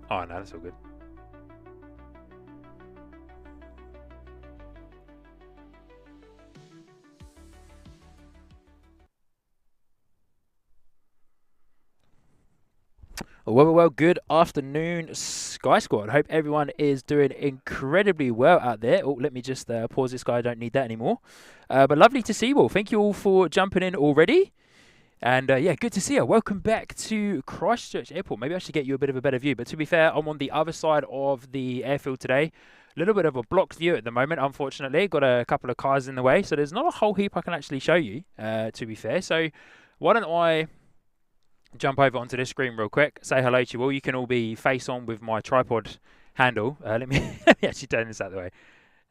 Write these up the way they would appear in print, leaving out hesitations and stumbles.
Oh, no, that's all good. Well, good afternoon, Sky Squad. Hope everyone is doing incredibly well out there. Oh, let me just pause this guy. I don't need that anymore. But lovely to see you all. Thank you all for jumping in already. And yeah, good to see you. Welcome back to Christchurch Airport. Maybe I should get you a bit of a better view. But to be fair, I'm on the other side of the airfield today. A little bit of a blocked view at the moment, unfortunately. Got a couple of cars in the way. So there's not a whole heap I can actually show you, to be fair. So why don't I jump over onto this screen real quick, say hello to you all. You can all be face on with my tripod handle. Let me actually turn this out of the way.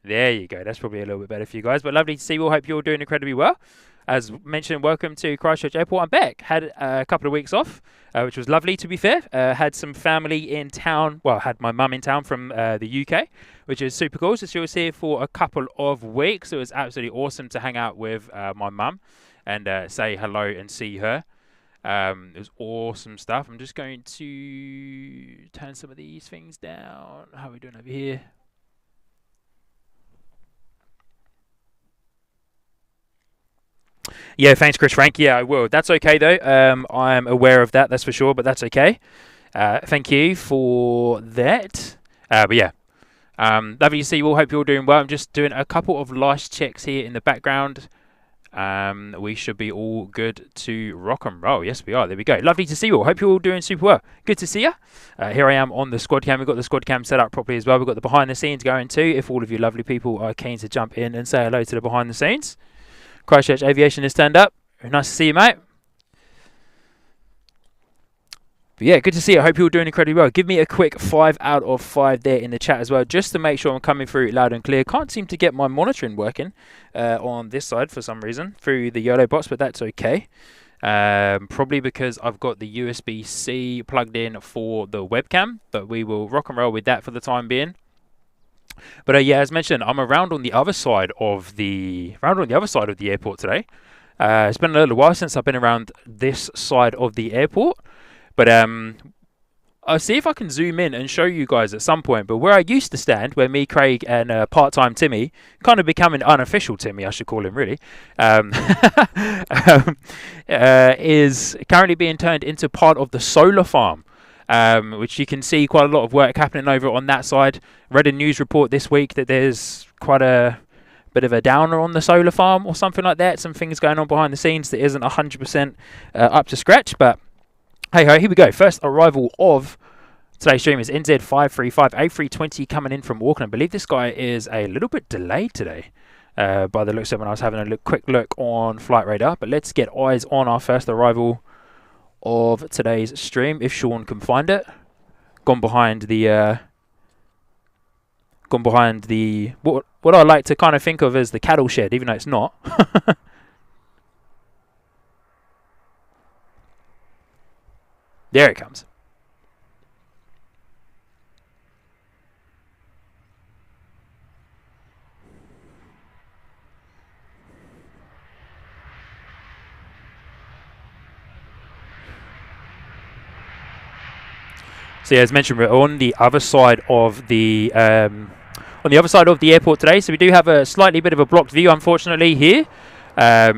There you go. That's probably a little bit better for you guys. But lovely to see you all. Hope you're all doing incredibly well. As mentioned, welcome to Christchurch Airport. I'm back. Had a couple of weeks off, which was lovely, to be fair. Had some family in town. Well, had my mum in town from the UK, which is super cool. So she was here for a couple of weeks. It was absolutely awesome to hang out with my mum and say hello and see her. It was awesome stuff. I'm just going to turn some of these things down. How are we doing over here? Yeah, thanks, Chris Frank. Yeah, I will. That's okay, though. I'm aware of that, that's for sure, but that's okay. Thank you for that. But yeah, lovely to see you all. Hope you're all doing well. I'm just doing a couple of last checks here in the background. We should be all good to rock and roll. Yes, we are. There we go. Lovely to see you all. Hope you're all doing super well. Good to see you. Here I am on the squad cam. We've got the squad cam set up properly as well. We've got the behind the scenes going too. If all of you lovely people are keen to jump in and say hello to the behind the scenes. Christchurch Aviation has turned up. Nice to see you, mate. But yeah, good to see you. I hope you're all doing incredibly well. Give me a quick 5 out of 5 there in the chat as well, just to make sure I'm coming through loud and clear. Can't seem to get my monitoring working on this side for some reason through the YOLO box, but that's okay. Probably because I've got the USB-C plugged in for the webcam, but we will rock and roll with that for the time being. But yeah, as mentioned, I'm around on the other side of the airport today. It's been a little while since I've been around this side of the airport. But I'll see if I can zoom in and show you guys at some point. But where I used to stand, where me, Craig, and part-time Timmy, kind of becoming unofficial Timmy, I should call him really, is currently being turned into part of the solar farm, which you can see quite a lot of work happening over on that side. Read a news report this week that there's quite a bit of a downer on the solar farm or something like that. Some things going on behind the scenes that isn't 100% up to scratch, but hey ho, here we go. First arrival of today's stream is NZ535 A320 coming in from Auckland. I believe this guy is a little bit delayed today by the looks of it when I was having a quick look on Flight Radar. But let's get eyes on our first arrival of today's stream, if Sean can find it. Gone behind the what I like to kind of think of as the cattle shed, even though it's not. There it comes. So yeah, as mentioned, we're on the other side of the airport today. So we do have a slightly bit of a blocked view, unfortunately, here.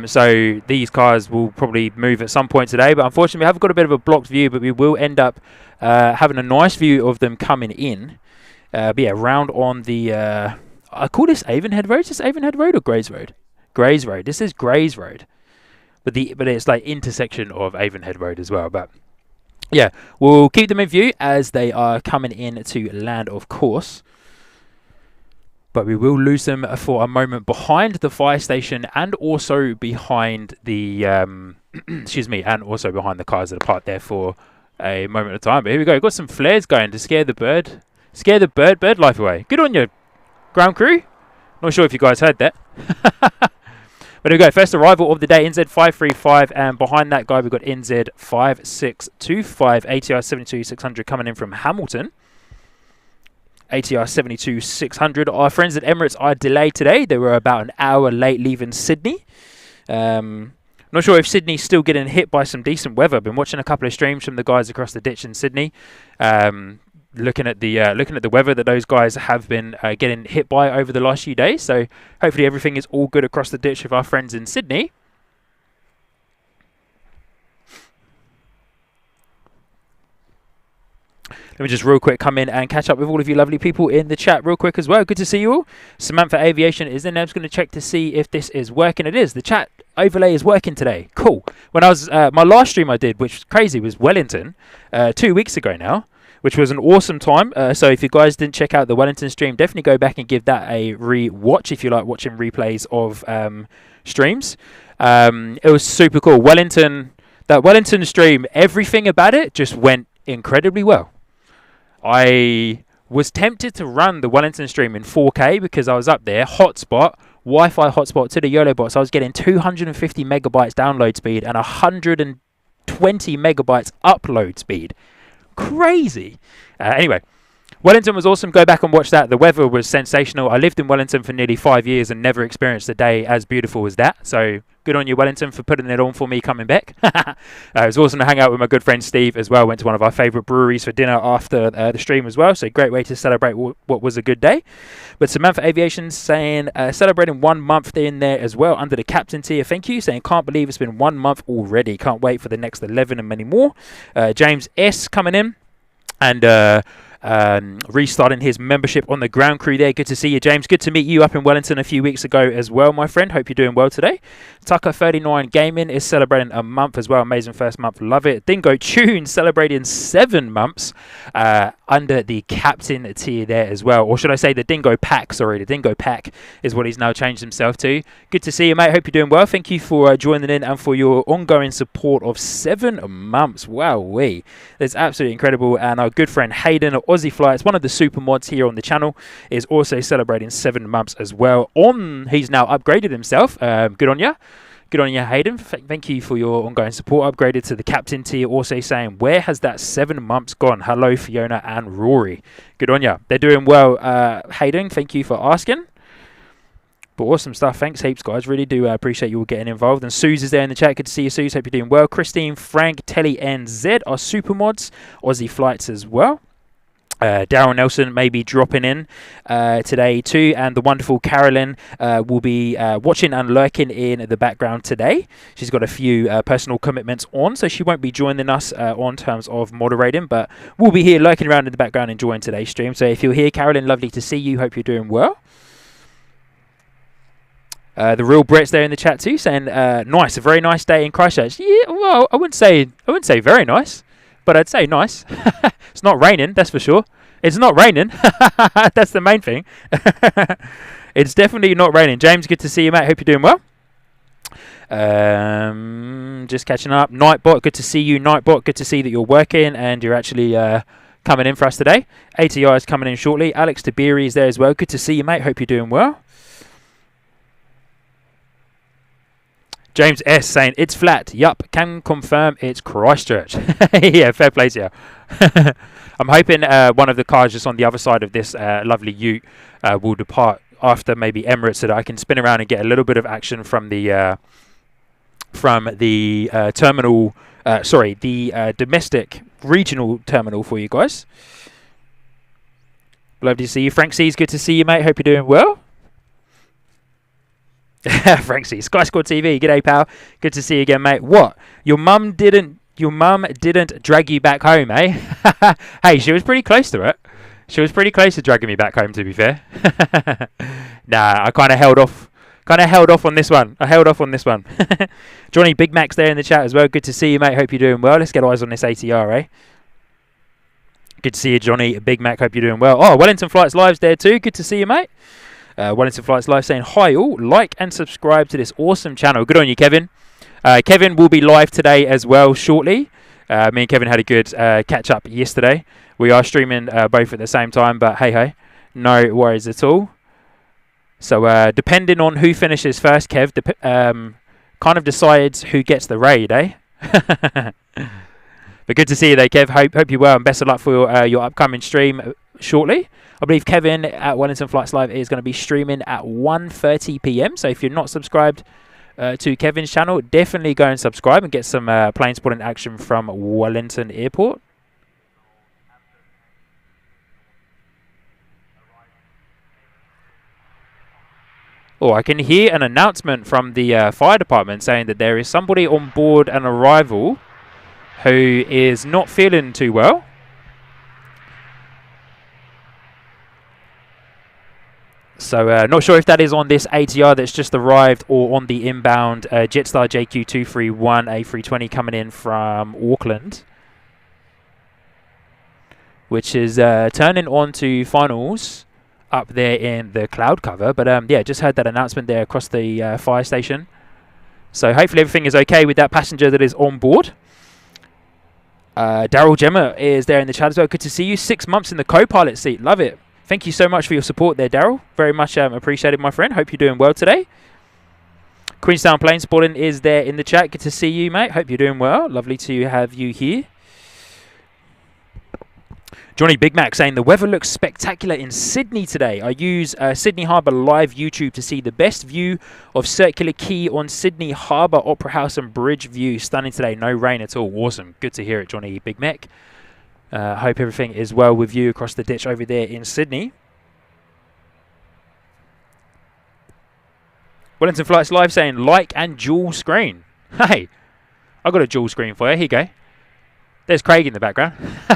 So these cars will probably move at some point today, but unfortunately we have got a bit of a blocked view, but we will end up having a nice view of them coming in. But yeah, round on the, I call this Avonhead Road. Is this Avonhead Road or Grays Road? Grays Road. This is Grays Road. But it's like intersection of Avonhead Road as well. But yeah, we'll keep them in view as they are coming in to land, of course. But we will lose them for a moment behind the fire station and also behind the, and also behind the cars that are parked there for a moment of time. But here we go. Got some flares going to scare the bird life away. Good on you, ground crew. Not sure if you guys heard that. But here we go. First arrival of the day, NZ535, and behind that guy we've got NZ5625 ATR 72600 coming in from Hamilton. ATR 72600. Our friends at Emirates are delayed today. They were about an hour late leaving Sydney. Not sure if Sydney's still getting hit by some decent weather. I've been watching a couple of streams from the guys across the ditch in Sydney. looking at the weather that those guys have been getting hit by over the last few days. So hopefully everything is all good across the ditch with our friends in Sydney. Let me just real quick come in and catch up with all of you lovely people in the chat real quick as well. Good to see you all. Samantha Aviation is in there. I'm just going to check to see if this is working. It is. The chat overlay is working today. Cool. When I was my last stream I did, which was crazy, was Wellington 2 weeks ago now, which was an awesome time. So if you guys didn't check out the Wellington stream, definitely go back and give that a re-watch if you like watching replays of streams. It was super cool. That Wellington stream, everything about it just went incredibly well. I was tempted to run the Wellington stream in 4K because I was up there, hotspot, Wi-Fi hotspot to the YOLO box. I was getting 250 megabytes download speed and 120 megabytes upload speed. Crazy. Anyway, Wellington was awesome. Go back and watch that. The weather was sensational. I lived in Wellington for nearly 5 years and never experienced a day as beautiful as that. So good on you, Wellington, for putting it on for me coming back. It was awesome to hang out with my good friend Steve as well. Went to one of our favourite breweries for dinner after the stream as well. So great way to celebrate what was a good day. But Samantha Aviation saying celebrating 1 month in there as well under the captain tier. Thank you. Saying can't believe it's been 1 month already. Can't wait for the next 11 and many more. James S coming in and restarting his membership on the ground crew there. Good to see you, James. Good to meet you up in Wellington a few weeks ago as well, my friend. Hope you're doing well today. Tucker39 Gaming is celebrating a month as well. Amazing first month. Love it. Dingo Tune celebrating 7 months under the captain tier there as well. Or should I say the Dingo Pack? Sorry, the Dingo Pack is what he's now changed himself to. Good to see you, mate. Hope you're doing well. Thank you for joining in and for your ongoing support of 7 months. Wow-wee. That's absolutely incredible. And our good friend Hayden of Aussie Flights, one of the super mods here on the channel, is also celebrating 7 months as well. He's now upgraded himself. Good on you. Good on you, Hayden. Thank you for your ongoing support. Upgraded to the captain tier. Also saying, where has that 7 months gone? Hello, Fiona and Rory. Good on you. They're doing well, Hayden. Thank you for asking. But awesome stuff. Thanks heaps, guys. Really do appreciate you all getting involved. And Suze is there in the chat. Good to see you, Suze. Hope you're doing well. Christine, Frank, Telly, and Zed are super mods. Aussie Flights as well. Daryl Nelson may be dropping in today too, and the wonderful Carolyn will be watching and lurking in the background today. She's got a few personal commitments on, so she won't be joining us on terms of moderating, but we'll be here lurking around in the background enjoying today's stream. So if you're here, Carolyn, lovely to see you. Hope you're doing well. The real Brett's there in the chat too, saying nice, a very nice day in Christchurch. Yeah, well, I wouldn't say very nice, but I'd say nice. It's not raining, that's for sure. It's not raining. That's the main thing. It's definitely not raining. James, good to see you, mate. Hope you're doing well. Just catching up. Nightbot, good to see you. Nightbot, good to see that you're working and you're actually coming in for us today. ATR is coming in shortly. Alex Tabiri is there as well. Good to see you, mate. Hope you're doing well. James S saying it's flat. Yup, can confirm it's Christchurch. Yeah, fair play to you. I'm hoping one of the cars just on the other side of this lovely ute will depart after maybe Emirates, so that I can spin around and get a little bit of action from the terminal. Sorry, the domestic regional terminal for you guys. Lovely to see you, Frank C. Good to see you, mate. Hope you're doing well. Frank C. Sky Squad TV. G'day, pal. Good to see you again, mate. What? Your mum didn't drag you back home, eh? Hey, she was pretty close to it. She was pretty close to dragging me back home, to be fair. Nah, I kind of held off. On this one. I held off on this one. Johnny Big Mac's there in the chat as well. Good to see you, mate. Hope you're doing well. Let's get eyes on this ATR, eh? Good to see you, Johnny Big Mac. Hope you're doing well. Oh, Wellington Flights Live's there too. Good to see you, mate. Wellington Flights Live saying, hi all, like and subscribe to this awesome channel. Good on you, Kevin. Kevin will be live today as well shortly. Me and Kevin had a good catch up yesterday. We are streaming both at the same time, but hey, no worries at all. So depending on who finishes first, Kev, kind of decides who gets the raid, eh? But good to see you there, Kev. Hope you're well, and best of luck for your upcoming stream shortly. I believe Kevin at Wellington Flights Live is going to be streaming at 1:30 p.m. So if you're not subscribed to Kevin's channel, definitely go and subscribe and get some plane spotting action from Wellington Airport. Oh, I can hear an announcement from the fire department saying that there is somebody on board an arrival who is not feeling too well. So not sure if that is on this ATR that's just arrived or on the inbound Jetstar JQ231 A320 coming in from Auckland, which is turning on to finals up there in the cloud cover. But yeah, just heard that announcement there across the fire station. So hopefully everything is okay with that passenger that is on board. Daryl Gemma is there in the chat as well. Good to see you. 6 months in the co-pilot seat. Love it. Thank you so much for your support there, Daryl. Very much appreciated, my friend. Hope you're doing well today. Queenstown Plane Sporting is there in the chat. Good to see you, mate. Hope you're doing well. Lovely to have you here. Johnny Big Mac saying, the weather looks spectacular in Sydney today. I use Sydney Harbour Live YouTube to see the best view of Circular Quay on Sydney Harbour, Opera House and Bridge view. Stunning today. No rain at all. Awesome. Good to hear it, Johnny Big Mac. Hope everything is well with you across the ditch over there in Sydney. Wellington Flights Live saying, like and dual screen. Hey, I got a dual screen for you. Here you go. There's Craig in the background.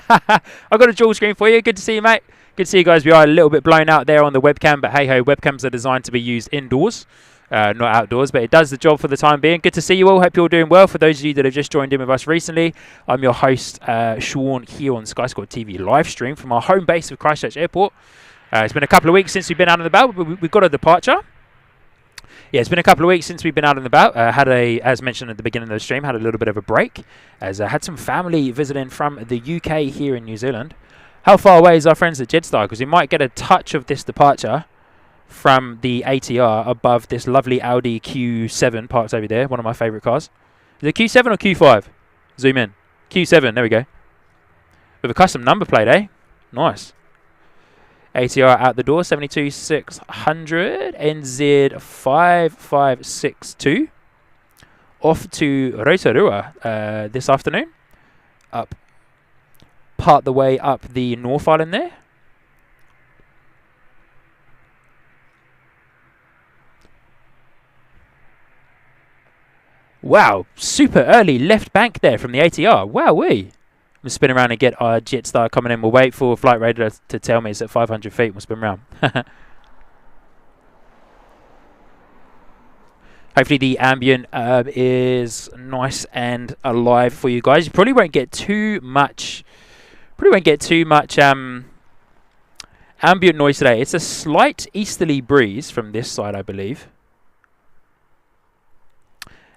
I've got a dual screen for you. Good to see you, mate. Good to see you guys. We are a little bit blown out there on the webcam, but hey ho, webcams are designed to be used indoors, not outdoors, but it does the job for the time being. Good to see you all. Hope you're all doing well. For those of you that have just joined in with us recently, I'm your host, Sean, here on Sky Squad TV live stream from our home base of Christchurch Airport. It's been a couple of weeks since we've been out and about, but we've got a departure. Yeah, it's been a couple of weeks since we've been out and about. As mentioned at the beginning of the stream, had a little bit of a break, as I had some family visiting from the UK here in New Zealand. How far away is our friends at Jetstar? Because we might get a touch of this departure from the ATR above this lovely Audi Q7 parked over there, one of my favourite cars. Is it Q7 or Q5? Zoom in. Q7, there we go. With a custom number plate, eh? Nice. ATR out the door, 72600 NZ5562. Off to Rotorua this afternoon. Up, part the way up the North Island there. Wow, super early left bank there from the ATR. Wowee. We'll spin around and get our Jetstar coming in. We'll wait for Flight Radar to tell me it's at 500 feet. We'll spin around. Hopefully the ambient is nice and alive for you guys. You probably won't get too much. Ambient noise today. It's a slight easterly breeze from this side, I believe.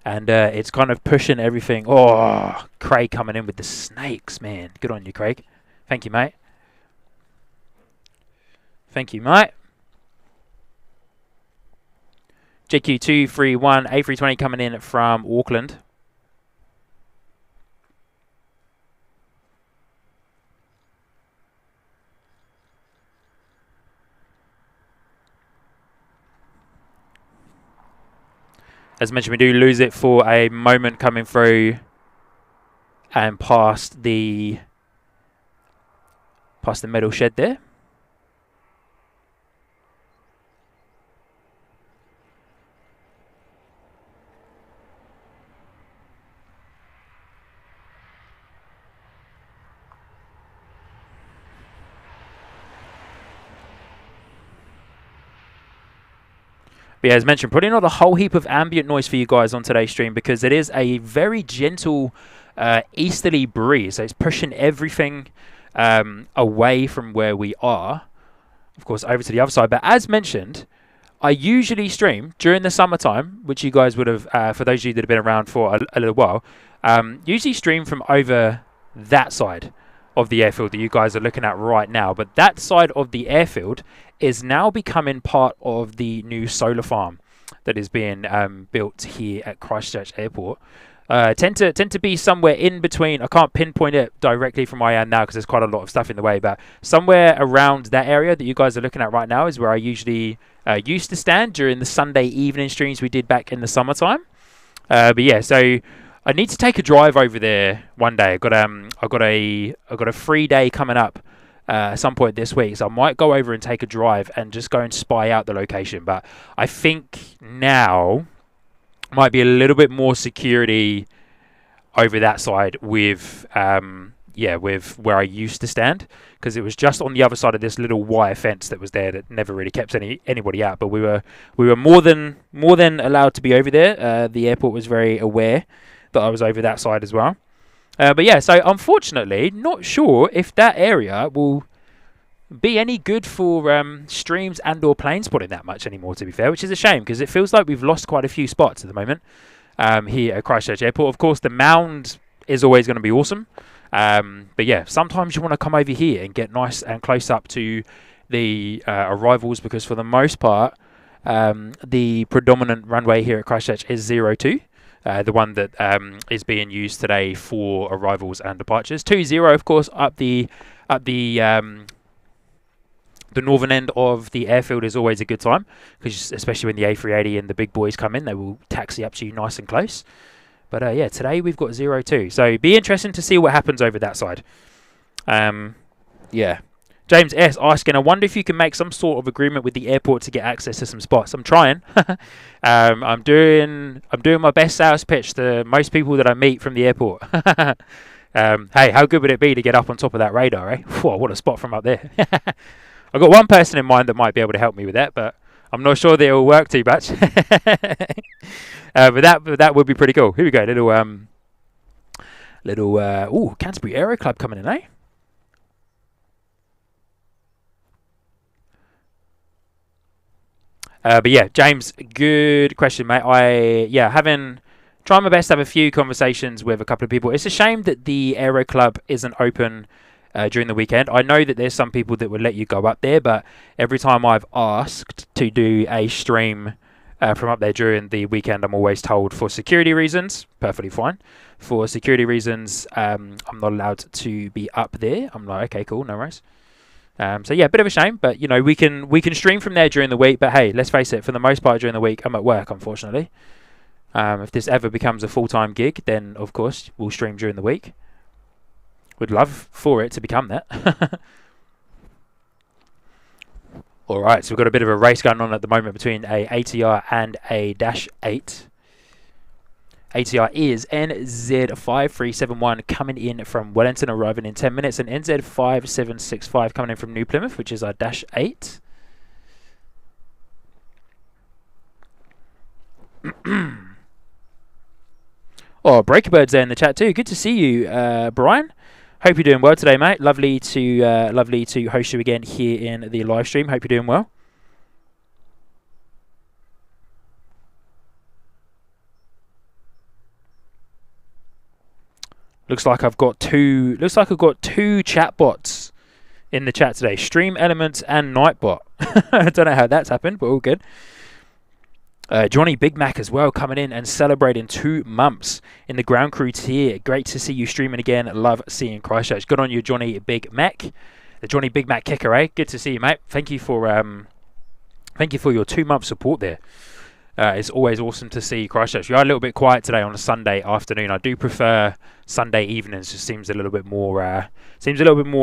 And it's kind of pushing everything. Oh, Craig coming in with the snakes, man. Good on you, Craig. Thank you, mate. Thank you, mate. JQ231 A320 coming in from Auckland. As mentioned, we do lose it for a moment coming through and past the metal shed there. But yeah, as mentioned, probably not a whole heap of ambient noise for you guys on today's stream because it is a very gentle easterly breeze. So it's pushing everything away from where we are, of course, over to the other side. But as mentioned, I usually stream during the summertime, which you guys would have, for those of you that have been around for a little while, usually stream from over that side of the airfield that you guys are looking at right now. But that side of the airfield is now becoming part of the new solar farm that is being built here at Christchurch Airport. Tend to be somewhere in between. I can't pinpoint it directly from where I am now because there's quite a lot of stuff in the way, but somewhere around that area that you guys are looking at right now is where I usually used to stand during the Sunday evening streams we did back in the summertime. But yeah, so I need to take a drive over there one day. I've got a free day coming up at some point this week, so I might go over and take a drive and just go and spy out the location. But I think now might be a little bit more security over that side with with where I used to stand, because it was just on the other side of this little wire fence that was there that never really kept anybody out. But we were more than allowed to be over there. The airport was very aware that I was over that side as well. But yeah, so unfortunately, not sure if that area will be any good for streams and or plane spotting that much anymore, to be fair, which is a shame, because it feels like we've lost quite a few spots at the moment here at Christchurch Airport. Of course, the mound is always going to be awesome. But yeah, sometimes you want to come over here and get nice and close up to the arrivals, because for the most part, the predominant runway here at Christchurch is 02. The one that is being used today for arrivals and departures. 20, of course, up the northern end of the airfield is always a good time, because especially when the A380 and the big boys come in, they will taxi up to you nice and close. But yeah, today we've got 02, so it'd be interesting to see what happens over that side. Yeah. James S. asking, I wonder if you can make some sort of agreement with the airport to get access to some spots. I'm trying. I'm doing my best sales pitch to most people that I meet from the airport. Hey, how good would it be to get up on top of that radar, eh? Whoa, what a spot from up there. I've got one person in mind that might be able to help me with that, but I'm not sure that it will work too much. But that would be pretty cool. Here we go, little Canterbury Aero Club coming in, eh? But yeah, James, good question, mate. Trying my best to have a few conversations with a couple of people. It's a shame that the Aero Club isn't open during the weekend. I know that there's some people that would let you go up there, but every time I've asked to do a stream from up there during the weekend, I'm always told for security reasons, perfectly fine. For security reasons, I'm not allowed to be up there. I'm like, okay, cool, no worries. So yeah, a bit of a shame, but you know, we can stream from there during the week. But hey, let's face it, for the most part during the week, I'm at work, unfortunately. If this ever becomes a full-time gig, then of course we'll stream during the week. Would love for it to become that. All right, so we've got a bit of a race going on at the moment between a ATR and a -8. ATR is NZ5371 coming in from Wellington, arriving in 10 minutes, and NZ5765 coming in from New Plymouth, which is our -8. Oh, Breakerbird's there in the chat too. Good to see you, Brian. Hope you're doing well today, mate. Lovely to host you again here in the live stream. Hope you're doing well. Looks like I've got two chat bots in the chat today. Stream Elements and Nightbot. I don't know how that's happened, but all good. Johnny Big Mac as well, coming in and celebrating 2 months in the ground crew tier. Great to see you streaming again. Love seeing Christchurch. Good on you, Johnny Big Mac. The Johnny Big Mac kicker, eh? Good to see you, mate. Thank you for your 2-month support there. It's always awesome to see Christchurch. We are a little bit quiet today on a Sunday afternoon. I do prefer Sunday evenings. Just seems a little bit more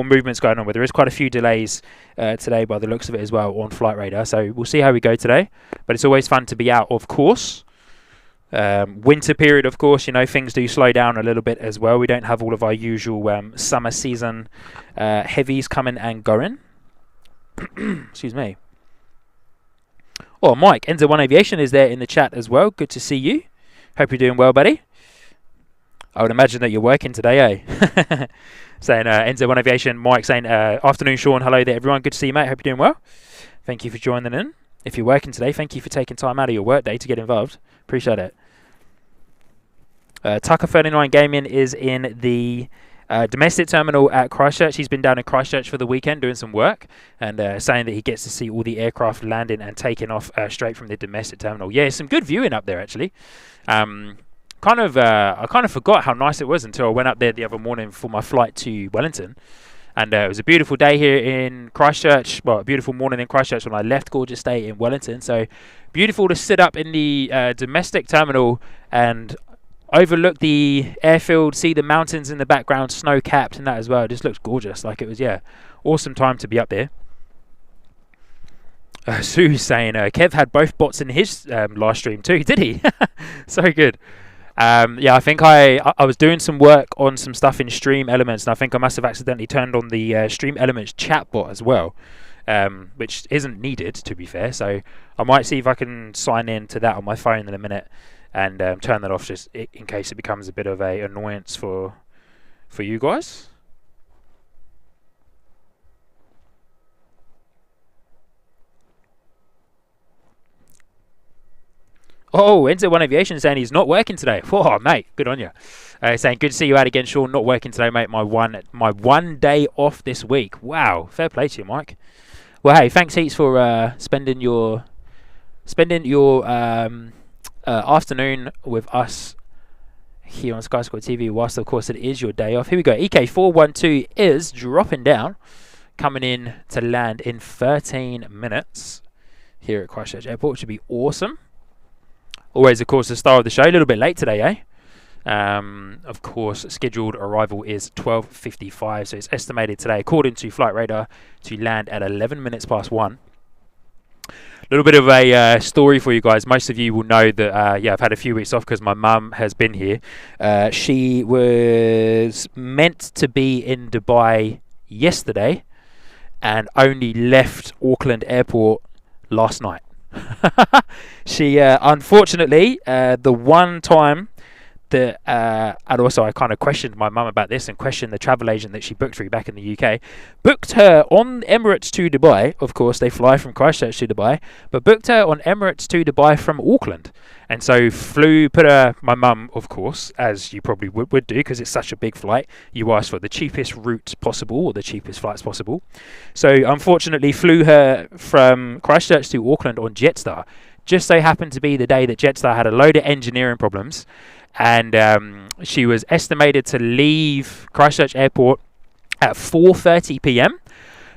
movements going on. But there is quite a few delays today by the looks of it as well on Flight Radar. So we'll see how we go today. But it's always fun to be out, of course. Winter period, of course, you know, things do slow down a little bit as well. We don't have all of our usual summer season heavies coming and going. Excuse me. Oh, Mike, NZ1 Aviation is there in the chat as well. Good to see you. Hope you're doing well, buddy. I would imagine that you're working today, eh? Saying NZ1 Aviation. Mike saying, afternoon, Sean. Hello there, everyone. Good to see you, mate. Hope you're doing well. Thank you for joining in. If you're working today, thank you for taking time out of your work day to get involved. Appreciate it. Tucker39 Gaming is in the domestic terminal at Christchurch. He's been down in Christchurch for the weekend doing some work, and saying that he gets to see all the aircraft landing and taking off straight from the domestic terminal. Yeah, some good viewing up there actually. I kind of forgot how nice it was until I went up there the other morning for my flight to Wellington, and it was a beautiful day here in Christchurch. Well, a beautiful morning in Christchurch when I left. Gorgeous day in Wellington. So beautiful to sit up in the domestic terminal and overlook the airfield, see the mountains in the background, snow-capped and that as well. It just looks gorgeous. Like, it was, yeah, awesome time to be up there. Sue's saying Kev had both bots in his live stream too, did he? So good. Yeah, I think I was doing some work on some stuff in Stream Elements, and I think I must have accidentally turned on the Stream Elements chat bot as well, which isn't needed, to be fair. So I might see if I can sign in to that on my phone in a minute and turn that off, just in case it becomes a bit of a annoyance for you guys. Oh, NZ1 Aviation saying he's not working today. Whoa, mate, good on you. Saying good to see you out again, Sean. Not working today, mate. My one day off this week. Wow, fair play to you, Mike. Well, hey, thanks heaps for spending your afternoon with us here on Sky Squad TV. Whilst of course it is your day off. Here we go. EK412 is dropping down, coming in to land in 13 minutes here at Christchurch Airport, which should be awesome. Always, of course, the star of the show. A little bit late today, eh? Of course, scheduled arrival is 12:55, so it's estimated today, according to Flight Radar, to land at 11 minutes past 1. A little bit of a story for you guys. Most of you will know that, yeah, I've had a few weeks off because my mum has been here. She was meant to be in Dubai yesterday and only left Auckland Airport last night. She unfortunately, the one time that and also I kind of questioned my mum about this and questioned the travel agent that she booked through back in the UK, booked her on Emirates to Dubai. Of course they fly from Christchurch to Dubai, but booked her on Emirates to Dubai from Auckland, and so put her, my mum, of course, as you probably would do because it's such a big flight, you ask for the cheapest route possible or the cheapest flights possible. So unfortunately flew her from Christchurch to Auckland on Jetstar. Just so happened to be the day that Jetstar had a load of engineering problems, and she was estimated to leave Christchurch Airport at 4:30 p.m.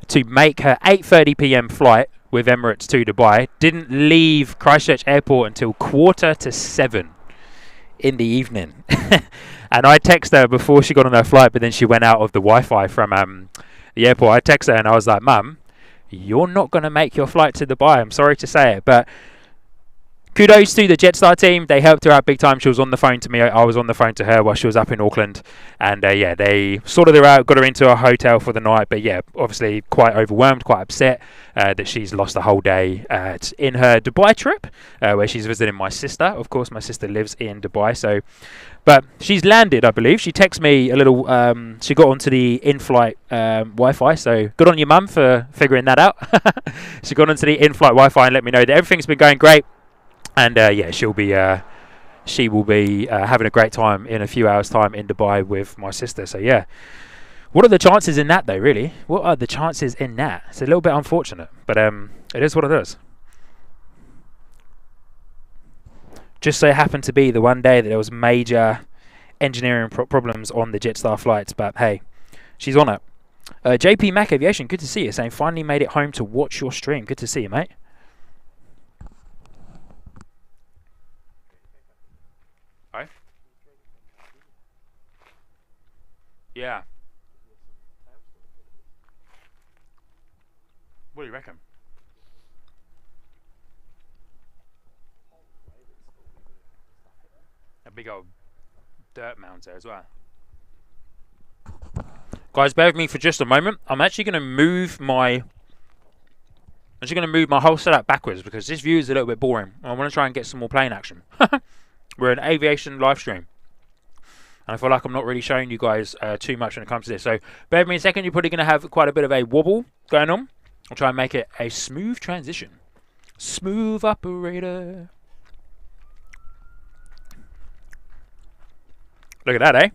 to make her 8:30 p.m. flight with Emirates to Dubai. Didn't leave Christchurch Airport until 6:45 in the evening. And I texted her before she got on her flight, but then she went out of the Wi-Fi from the airport. I texted her and I was like, Mum, you're not going to make your flight to Dubai. I'm sorry to say it, but kudos to the Jetstar team. They helped her out big time. She was on the phone to me. I was on the phone to her while she was up in Auckland. And yeah, they sorted her out, got her into a hotel for the night. But yeah, obviously quite overwhelmed, quite upset that she's lost a whole day in her Dubai trip, where she's visiting my sister. Of course, my sister lives in Dubai. So, but she's landed, I believe. She texted me a little, she got onto the in-flight Wi-Fi. So good on your mum for figuring that out. She got onto the in-flight Wi-Fi and let me know that everything's been going great. And yeah, she will be having a great time in a few hours' time in Dubai with my sister. So yeah, what are the chances in that though? Really, what are the chances in that? It's a little bit unfortunate, but it is what it is. Just so happened to be the one day that there was major engineering problems on the Jetstar flights. But hey, she's on it. JP Mac Aviation, good to see you. Saying finally made it home to watch your stream. Good to see you, mate. Yeah. What do you reckon? A big old dirt mound there as well. Guys, bear with me for just a moment. I'm actually going to move my whole setup backwards because this view is a little bit boring. I want to try and get some more plane action. We're an aviation live stream. And I feel like I'm not really showing you guys too much when it comes to this. So bear with me a second. You're probably going to have quite a bit of a wobble going on. I'll try and make it a smooth transition. Smooth operator. Look at that, eh?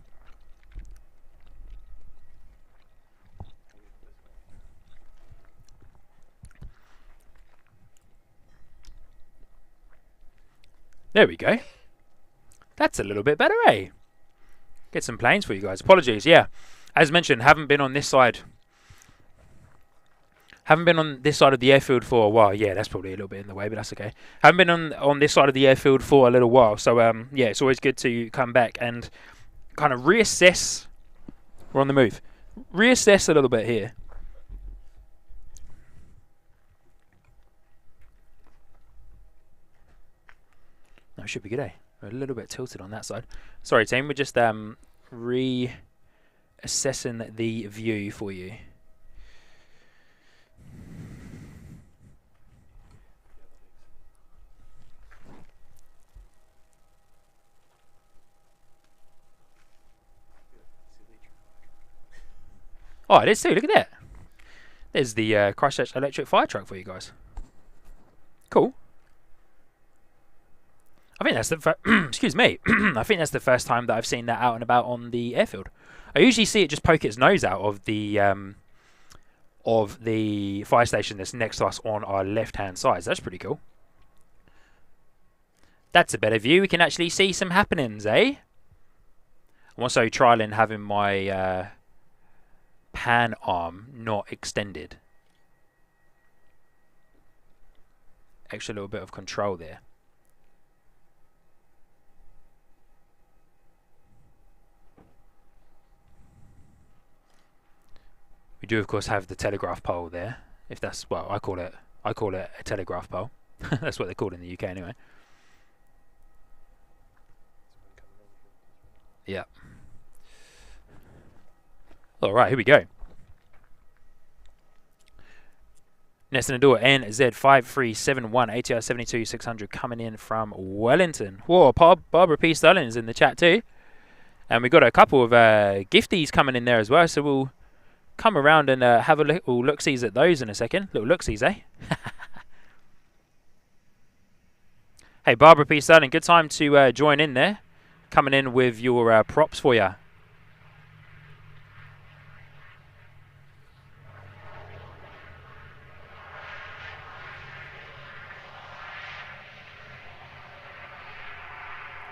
There we go. That's a little bit better, eh? Get some planes for you guys. Apologies, yeah. As mentioned, haven't been on this side Haven't been on this side of the airfield for a while. Yeah, that's probably a little bit in the way, but that's okay. Haven't been on this side of the airfield for a little while. So, yeah, it's always good to come back and kind of reassess. We're on the move. Reassess a little bit here. That should be good, eh? We're a little bit tilted on that side. Sorry, team. We're just reassessing the view for you. Oh, it is too. Look at that. There's the Christchurch electric fire truck for you guys. Cool. I think that's the excuse me. I think that's the first time that I've seen that out and about on the airfield. I usually see it just poke its nose out of the fire station that's next to us on our left-hand side. So that's pretty cool. That's a better view. We can actually see some happenings, eh? I'm also trialing having my pan arm not extended. Extra little bit of control there. We do, of course, have the telegraph pole there. If that's, well, I call it a telegraph pole. That's what they're called in the UK, anyway. Yeah. All right, here we go. Next in the door, NZ5371 ATR 72-600 coming in from Wellington. Whoa, Barbara P. Sterling is in the chat too. And we've got a couple of gifties coming in there as well, so we'll come around and have a little look-sees at those in a second. Little look-sees, eh? Hey, Barbara P. Sterling, good time to join in there. Coming in with your props for you.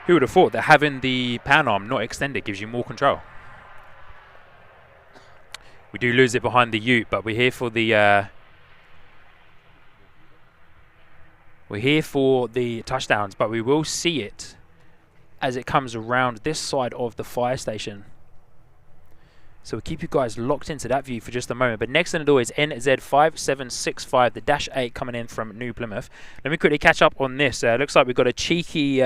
Who would have thought that having the pan arm not extended gives you more control? We do lose it behind the ute, but we're here for the touchdowns. But we will see it as it comes around this side of the fire station. So we'll keep you guys locked into that view for just a moment. But next in the door is NZ5765, the Dash 8 coming in from New Plymouth. Let me quickly catch up on this. Looks like we've got a cheeky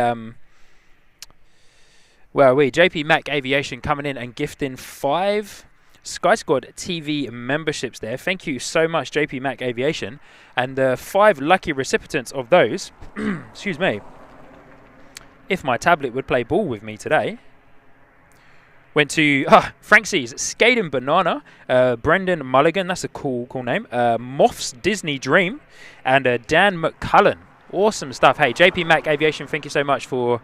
JP Mac Aviation coming in and gifting 5 Sky Squad TV memberships there. Thank you so much, JP Mac Aviation. And the 5 lucky recipients of those, excuse me, if my tablet would play ball with me today, went to Frank C's Skaden Banana, Brendan Mulligan, that's a cool name, Moff's Disney Dream, and Dan McCullen. Awesome stuff. Hey, JP Mac Aviation, thank you so much for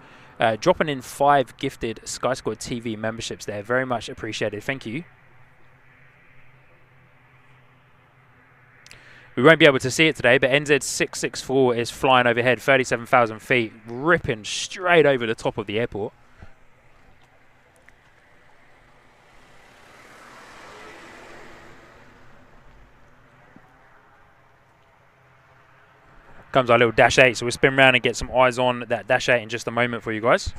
dropping in 5 gifted Sky Squad TV memberships there. Very much appreciated. Thank you. We won't be able to see it today, but NZ664 is flying overhead, 37,000 feet, ripping straight over the top of the airport. Comes our little Dash 8, so we'll spin around and get some eyes on that Dash 8 in just a moment for you guys.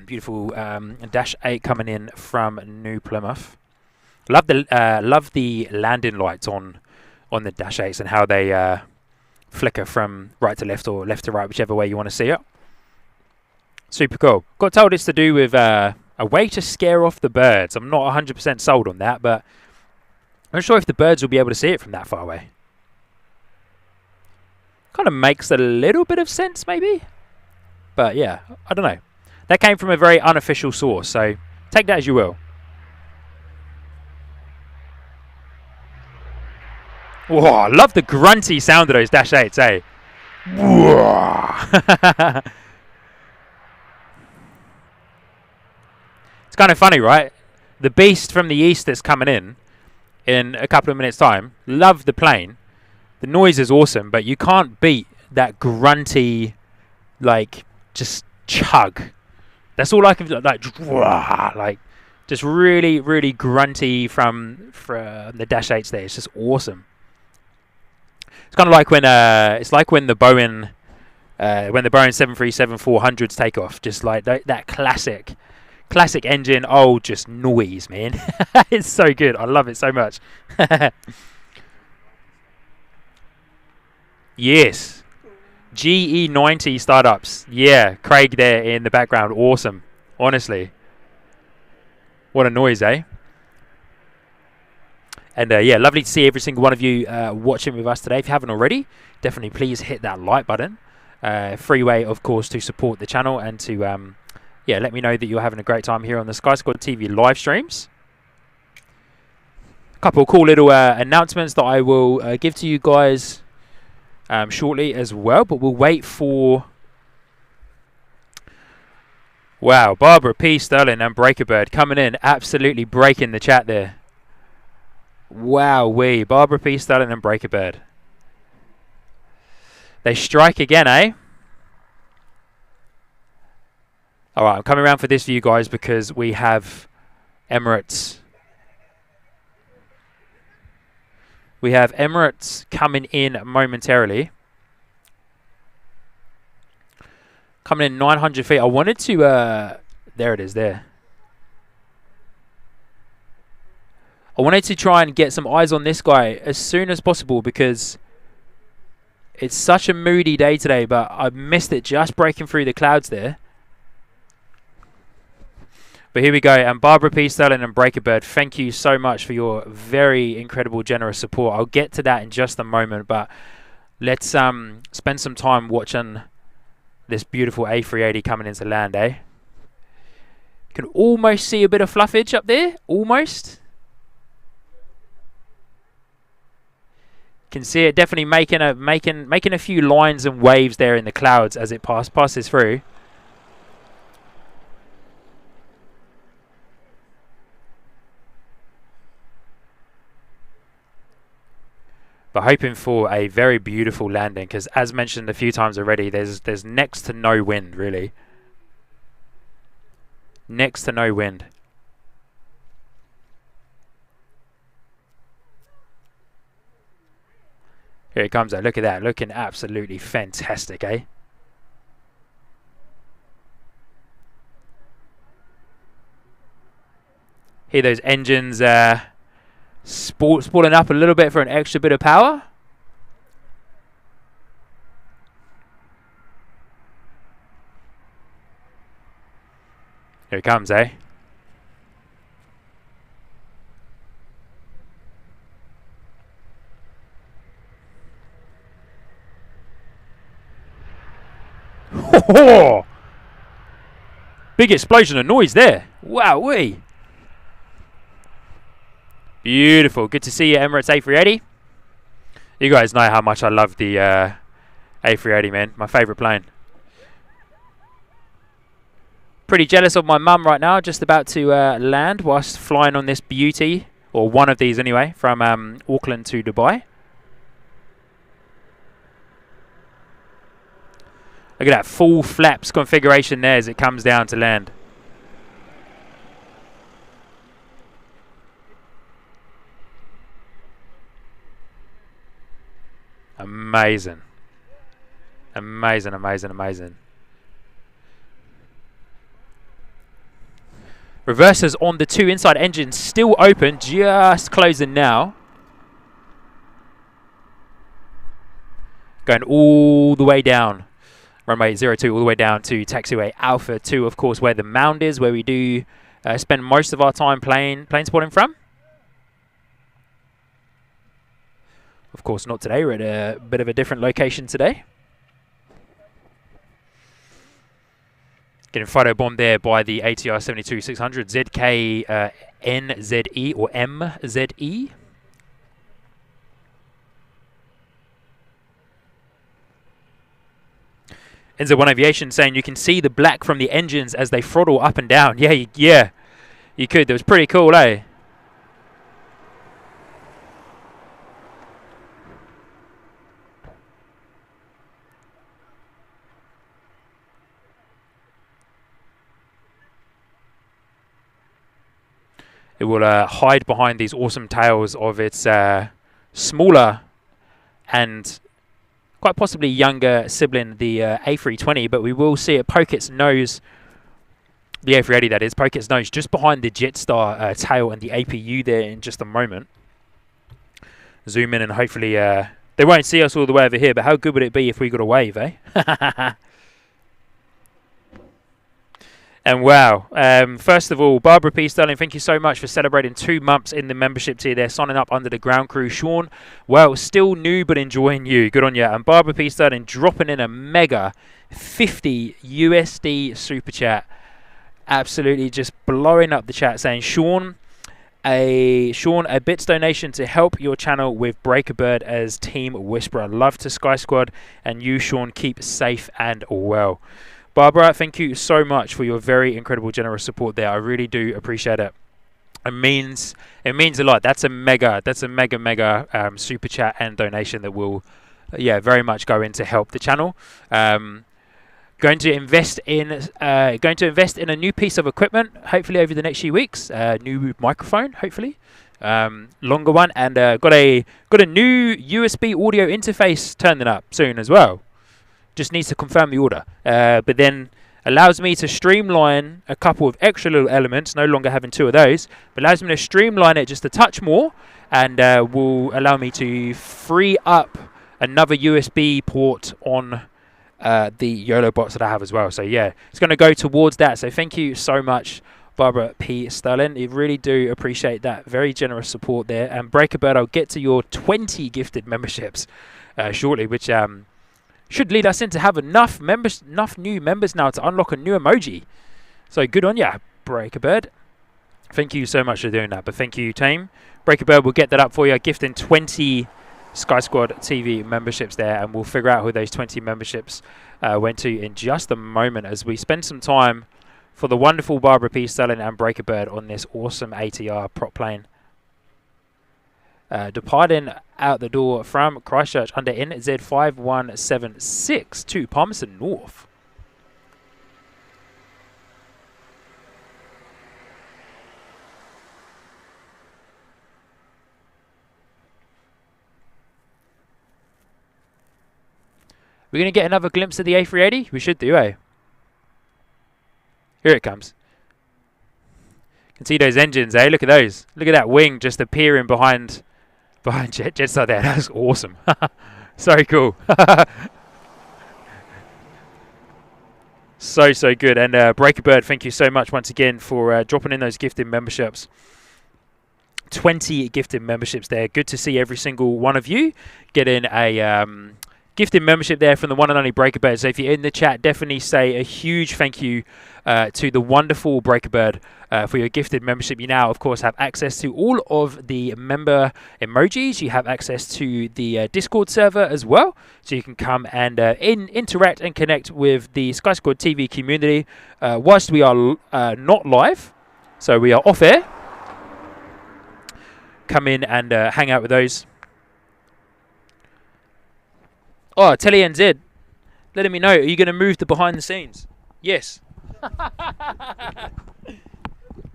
Beautiful Dash 8 coming in from New Plymouth. Love the landing lights on the Dash 8s and how they flicker from right to left or left to right, whichever way you want to see it. Super cool. Got told it's to do with a way to scare off the birds. I'm not 100% sold on that, but I'm not sure if the birds will be able to see it from that far away. Kind of makes a little bit of sense, maybe. But yeah, I don't know. That came from a very unofficial source, so take that as you will. Whoa, I love the grunty sound of those Dash 8s, eh? It's kind of funny, right? The beast from the east that's coming in a couple of minutes' time. Love the plane. The noise is awesome, but you can't beat that grunty, like, just chug. That's all I can do, like just really, really grunty from the Dash 8s there. It's just awesome. It's kind of like when when the Boeing 737-400s take off, just like that classic engine. Oh, just noise, man. It's so good. I love it so much. Yes. GE90 startups. Yeah, Craig there in the background. Awesome. Honestly. What a noise, eh? And yeah, lovely to see every single one of you watching with us today. If you haven't already, definitely please hit that like button. Free way, of course, to support the channel and to yeah, let me know that you're having a great time here on the Sky Squad TV live streams. A couple of cool little announcements that I will give to you guys shortly as well, but we'll wait for... Wow, Barbara P. Sterling and Breakerbird coming in, absolutely breaking the chat there. Wow, Barbara P. Sterling and Breakerbird. They strike again, eh? Alright, I'm coming around for this for you guys because we have Emirates. We have Emirates coming in momentarily. Coming in 900 feet. I wanted to... there it is, there. I wanted to try and get some eyes on this guy as soon as possible because it's such a moody day today, but I missed it just breaking through the clouds there. But here we go, and Barbara P. Sterling and Breakerbird, thank you so much for your very incredible, generous support. I'll get to that in just a moment, but let's spend some time watching this beautiful A380 coming into land, eh? Can almost see a bit of fluffage up there, almost. Can see it definitely making a few lines and waves there in the clouds as it passes through. But hoping for a very beautiful landing because, as mentioned a few times already, there's next to no wind, really. Next to no wind. Here it comes, though. Look at that. Looking absolutely fantastic, eh? Hear those engines spooling up a little bit for an extra bit of power. Here it comes, eh? Oh! Big explosion of noise there. Wow-wee. Beautiful. Good to see you, Emirates A380. You guys know how much I love the A380, man. My favourite plane. Pretty jealous of my mum right now. Just about to land whilst flying on this beauty. Or one of these anyway. From Auckland to Dubai. Look at that full flaps configuration there as it comes down to land. Amazing. Amazing, amazing, amazing. Reversers on the two inside engines still open, just closing now. Going all the way down. Runway 02 all the way down to taxiway Alpha 2, of course, where the mound is, where we do spend most of our time plane spotting from. Of course, not today. We're at a bit of a different location today. Getting photobombed there by the ATR 72-600 ZK NZE or MZE. NZ1 Aviation saying you can see the black from the engines as they throttle up and down. Yeah, you could. That was pretty cool, eh? It will hide behind these awesome tails of its smaller and quite possibly younger sibling, the A320, but we will see it poke its nose, the A380 that is, poke its nose just behind the Jetstar tail and the APU there in just a moment. Zoom in and hopefully they won't see us all the way over here, but how good would it be if we got a wave, eh? And wow, first of all, Barbara P. Sterling, thank you so much for celebrating 2 months in the membership tier there, signing up under the ground crew. Sean, well, still new but enjoying you. Good on you. And Barbara P. Sterling dropping in a mega 50 USD super chat. Absolutely just blowing up the chat saying, Sean, a bits donation to help your channel with Break a Bird as Team Whisperer. Love to Sky Squad, and you, Sean, keep safe and well. Barbara, thank you so much for your very incredible, generous support there. I really do appreciate it. It means a lot. That's a mega super chat and donation that will, very much go in to help the channel. Going to invest in a new piece of equipment, hopefully over the next few weeks. New microphone, hopefully, longer one, and got a new USB audio interface turning up soon as well. Just needs to confirm the order, but then allows me to streamline a couple of extra little elements, no longer having 2 of those, but allows me to streamline it just a touch more, and will allow me to free up another USB port on the YOLO box that I have as well. So yeah, it's going to go towards that. So thank you so much, Barbara P. Sterling. I really do appreciate that. Very generous support there. And Break a Bird, I'll get to your 20 gifted memberships shortly, which should lead us in to have enough new members now to unlock a new emoji. So good on ya, Break a Bird. Thank you so much for doing that. But thank you, team. Break a Bird will get that up for you. Gifting 20 Sky Squad TV memberships there, and we'll figure out who those 20 memberships went to in just a moment as we spend some time for the wonderful Barbara P. Sterling and Break a Bird on this awesome ATR prop plane. Departing out the door from Christchurch under NZ5176 to Palmerston North. We're going to get another glimpse of the A380? We should do, eh? Here it comes. You can see those engines, eh? Look at those. Look at that wing just appearing behind Jetstar there. That's awesome. So cool. So good. And Break a Bird, thank you so much once again for dropping in those gifted memberships. 20 gifted memberships there. Good to see every single one of you getting a gifted membership there from the one and only Break a Bird. So if you're in the chat, definitely say a huge thank you to the wonderful Break a Bird for your gifted membership. You now, of course, have access to all of the member emojis. You have access to the Discord server as well. So you can come and interact and connect with the Sky Squad TV community whilst we are not live. So we are off air. Come in and hang out with those. Oh, Telly NZ, letting me know, are you going to move the behind the scenes? Yes.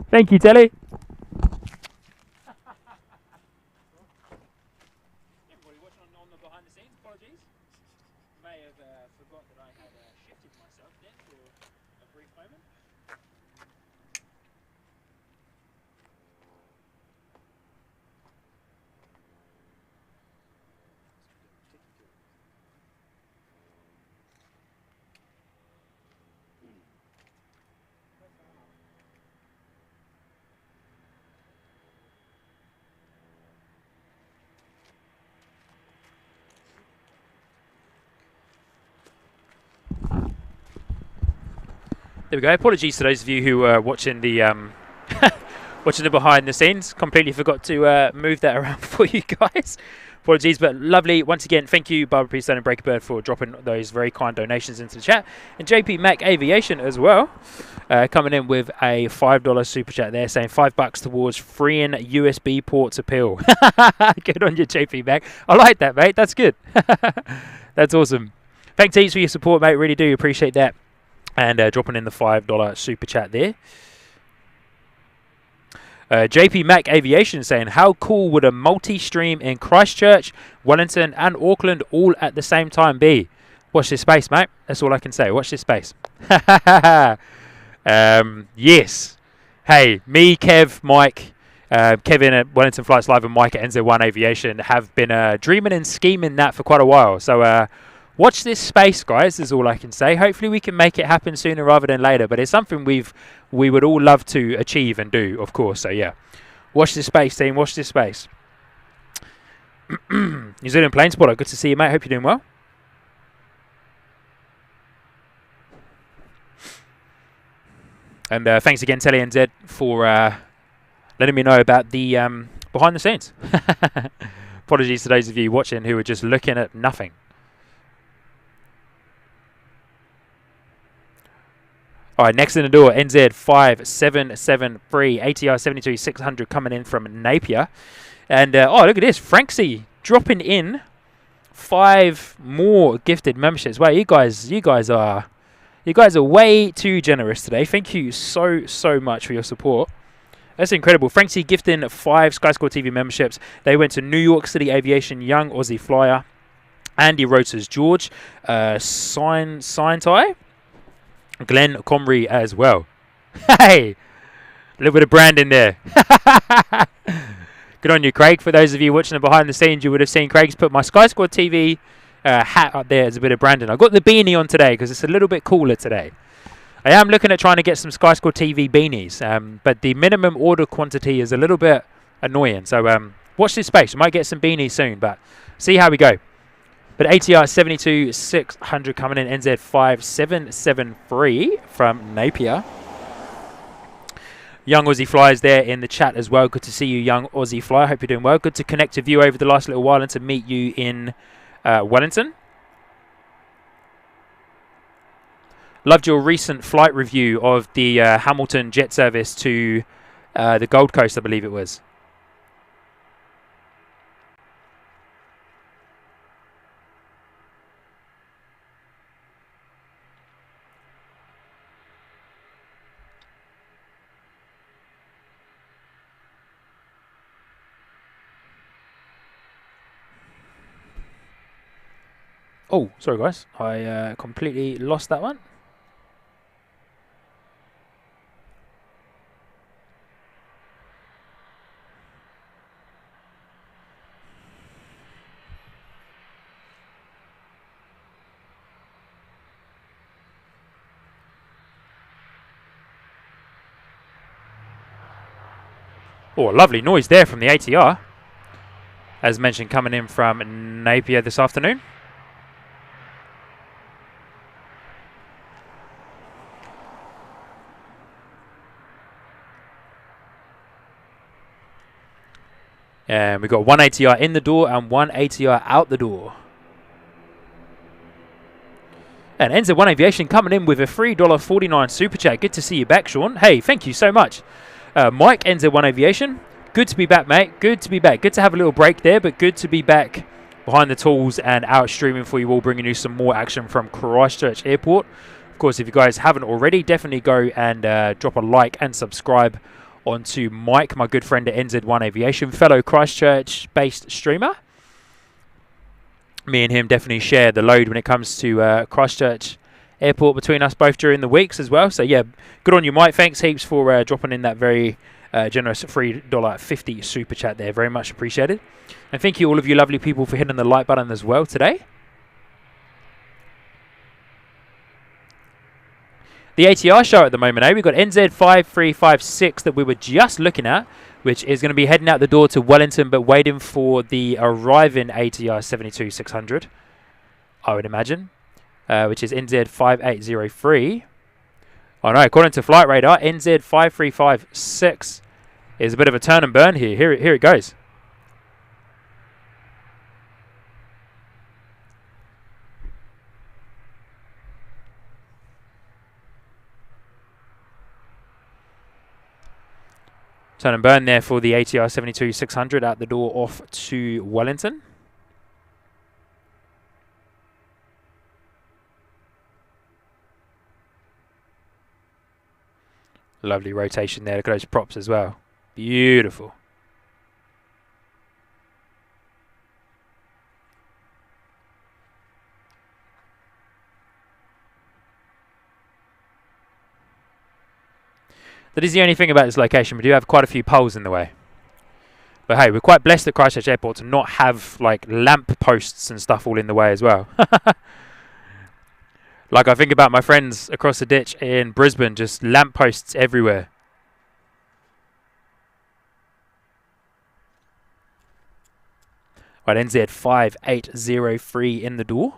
Thank you, Telly. Everybody watching on the behind the scenes, apologies. May have forgot that I had shifted myself then for a brief moment. There we go. Apologies to those of you who are watching the watching the behind the scenes. Completely forgot to move that around for you guys. Apologies, but lovely. Once again, thank you, Barbara Peastone and Breaker Bird, for dropping those very kind donations into the chat. And JP Mac Aviation as well, coming in with a $5 super chat there, saying $5 towards freeing USB ports appeal. Good on you, JP Mac. I like that, mate. That's good. That's awesome. Thanks heaps for your support, mate. Really do appreciate that. And dropping in the $5 super chat there. JP Mac Aviation saying, how cool would a multi-stream in Christchurch, Wellington and Auckland all at the same time be? Watch this space, mate. That's all I can say. Watch this space. Yes. Hey, me, Kev, Mike, Kevin at Wellington Flights Live and Mike at NZ1 Aviation have been dreaming and scheming that for quite a while. So watch this space, guys, is all I can say. Hopefully we can make it happen sooner rather than later, but it's something we would all love to achieve and do, of course. So, yeah, watch this space, team. Watch this space. New Zealand Plane Spotter, good to see you, mate. Hope you're doing well. And thanks again, Telly and Zed, for letting me know about the behind the scenes. Apologies to those of you watching who are just looking at nothing. All right, next in the door, NZ 5773 ATR 72-600 coming in from Napier. And, oh, look at this. Franksy dropping in 5 more gifted memberships. Wow, you guys are way too generous today. Thank you so much for your support. That's incredible. Franksy gifting 5 Sky Score TV memberships. They went to New York City Aviation, Young Aussie Flyer, Andy Roters George, Sign-Tie, Glenn Comrie as well. Hey, a little bit of branding there. Good on you, Craig. For those of you watching the behind the scenes, you would have seen Craig's put my Sky Squad TV hat up there as a bit of branding. I got the beanie on today because it's a little bit cooler today. I am looking at trying to get some Sky Squad TV beanies, but the minimum order quantity is a little bit annoying. So watch this space. We might get some beanies soon, but see how we go. But ATR 72-600 coming in, NZ 5773 from Napier. Young Aussie Flyers there in the chat as well. Good to see you, Young Aussie Flyer. Hope you're doing well. Good to connect with you over the last little while and to meet you in Wellington. Loved your recent flight review of the Hamilton jet service to the Gold Coast, I believe it was. Oh, sorry guys, I completely lost that one. Oh, lovely noise there from the ATR. As mentioned, coming in from Napier this afternoon. And we've got 1 ATR in the door and 1 ATR out the door. And NZ1 Aviation coming in with a $3.49 super chat. Good to see you back, Sean. Hey, thank you so much. Mike, NZ1 Aviation. Good to be back, mate. Good to be back. Good to have a little break there, but good to be back behind the tools and out streaming for you all, bringing you some more action from Christchurch Airport. Of course, if you guys haven't already, definitely go and drop a like and subscribe onto Mike, my good friend at NZ1 Aviation, fellow Christchurch-based streamer. Me and him definitely share the load when it comes to Christchurch Airport between us both during the weeks as well. So, yeah, good on you, Mike. Thanks heaps for dropping in that very generous $3.50 super chat there. Very much appreciated. And thank you, all of you lovely people, for hitting the like button as well today. The ATR show at the moment, We've got NZ 5356 that we were just looking at, which is going to be heading out the door to Wellington, but waiting for the arriving ATR 72-600, I would imagine, which is NZ 5803. Oh no, according to flight radar, NZ5356 is a bit of a turn and burn here. Here it goes. Turn and burn there for the ATR 72-600 out the door off to Wellington. Lovely rotation there. Look at those props as well. Beautiful. That is the only thing about this location. We do have quite a few poles in the way. But hey, we're quite blessed at Christchurch Airport to not have like lamp posts and stuff all in the way as well. Like I think about my friends across the ditch in Brisbane, just lamp posts everywhere. Right, NZ 5803 in the door.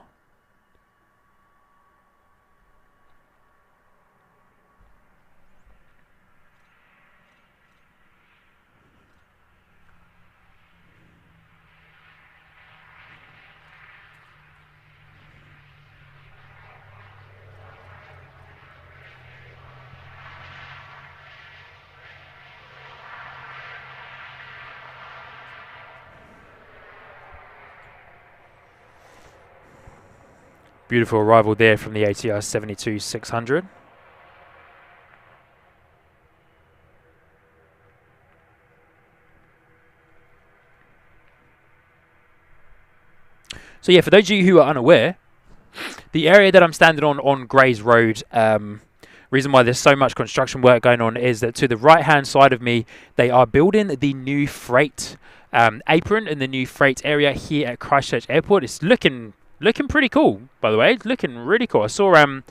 Beautiful arrival there from the ATR 72-600. So yeah, for those of you who are unaware, the area that I'm standing on Grays Road, reason why there's so much construction work going on is that to the right-hand side of me, they are building the new freight apron in the new freight area here at Christchurch Airport. It's looking pretty cool, by the way. It's looking really cool. I saw a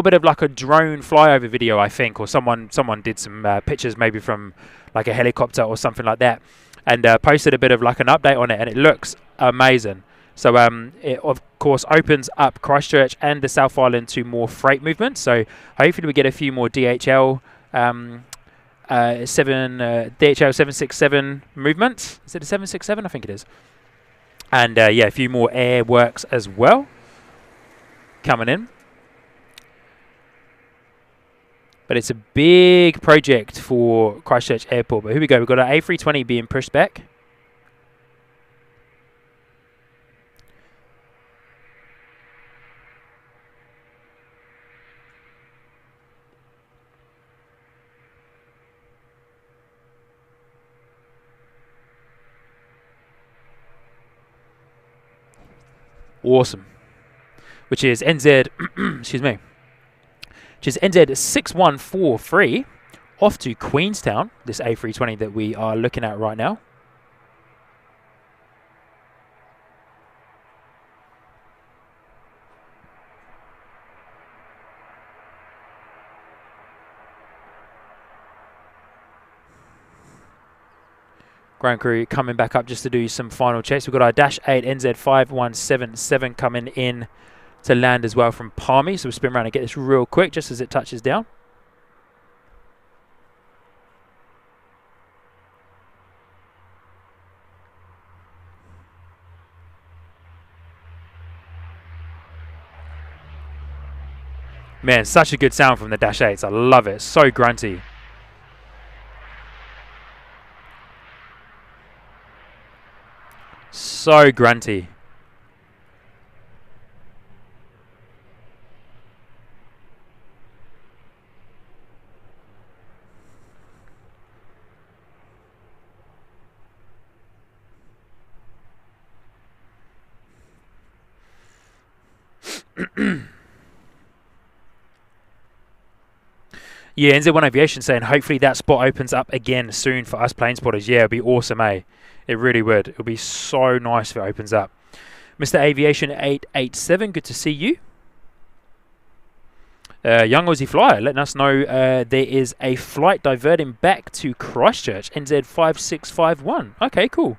bit of like a drone flyover video, I think, or someone did some pictures maybe from like a helicopter or something like that, and posted a bit of like an update on it, and it looks amazing. So it of course opens up Christchurch and the South Island to more freight movement. So hopefully we get a few more DHL DHL 767 movements. Is it a 767? I think it is. And yeah, a few more air works as well coming in. But it's a big project for Christchurch Airport. But here we go. We've got an A320 being pushed back. Awesome. Which is NZ, excuse me, which is NZ 6143 off to Queenstown, this A320 that we are looking at right now. Ground crew coming back up just to do some final checks. We've got our Dash 8 NZ 5177 coming in to land as well from Palmy. So we'll spin around and get this real quick just as it touches down. Man, such a good sound from the Dash 8s. I love it. So grunty. So grunty. Yeah, NZ1 Aviation saying hopefully that spot opens up again soon for us plane spotters. Yeah, it'd be awesome, eh? It really would. It would be so nice if it opens up. Mr. Aviation 887, good to see you. Young Aussie Flyer letting us know there is a flight diverting back to Christchurch, NZ 5651. Okay, cool.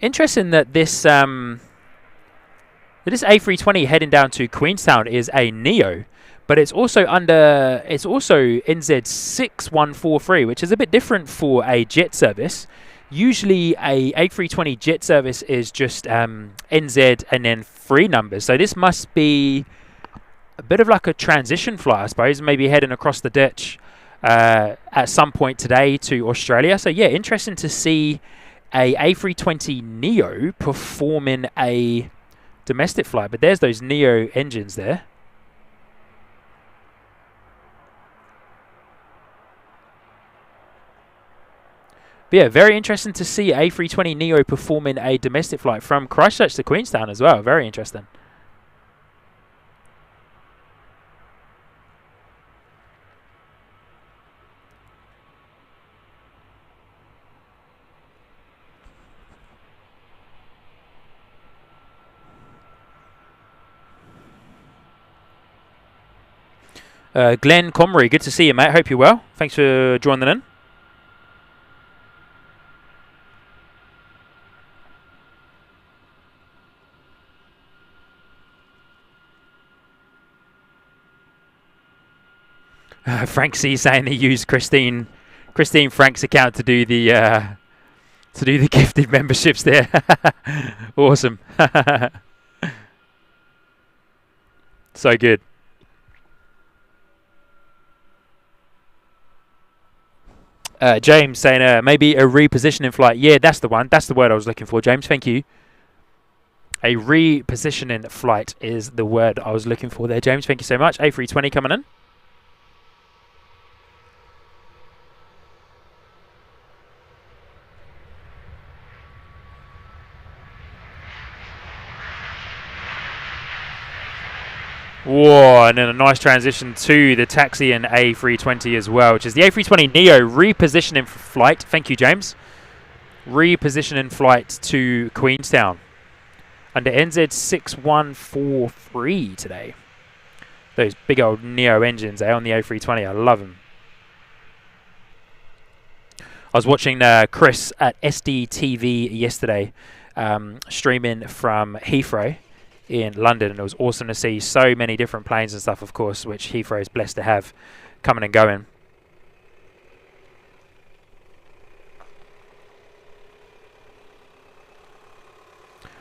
interesting that this A320 heading down to Queenstown is a Neo, but it's also NZ6143, which is a bit different for a jet service. Usually a A320 jet service is just NZ and then 3 numbers. So this must be a bit of like a transition flight, I suppose, maybe heading across the ditch at some point today to Australia. So yeah, interesting to see a A320 Neo performing a domestic flight. But there's those Neo engines there. But yeah, very interesting to see A320 Neo performing a domestic flight from Christchurch to Queenstown as well. Very interesting. Glenn Comrie, good to see you, mate. Hope you're well. Thanks for joining in. Frank C saying he used Christine Frank's account to do the gifted memberships there. Awesome. So good. James saying maybe a repositioning flight. Yeah, that's the one. That's the word I was looking for, James. Thank you. A repositioning flight is the word I was looking for there, James. Thank you so much. A320 coming in. Whoa, and then a nice transition to the taxi and A320 as well, which is the A320 Neo repositioning flight. Thank you, James. Repositioning flight to Queenstown under NZ6143 today. Those big old Neo engines on the A320. I love them. I was watching Chris at SDTV yesterday, streaming from Heathrow in London, and it was awesome to see so many different planes and stuff, of course, which Heathrow is blessed to have coming and going.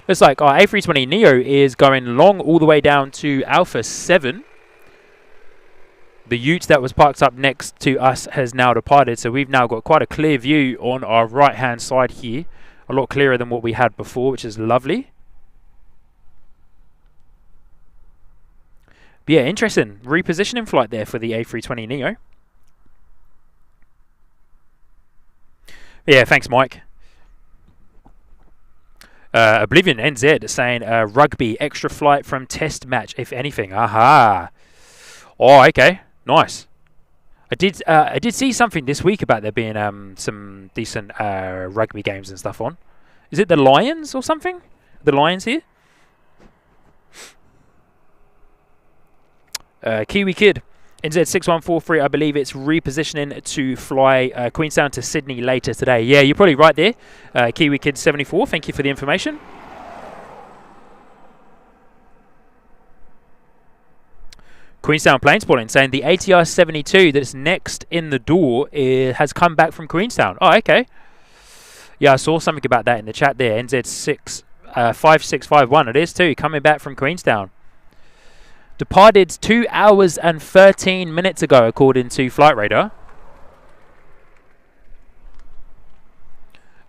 Looks like our A320 Neo is going long all the way down to Alpha 7. The ute that was parked up next to us has now departed, so we've now got quite a clear view on our right hand side here, a lot clearer than what we had before, which is lovely. But yeah, interesting repositioning flight there for the A320 Neo. Yeah, thanks, Mike. Oblivion NZ saying rugby extra flight from test match, if anything. Aha. Oh, okay, nice. I did see something this week about there being some decent rugby games and stuff on. Is it the Lions or something? The Lions here. Kiwi Kid, NZ6143, I believe it's repositioning to fly Queenstown to Sydney later today. Yeah, you're probably right there. Kiwi Kid 74, thank you for the information. Queenstown plane spotting saying the ATR 72 that's next in the door has come back from Queenstown. Oh, okay. Yeah, I saw something about that in the chat there. NZ5651, it is too, coming back from Queenstown. Departed 2 hours and 13 minutes ago, according to Flight Radar.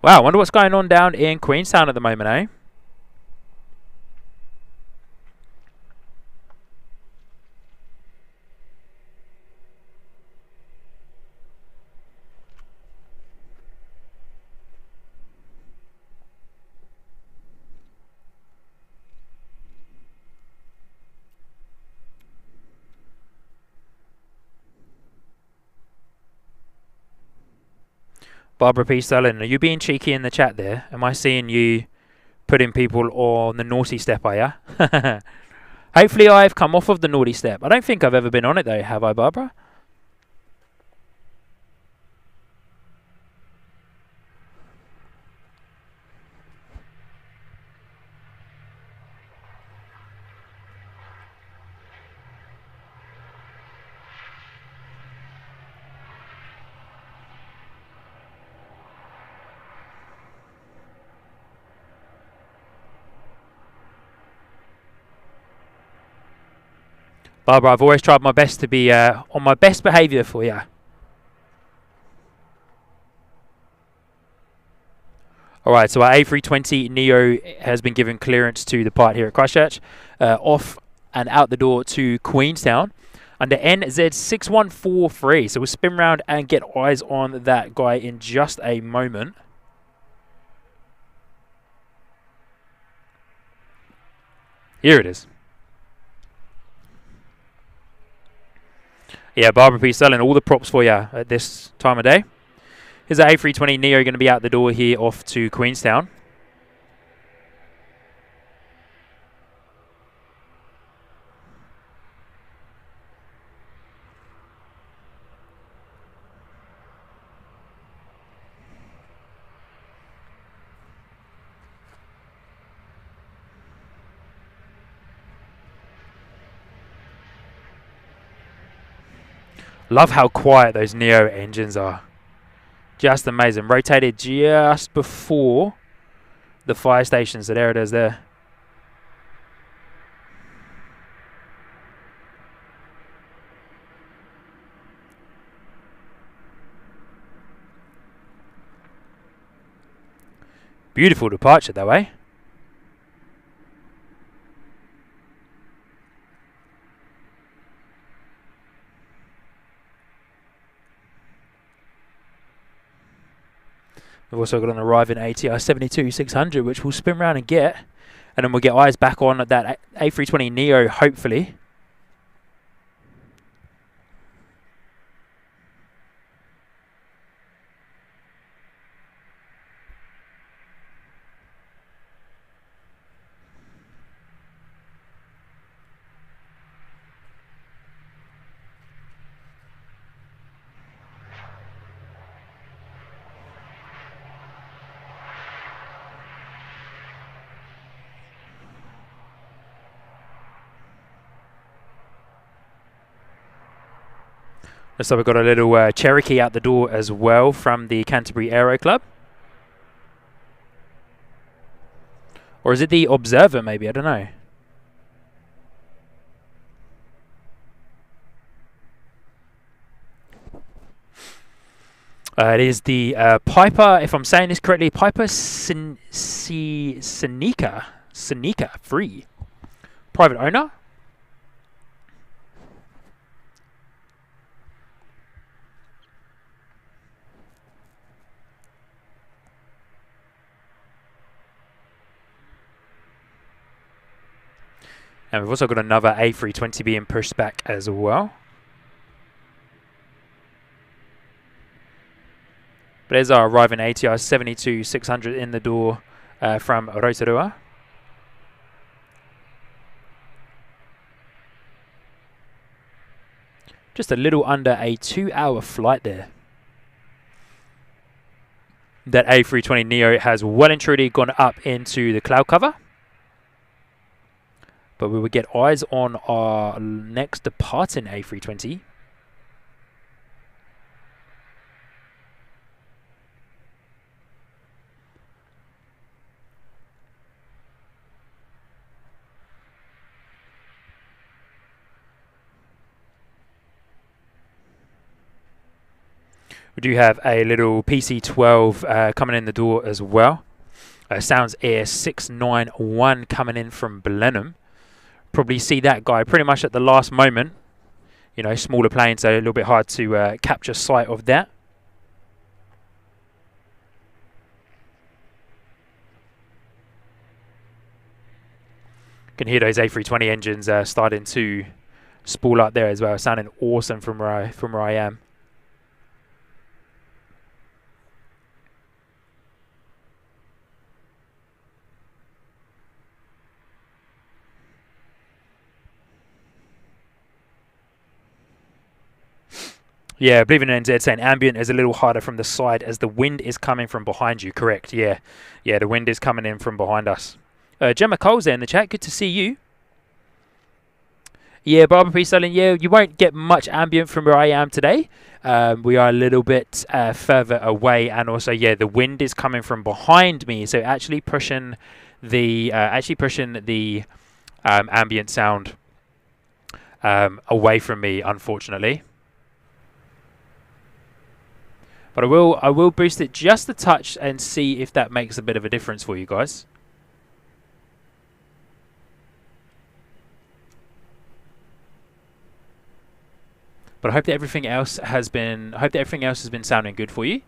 Wow, I wonder what's going on down in Queenstown at the moment, eh? Barbara P. Sullen, are you being cheeky in the chat there? Am I seeing you putting people on the naughty step, are ya? Hopefully I've come off of the naughty step. I don't think I've ever been on it though, have I, Barbara? Barbara, I've always tried my best to be on my best behaviour for you. Alright, so our A320 Neo has been given clearance to depart here at Christchurch, off and out the door to Queenstown under NZ6143. So we'll spin round and get eyes on that guy in just a moment. Here it is. Yeah, Barbara P selling all the props for you at this time of day. Here's our A320 Neo going to be out the door here off to Queenstown. Love how quiet those Neo engines are. Just amazing. Rotated just before the fire station, so there it is there. Beautiful departure that way. We've also got an arriving ATR 72-600, which we'll spin around and get. And then we'll get eyes back on that A320 Neo, hopefully. So we've got a little Cherokee out the door as well from the Canterbury Aero Club. Or is it the Observer maybe? I don't know. It is the Piper, if I'm saying this correctly, Piper Seneca 3. Private owner. And we've also got another A320 being pushed back as well. But there's our arriving ATR 72-600 in the door from Rotorua. Just a little under a 2-hour flight there. That A320 Neo has well and truly gone up into the cloud cover. But we will get eyes on our next departing A320. We do have a little PC-12 coming in the door as well. Sounds Air 691 coming in from Blenheim. Probably see that guy pretty much at the last moment. You know, smaller planes, so a little bit hard to capture sight of that. Can hear those A320 engines starting to spool up there as well, sounding awesome from where I am. Yeah, I believe in NZ saying ambient is a little harder from the side as the wind is coming from behind you. Correct, yeah. Yeah, the wind is coming in from behind us. Gemma Cole's there in the chat. Good to see you. Yeah, Barbara P. Sullivan, yeah, you won't get much ambient from where I am today. We are a little bit further away, and also, yeah, the wind is coming from behind me, so actually pushing the ambient sound away from me, unfortunately. But I will boost it just a touch and see if that makes a bit of a difference for you guys. But I hope that everything else has been sounding good for you.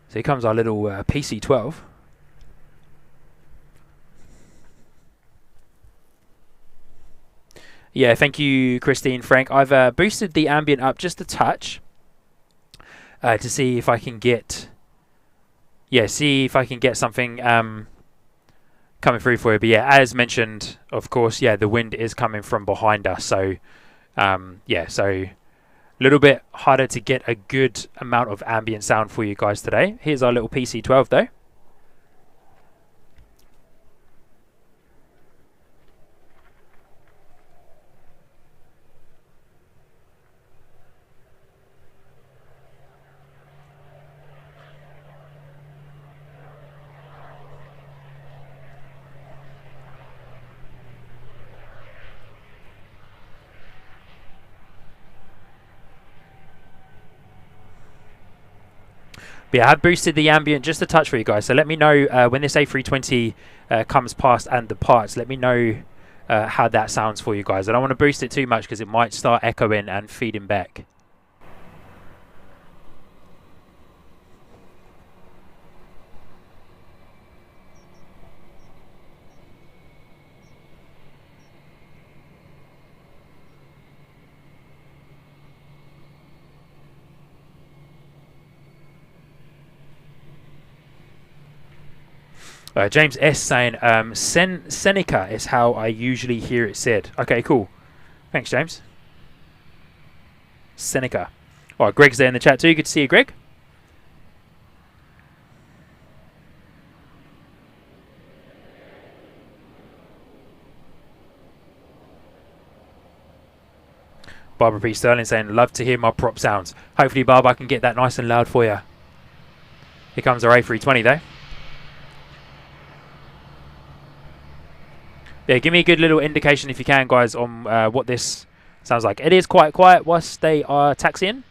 So here comes our little PC-12. Yeah, thank you, Christine, Frank. I've boosted the ambient up just a touch to see if I can get, something coming through for you. But yeah, as mentioned, of course, yeah, the wind is coming from behind us. So so a little bit harder to get a good amount of ambient sound for you guys today. Here's our little PC-12 though. But yeah, I have boosted the ambient just a touch for you guys. So let me know when this A320 comes past and departs. Let me know how that sounds for you guys. I don't want to boost it too much because it might start echoing and feeding back. James S saying, Seneca is how I usually hear it said. Okay, cool. Thanks, James. Seneca. All right, Greg's there in the chat too. Good to see you, Greg. Barbara P. Sterling saying, love to hear my prop sounds. Hopefully, Barbara, I can get that nice and loud for you. Here comes our A320 though. Yeah, give me a good little indication if you can, guys, on what this sounds like. It is quite quiet whilst they are taxiing.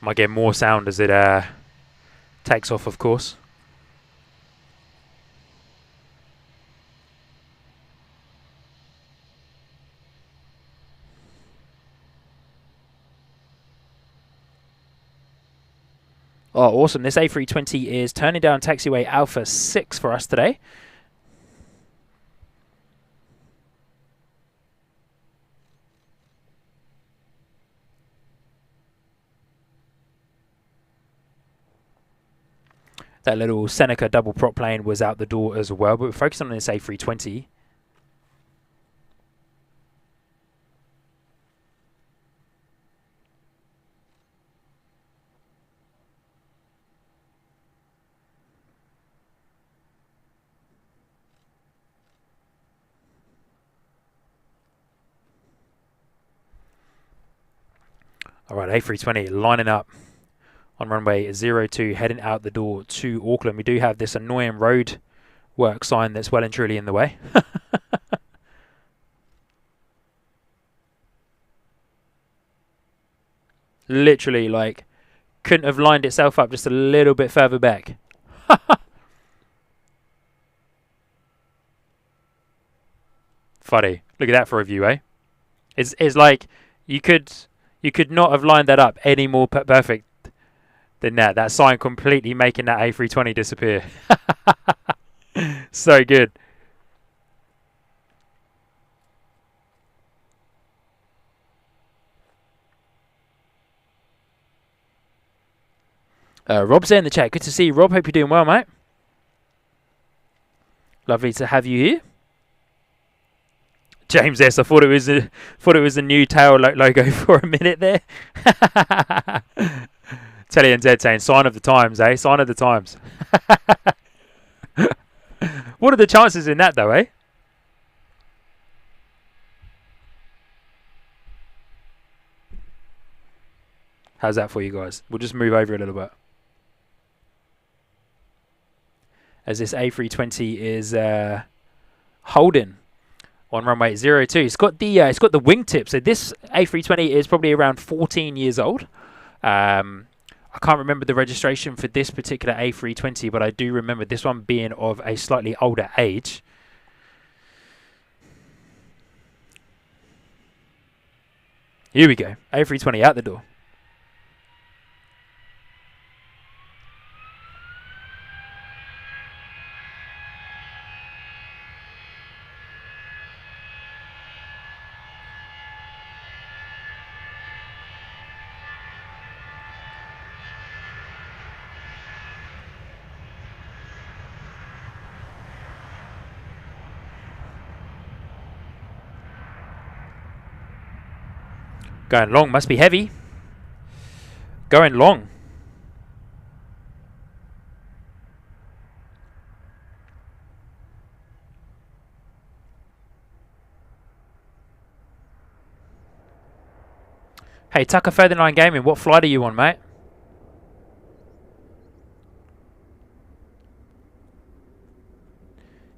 Might get more sound as it takes off, of course. Oh, awesome. This A320 is turning down taxiway Alpha 6 for us today. That little Seneca double prop plane was out the door as well, but we're focusing on this A320. All right, A320 lining up on runway 02, heading out the door to Auckland. We do have this annoying road work sign that's well and truly in the way. Literally, like, couldn't have lined itself up just a little bit further back. Funny. Look at that for a view, eh? It's like you could not have lined that up any more perfect than that. That sign completely making that A320 disappear. So good. Rob's there in the chat. Good to see you, Rob. Hope you're doing well, mate. Lovely to have you here. James S. I thought it was a new tail logo for a minute there. Telly and Zed saying sign of the times, eh? Sign of the times. What are the chances in that though, eh? How's that for you guys? We'll just move over a little bit. As this A320 is holding on runway 02. It's got the wingtip. So this A320 is probably around 14 years old. I can't remember the registration for this particular A320, but I do remember this one being of a slightly older age. Here we go. A320 out the door. Going long, must be heavy. Going long. Hey, Tucker Further 9 Gaming, what flight are you on, mate?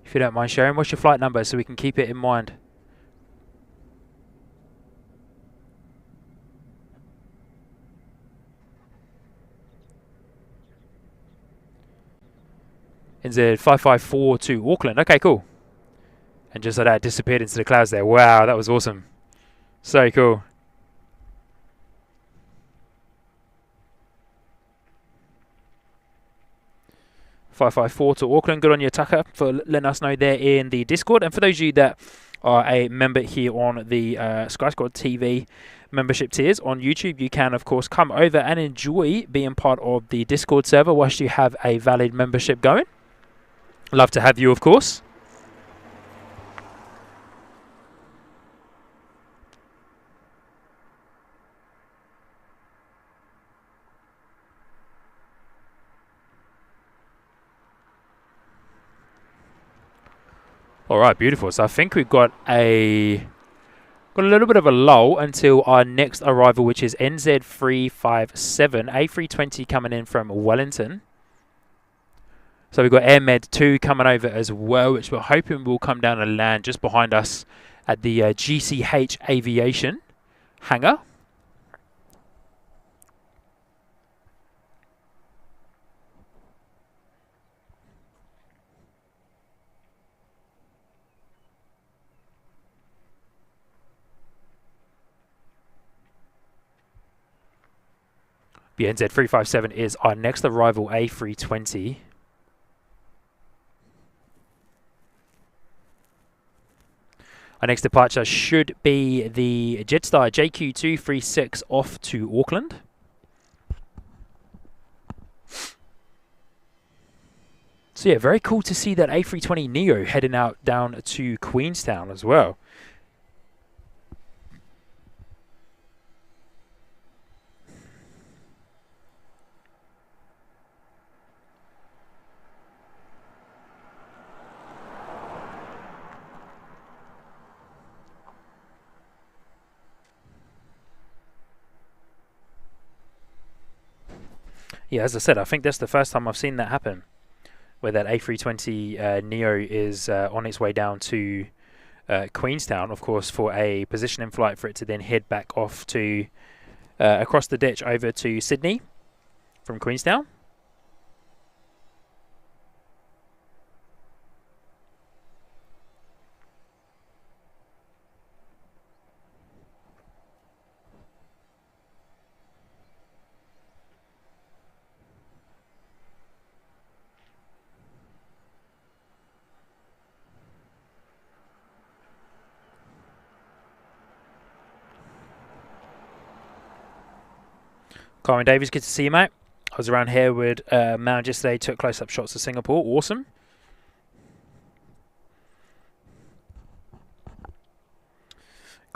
If you don't mind sharing, what's your flight number so we can keep it in mind? NZ 554 to Auckland. Okay, cool. And just like that, disappeared into the clouds there. Wow, that was awesome. So cool. .554 to Auckland. Good on you, Tucker, for letting us know there in the Discord. And for those of you that are a member here on the Sky Squad TV membership tiers on YouTube, you can, of course, come over and enjoy being part of the Discord server whilst you have a valid membership going. Love to have you, of course. All right, beautiful. So I think we've got a little bit of a lull until our next arrival, which is NZ357, A320 coming in from Wellington. So we've got AirMed 2 coming over as well, which we're hoping will come down and land just behind us at the GCH Aviation hangar. The NZ357 is our next arrival A320. Our next departure should be the Jetstar JQ236 off to Auckland. So yeah, very cool to see that A320 Neo heading out down to Queenstown as well. Yeah, as I said, I think that's the first time I've seen that happen, where that A320 Neo is on its way down to Queenstown, of course, for a positioning flight for it to then head back off to across the ditch over to Sydney from Queenstown. Carmen Davies, good to see you, mate. I was around here with Mount yesterday, took close-up shots of Singapore. Awesome.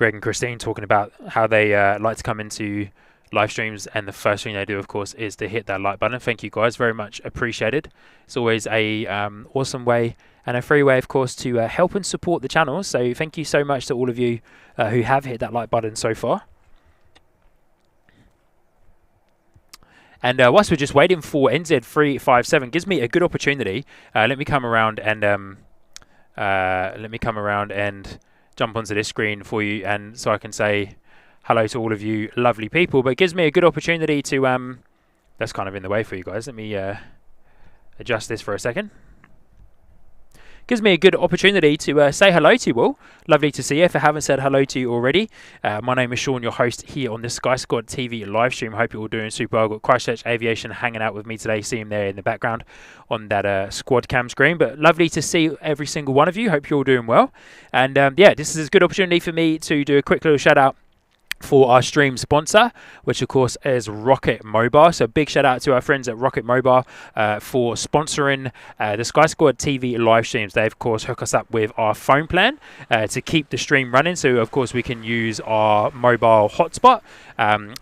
Greg and Christine talking about how they like to come into live streams, and the first thing they do, of course, is to hit that like button. Thank you guys, very much appreciated. It's always a awesome way and a free way, of course, to help and support the channel. So thank you so much to all of you who have hit that like button so far. And whilst we're just waiting for NZ357, gives me a good opportunity. Let me come around and jump onto this screen for you, and so I can say hello to all of you lovely people. But it gives me a good opportunity to that's kind of in the way for you guys. Let me adjust this for a second. Gives me a good opportunity to say hello to you all. Lovely to see you. If I haven't said hello to you already, my name is Sean, your host here on the Sky Squad TV live stream. Hope you're all doing super well. I've got Christchurch Aviation hanging out with me today. See him there in the background on that squad cam screen. But lovely to see every single one of you. Hope you're all doing well. And yeah, this is a good opportunity for me to do a quick little shout out for our stream sponsor, which of course is Rocket Mobile. So big shout out to our friends at Rocket Mobile for sponsoring the Sky Squad TV live streams. They of course hook us up with our phone plan to keep the stream running, so of course we can use our mobile hotspot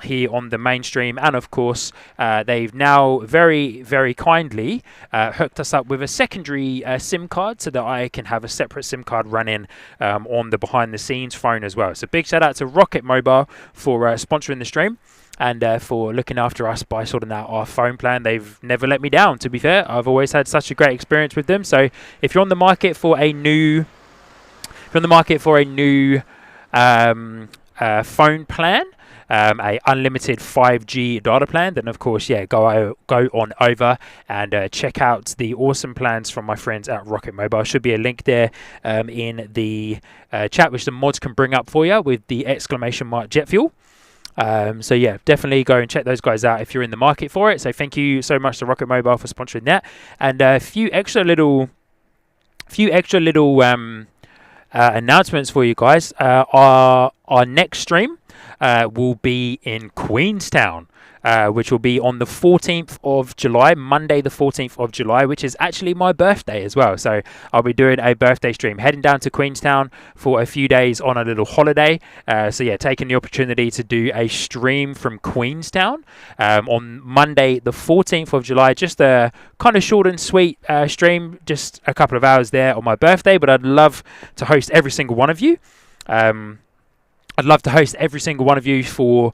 here on the main stream. And of course they've now very kindly hooked us up with a secondary SIM card, so that I can have a separate SIM card running on the behind the scenes phone as well. So big shout out to Rocket Mobile for sponsoring the stream and for looking after us by sorting out our phone plan. They've never let me down, to be fair. I've always had such a great experience with them. So if you're on the market for a new phone plan, a unlimited 5G data plan, then of course, yeah, go on over and check out the awesome plans from my friends at Rocket Mobile. Should be a link there in the chat, which the mods can bring up for you with the exclamation mark jet fuel. So yeah, definitely go and check those guys out if you're in the market for it. So thank you so much to Rocket Mobile for sponsoring that. And a few extra little announcements for you guys. Our next stream will be in Queenstown, which will be on the 14th of July, Monday the 14th of July, which is actually my birthday as well. So I'll be doing a birthday stream, heading down to Queenstown for a few days on a little holiday. So yeah, taking the opportunity to do a stream from Queenstown on Monday the 14th of July. Just a kind of short and sweet stream, just a couple of hours there on my birthday, but I'd love to host every single one of you. I'd love to host every single one of you for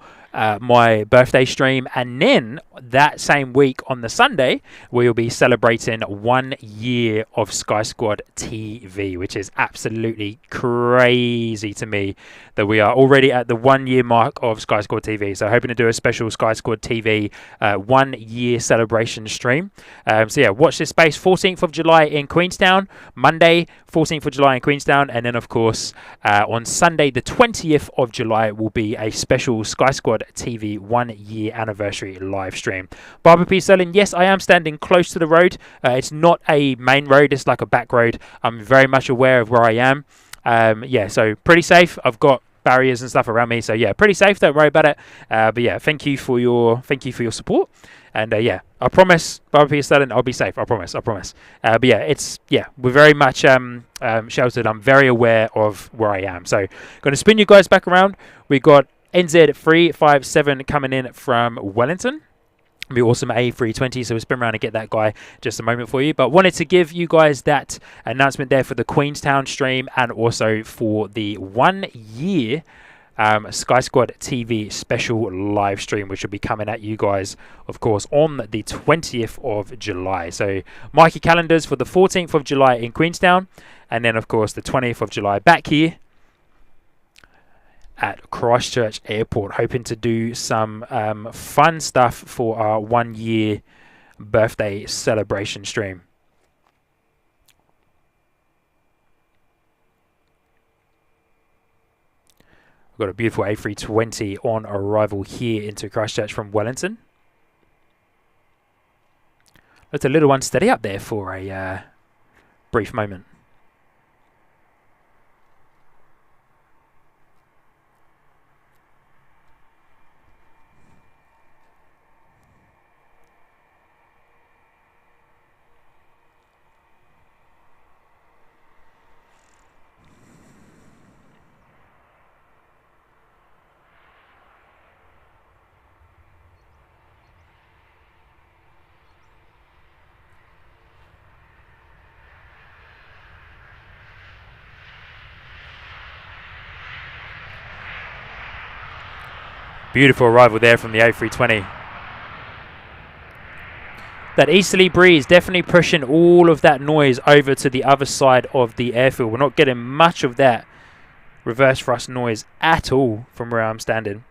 my birthday stream, and then that same week on the Sunday we'll be celebrating 1 year of Sky Squad TV, which is absolutely crazy to me that we are already at the 1 year mark of Sky Squad TV. So hoping to do a special Sky Squad TV 1 year celebration stream. So yeah, watch this space. 14th of July in Queenstown, Monday 14th of July in Queenstown, and then of course on Sunday the 20th of July will be a special Sky Squad TV 1 year anniversary live stream. Barbara P. Sterling, yes, I am standing close to the road. It's not a main road, it's like a back road. I'm very much aware of where I am. Yeah, so pretty safe. I've got barriers and stuff around me, so yeah, pretty safe. Don't worry about it. But yeah, thank you for your support. And yeah, I promise, Barbara P. Sterling, I'll be safe. I promise. But yeah, we're very much sheltered. I'm very aware of where I am. So going to spin you guys back around. We got NZ357 coming in from Wellington. It'll be awesome A320, so we'll spin around and get that guy just a moment for you. But wanted to give you guys that announcement there for the Queenstown stream, and also for the 1 year Sky Squad TV special live stream, which will be coming at you guys, of course, on the 20th of July. So mark your calendars for the 14th of July in Queenstown, and then of course the 20th of July back here at Christchurch Airport, hoping to do some fun stuff for our 1 year birthday celebration stream. We've got a beautiful A320 on arrival here into Christchurch from Wellington. Let a little one steady up there for a brief moment. Beautiful arrival there from the A320. That easterly breeze definitely pushing all of that noise over to the other side of the airfield. We're not getting much of that reverse thrust noise at all from where I'm standing,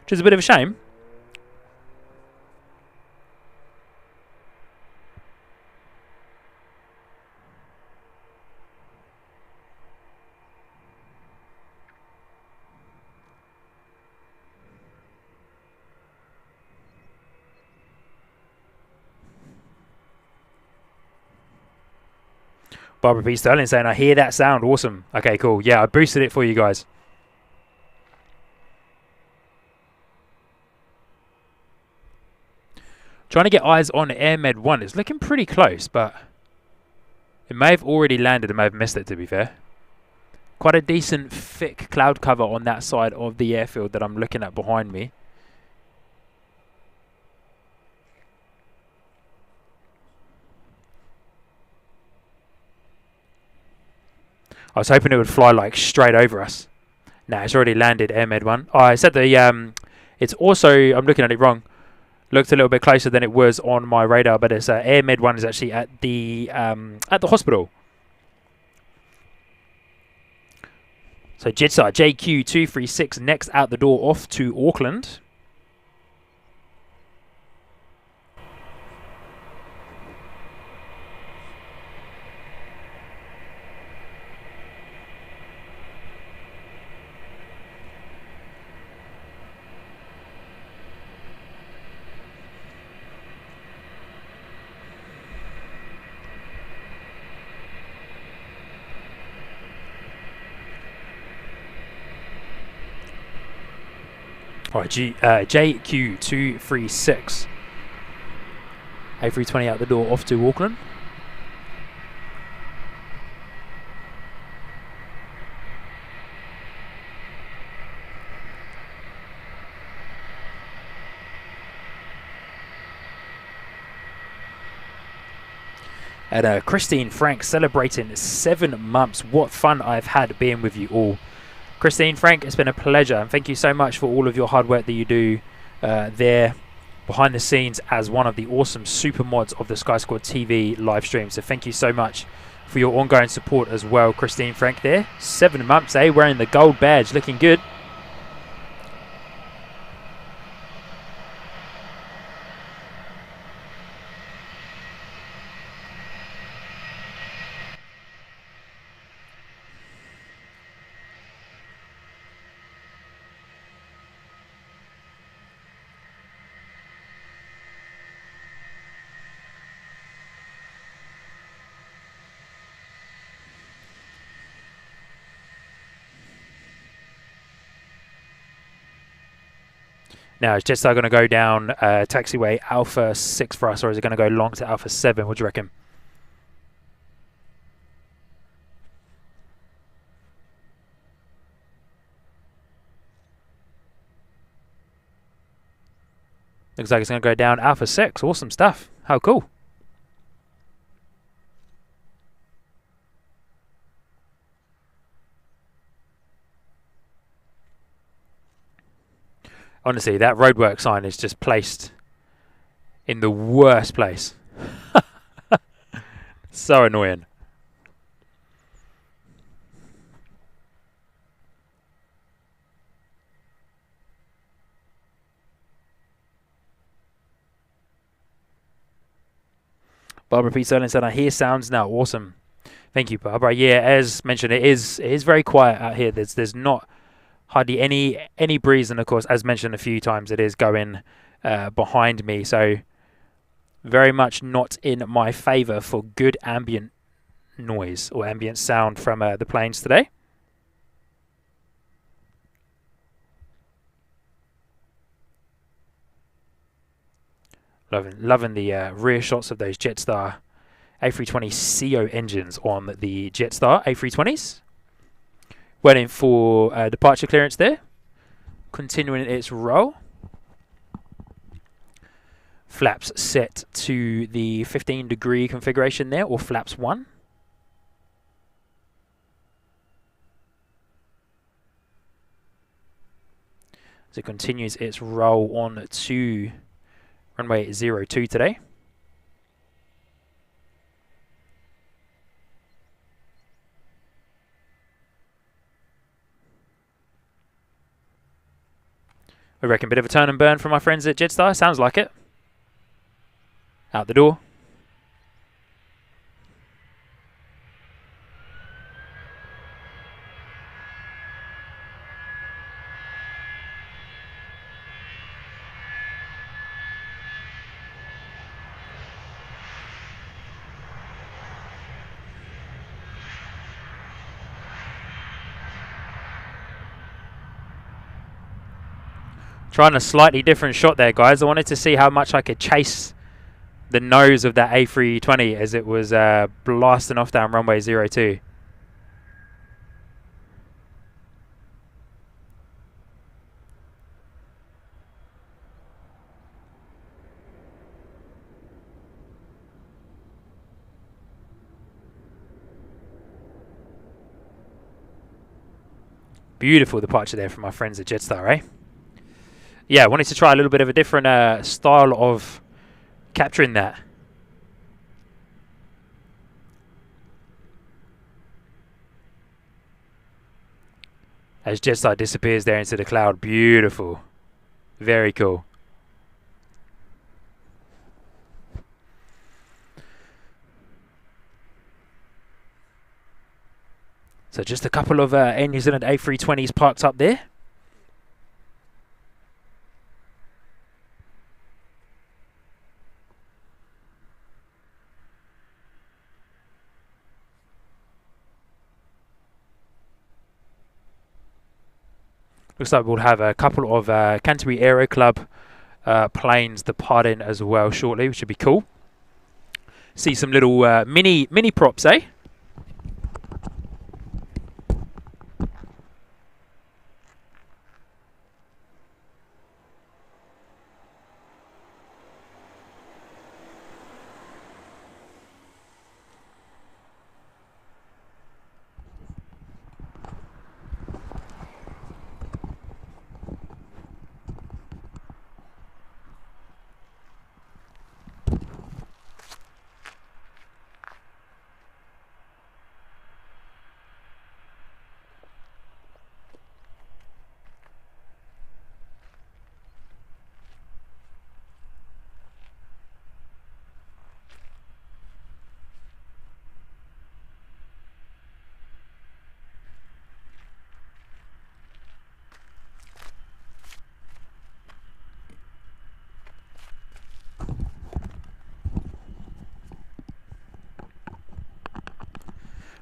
which is a bit of a shame. Barbara P. Sterling saying, I hear that sound. Awesome. Okay, cool. Yeah, I boosted it for you guys. Trying to get eyes on AirMed 1. It's looking pretty close, but it may have already landed and may have missed it, to be fair. Quite a decent thick cloud cover on that side of the airfield that I'm looking at behind me. I was hoping it would fly like straight over us. Nah, it's already landed, AirMed 1. Oh, I said the it's also, I'm looking at it wrong. Looked a little bit closer than it was on my radar, but it's AirMed 1 is actually at the hospital. So Jetstar JQ236 next out the door off to Auckland. Alright, JQ236. A320 out the door off to Auckland. And Christine Frank celebrating 7 months. What fun I've had being with you all. Christine Frank, it's been a pleasure, and thank you so much for all of your hard work that you do there behind the scenes as one of the awesome super mods of the Sky Squad TV live stream. So thank you so much for your ongoing support as well, Christine Frank there. 7 months, eh? Wearing the gold badge, looking good. Now, is Jetstar going to go down taxiway Alpha 6 for us, or is it going to go long to Alpha 7? What do you reckon? Looks like it's going to go down Alpha 6. Awesome stuff. How cool. Honestly, that roadwork sign is just placed in the worst place. So annoying. Barbara P. Sterling said, I hear sounds now. Awesome. Thank you, Barbara. Yeah, as mentioned, it is very quiet out here. There's not hardly any breeze, and of course, as mentioned a few times, it is going behind me, so very much not in my favour for good ambient noise or ambient sound from the planes today. Loving the rear shots of those Jetstar A320 CO engines on the Jetstar A320s. Waiting for departure clearance there. Continuing its roll. Flaps set to the 15-degree configuration there, or flaps 1. as it continues its roll on to runway 02 today. I reckon a bit of a turn and burn from my friends at Jetstar. Sounds like it. Out the door. Trying a slightly different shot there, guys. I wanted to see how much I could chase the nose of that A320 as it was blasting off down runway 02. Beautiful departure there from my friends at Jetstar, eh? Yeah, I wanted to try a little bit of a different style of capturing that. As Jetstar disappears there into the cloud. Beautiful. Very cool. So just a couple of Air New Zealand A320s parked up there. Looks like we'll have a couple of Canterbury Aero Club planes departing as well shortly, which should be cool. See some little mini props, eh?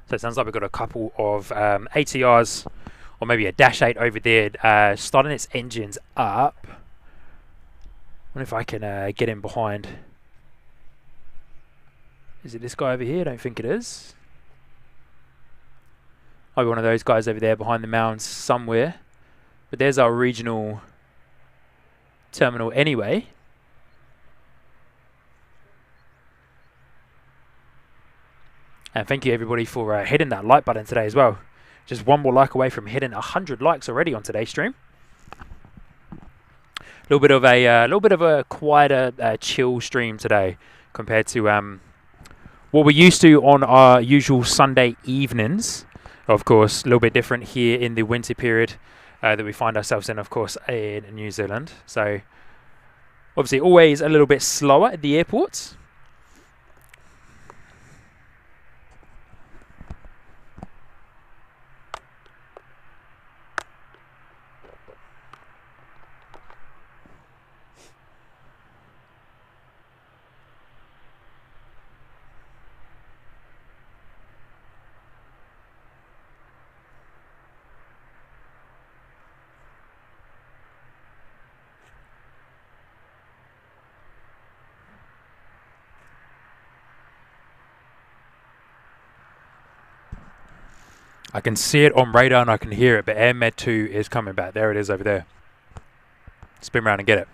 So it sounds like we've got a couple of ATRs or maybe a Dash 8 over there starting its engines up. I wonder if I can get in behind. Is it this guy over here? I don't think it is. Might be one of those guys over there behind the mounds somewhere. But there's our regional terminal anyway. And thank you everybody for hitting that like button today as well. Just one more like away from hitting 100 likes already on today's stream. A little bit of a quieter, chill stream today compared to what we're used to on our usual Sunday evenings. Of course, a little bit different here in the winter period that we find ourselves in, of course, in New Zealand. So obviously, always a little bit slower at the airports. I can see it on radar and I can hear it, but Air Med 2 is coming back. There it is over there. Spin around and get it.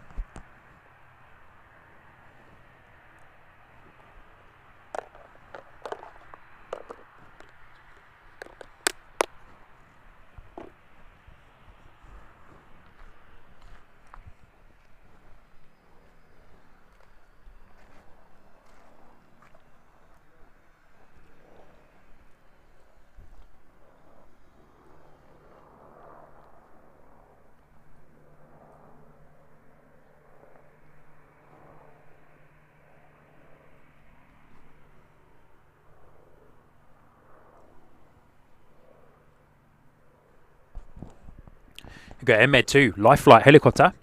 Got Med 2 life flight helicopter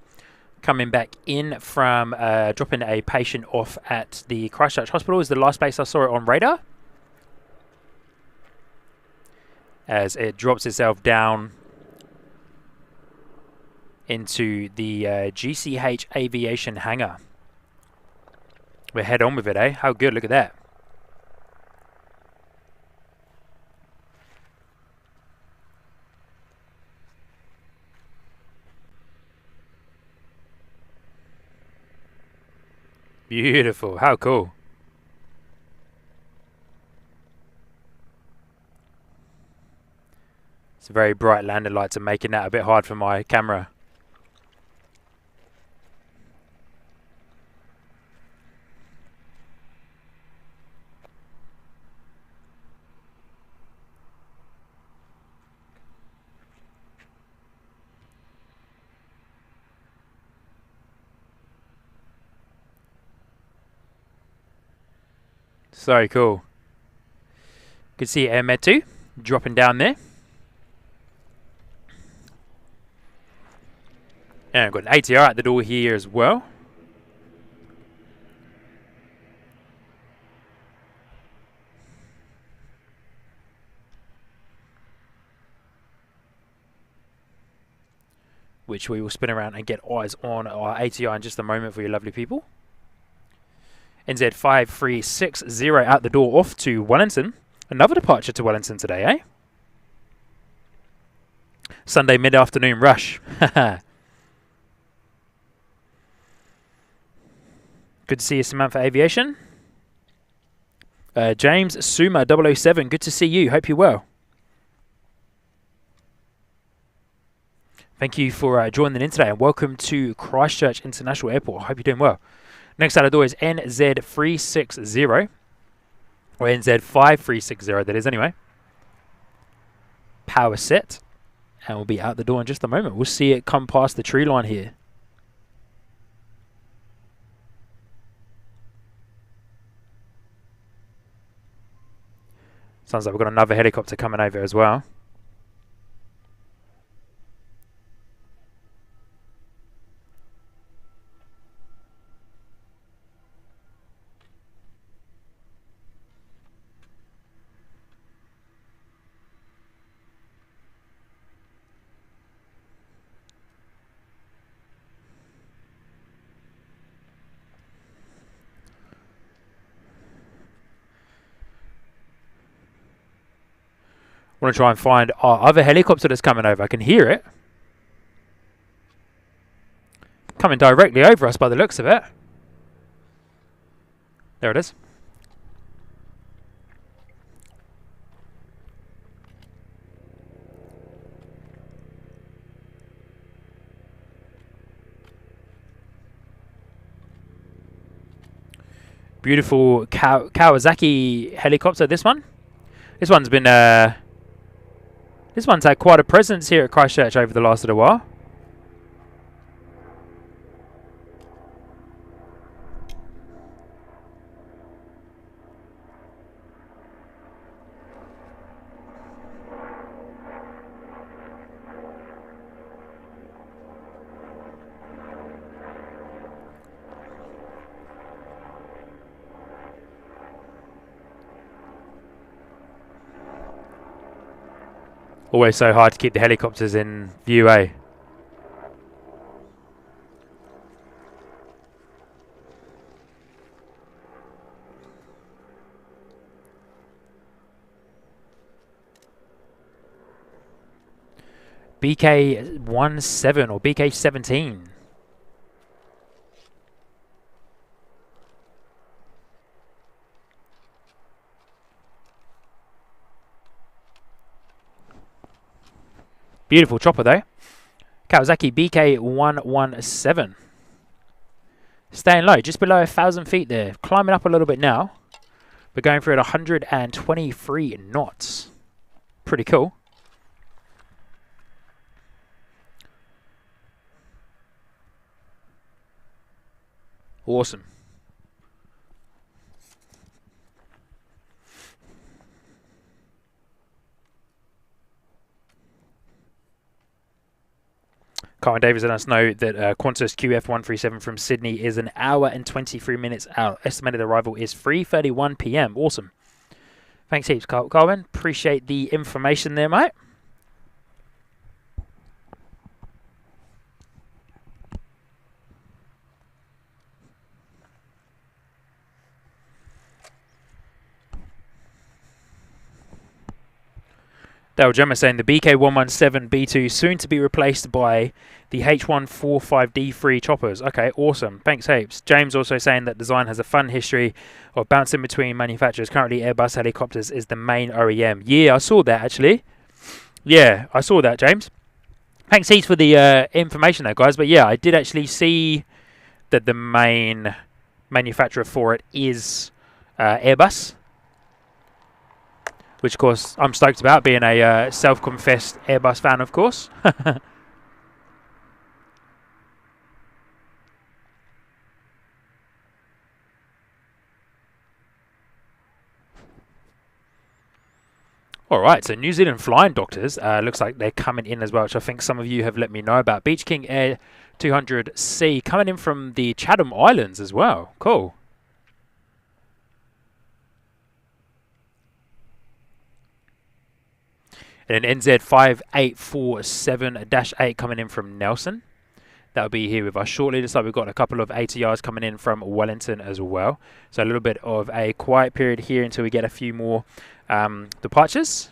coming back in from dropping a patient off at the Christchurch Hospital. Is the last place I saw it on radar. As it drops itself down into the GCH Aviation hangar. We're head on with it, eh? How good, look at that. Beautiful, how cool. It's a very bright landing lights and making that a bit hard for my camera. So cool. You can see Med 2 dropping down there. And we've got an ATR at the door here as well. Which we will spin around and get eyes on our ATR in just a moment for you lovely people. NZ5360 out the door off to Wellington. Another departure to Wellington today, eh? Sunday mid-afternoon rush. Good to see you, Samantha Aviation. James Suma 007, good to see you. Hope you're well. Thank you for joining in today and welcome to Christchurch International Airport. Hope you're doing well. Next out of the door is NZ360, or NZ5360 that is anyway. Power set, and we'll be out the door in just a moment. We'll see it come past the tree line here. Sounds like we've got another helicopter coming over as well. I want to try and find our other helicopter that's coming over. I can hear it. Coming directly over us by the looks of it. There it is. Beautiful Kawasaki helicopter, this one. This one's been... This one's had quite a presence here at Christchurch over the last little while. Always so hard to keep the helicopters in view, eh? BK17 or BK17. Beautiful chopper though. Kawasaki BK117. Staying low, just below 1,000 feet there. Climbing up a little bit now. We're going through at 123 knots. Pretty cool. Awesome. Carl Davis let us know that Qantas QF137 from Sydney is an hour and 23 minutes out. Estimated arrival is 3:31 p.m. Awesome. Thanks heaps, Carlin. Appreciate the information there, mate. Dale Gemma saying the BK117B2 soon to be replaced by the H145D3 choppers. Okay, awesome. Thanks, heaps. James also saying that design has a fun history of bouncing between manufacturers. Currently, Airbus Helicopters is the main OEM. Yeah, I saw that actually. Yeah, I saw that, James. Thanks heaps for the information there, guys. But yeah, I did actually see that the main manufacturer for it is Airbus. Which, of course, I'm stoked about, being a self-confessed Airbus fan, of course. All right, so New Zealand Flying Doctors, looks like they're coming in as well, which I think some of you have let me know about. Beach King Air 200C coming in from the Chatham Islands as well. Cool. And an NZ5847-8 coming in from Nelson. That'll be here with us shortly. Looks like we've got a couple of ATRs coming in from Wellington as well. So a little bit of a quiet period here until we get a few more departures.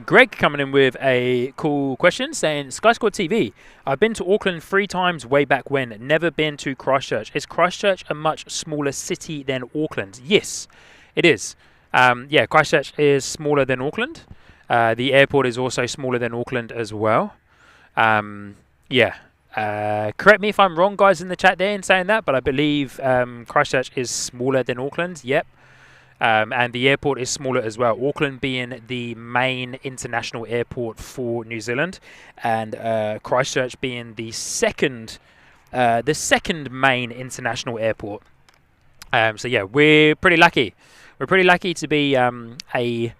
Greg coming in with a cool question saying, Sky Squad TV, I've been to Auckland 3 times way back when, never been to Christchurch. Is Christchurch a much smaller city than Auckland? Yes, it is. Yeah, Christchurch is smaller than Auckland. The airport is also smaller than Auckland as well. Yeah. Correct me if I'm wrong, guys, in the chat there in saying that, but I believe Christchurch is smaller than Auckland. Yep. And the airport is smaller as well. Auckland being the main international airport for New Zealand, and Christchurch being the second main international airport. So yeah, we're pretty lucky. We're pretty lucky to be a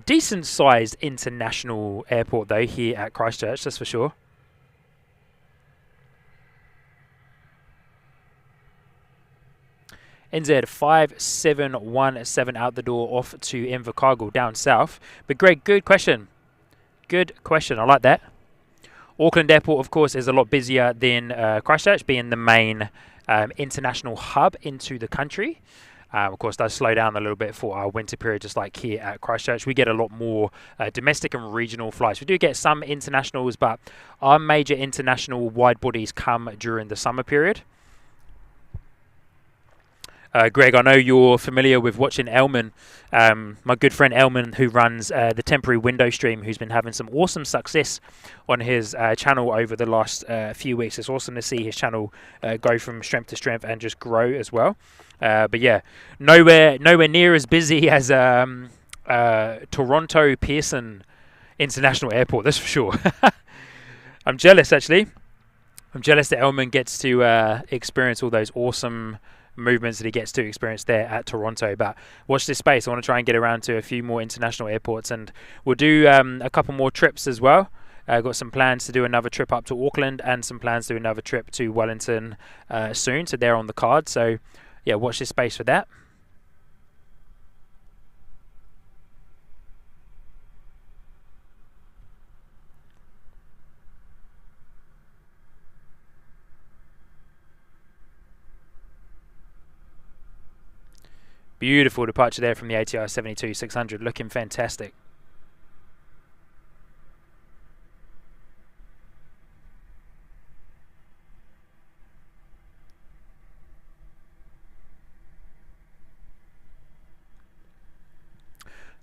decent-sized international airport, though, here at Christchurch. That's for sure. NZ 5717 out the door, off to Invercargill down south. But Greg, good question. Good question. I like that. Auckland Airport, of course, is a lot busier than Christchurch, being the main international hub into the country. Of course, does slow down a little bit for our winter period, just like here at Christchurch. We get a lot more domestic and regional flights. We do get some internationals, but our major international wide bodies come during the summer period. Greg, I know you're familiar with watching Elman, my good friend Elman, who runs the Temporary Window Stream, who's been having some awesome success on his channel over the last few weeks. It's awesome to see his channel go from strength to strength and just grow as well. But yeah, nowhere near as busy as Toronto Pearson International Airport, that's for sure. I'm jealous, actually. I'm jealous that Elman gets to experience all those awesome movements that he gets to experience there at Toronto. But watch this space. I want to try and get around to a few more international airports, and we'll do a couple more trips as well. Got some plans to do another trip up to Auckland and some plans to do another trip to Wellington soon, so they're on the card. So yeah, watch this space for that. Beautiful departure there from the ATR 72-600, looking fantastic.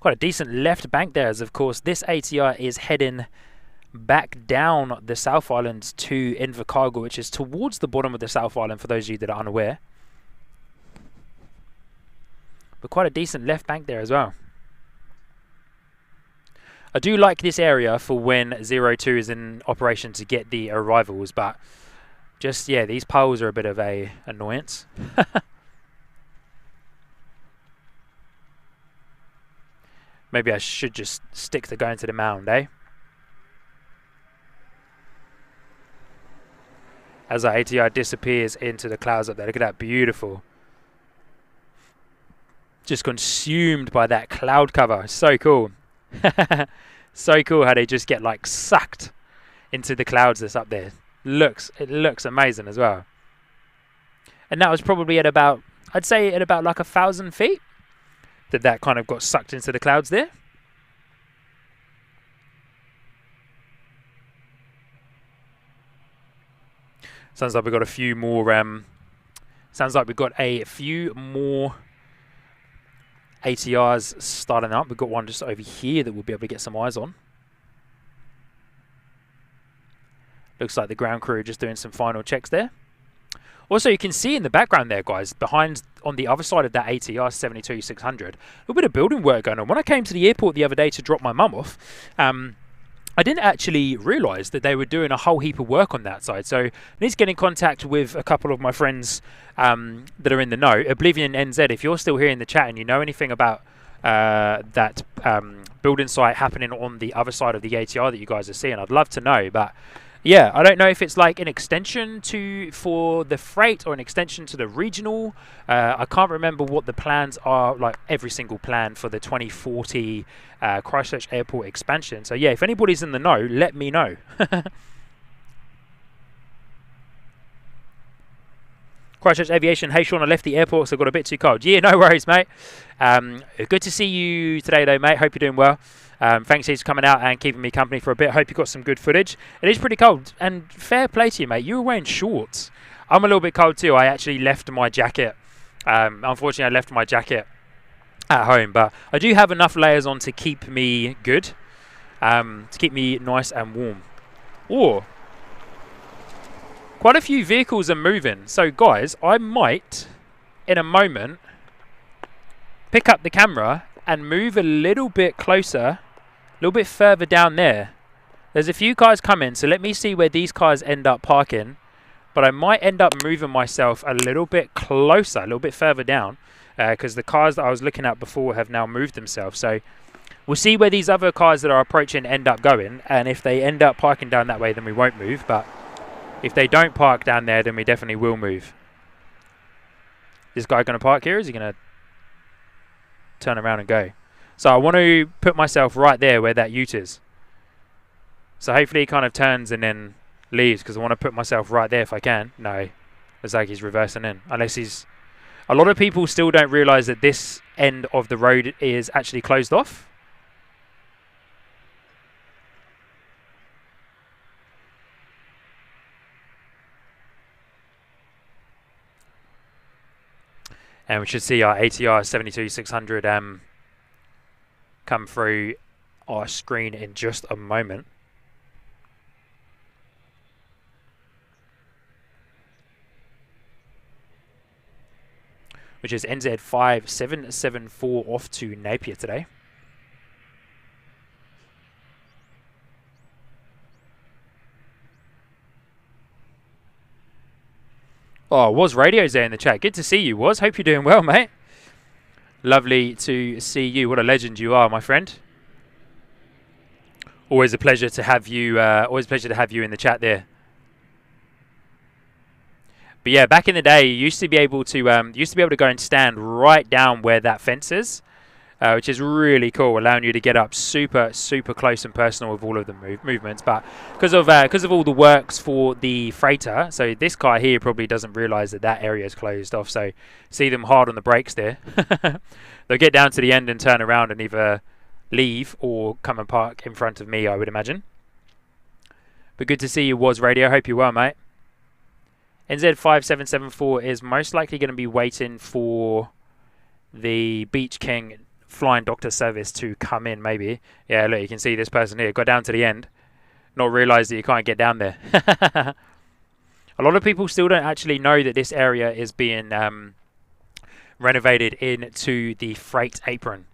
Quite a decent left bank there, as of course this ATR is heading back down the South Island to Invercargill, which is towards the bottom of the South Island for those of you that are unaware. But quite a decent left bank there as well. I do like this area for when 02 is in operation to get the arrivals, but just, yeah, these poles are a bit of a annoyance. Maybe I should just stick to going to the mound, eh? As our ATR disappears into the clouds up there. Look at that, beautiful. Just consumed by that cloud cover. So cool. So cool how they just get like sucked into the clouds that's up there. It looks amazing as well. And that was probably at about, I'd say at about like 1,000 feet that kind of got sucked into the clouds there. Sounds like we've got a few more. Sounds like we've got a few more ATRs starting up. We've got one just over here that we'll be able to get some eyes on. Looks like the ground crew are just doing some final checks there. Also, you can see in the background there, guys, behind on the other side of that ATR 72-600, a little bit of building work going on. When I came to the airport the other day to drop my mum off, I didn't actually realise that they were doing a whole heap of work on that side. So I need to get in contact with a couple of my friends that are in the know. Oblivion NZ, if you're still here in the chat and you know anything about that building site happening on the other side of the ATR that you guys are seeing, I'd love to know. But yeah, I don't know if it's like an extension for the freight or an extension to the regional. I can't remember what the plans are, like every single plan for the 2040 Christchurch Airport expansion. So yeah, if anybody's in the know, let me know. Christchurch Aviation, hey Sean, I left the airport so I got a bit too cold. Yeah, no worries, mate. Good to see you today though, mate. Hope you're doing well. Thanks for coming out and keeping me company for a bit. Hope you got some good footage. It is pretty cold, and fair play to you, mate. You were wearing shorts. I'm a little bit cold too. I actually left my jacket. Unfortunately, I left my jacket at home, but I do have enough layers on to keep me good, to keep me nice and warm. Oh, quite a few vehicles are moving. So, guys, I might, in a moment, pick up the camera and move a little bit closer, a little bit further down there. There's a few cars coming, so let me see where these cars end up parking. But I might end up moving myself a little bit closer, a little bit further down, because the cars that I was looking at before have now moved themselves. So we'll see where these other cars that are approaching end up going, and if they end up parking down that way, then we won't move. But if they don't park down there, then we definitely will move. Is this guy going to park here? Is he going to turn around and go? So I want to put myself right there where that ute is. So hopefully he kind of turns and then leaves, because I want to put myself right there if I can. No, looks like he's reversing in. Unless he's... A lot of people still don't realise that this end of the road is actually closed off. And we should see our ATR 72-600 come through our screen in just a moment. Which is NZ5774 off to Napier today. Oh, Was Radio's there in the chat. Good to see you, Was. Hope you're doing well, mate. Lovely to see you. What a legend you are, my friend. Always a pleasure to have you. Always a pleasure to have you in the chat there. But yeah, back in the day, you used to be able to go and stand right down where that fence is, which is really cool, allowing you to get up super close and personal with all of the movements. But because of all the works for the freighter, so this car here probably doesn't realise that area is closed off. So see them hard on the brakes there. They'll get down to the end and turn around and either leave or come and park in front of me, I would imagine. But good to see you, Was Radio. Hope you're well, mate. NZ5774 is most likely going to be waiting for the Beach King Flying Doctor service to come in, maybe. Yeah, look, you can see this person here got down to the end, not realised that you can't get down there. A lot of people still don't actually know that this area is being renovated into the freight apron.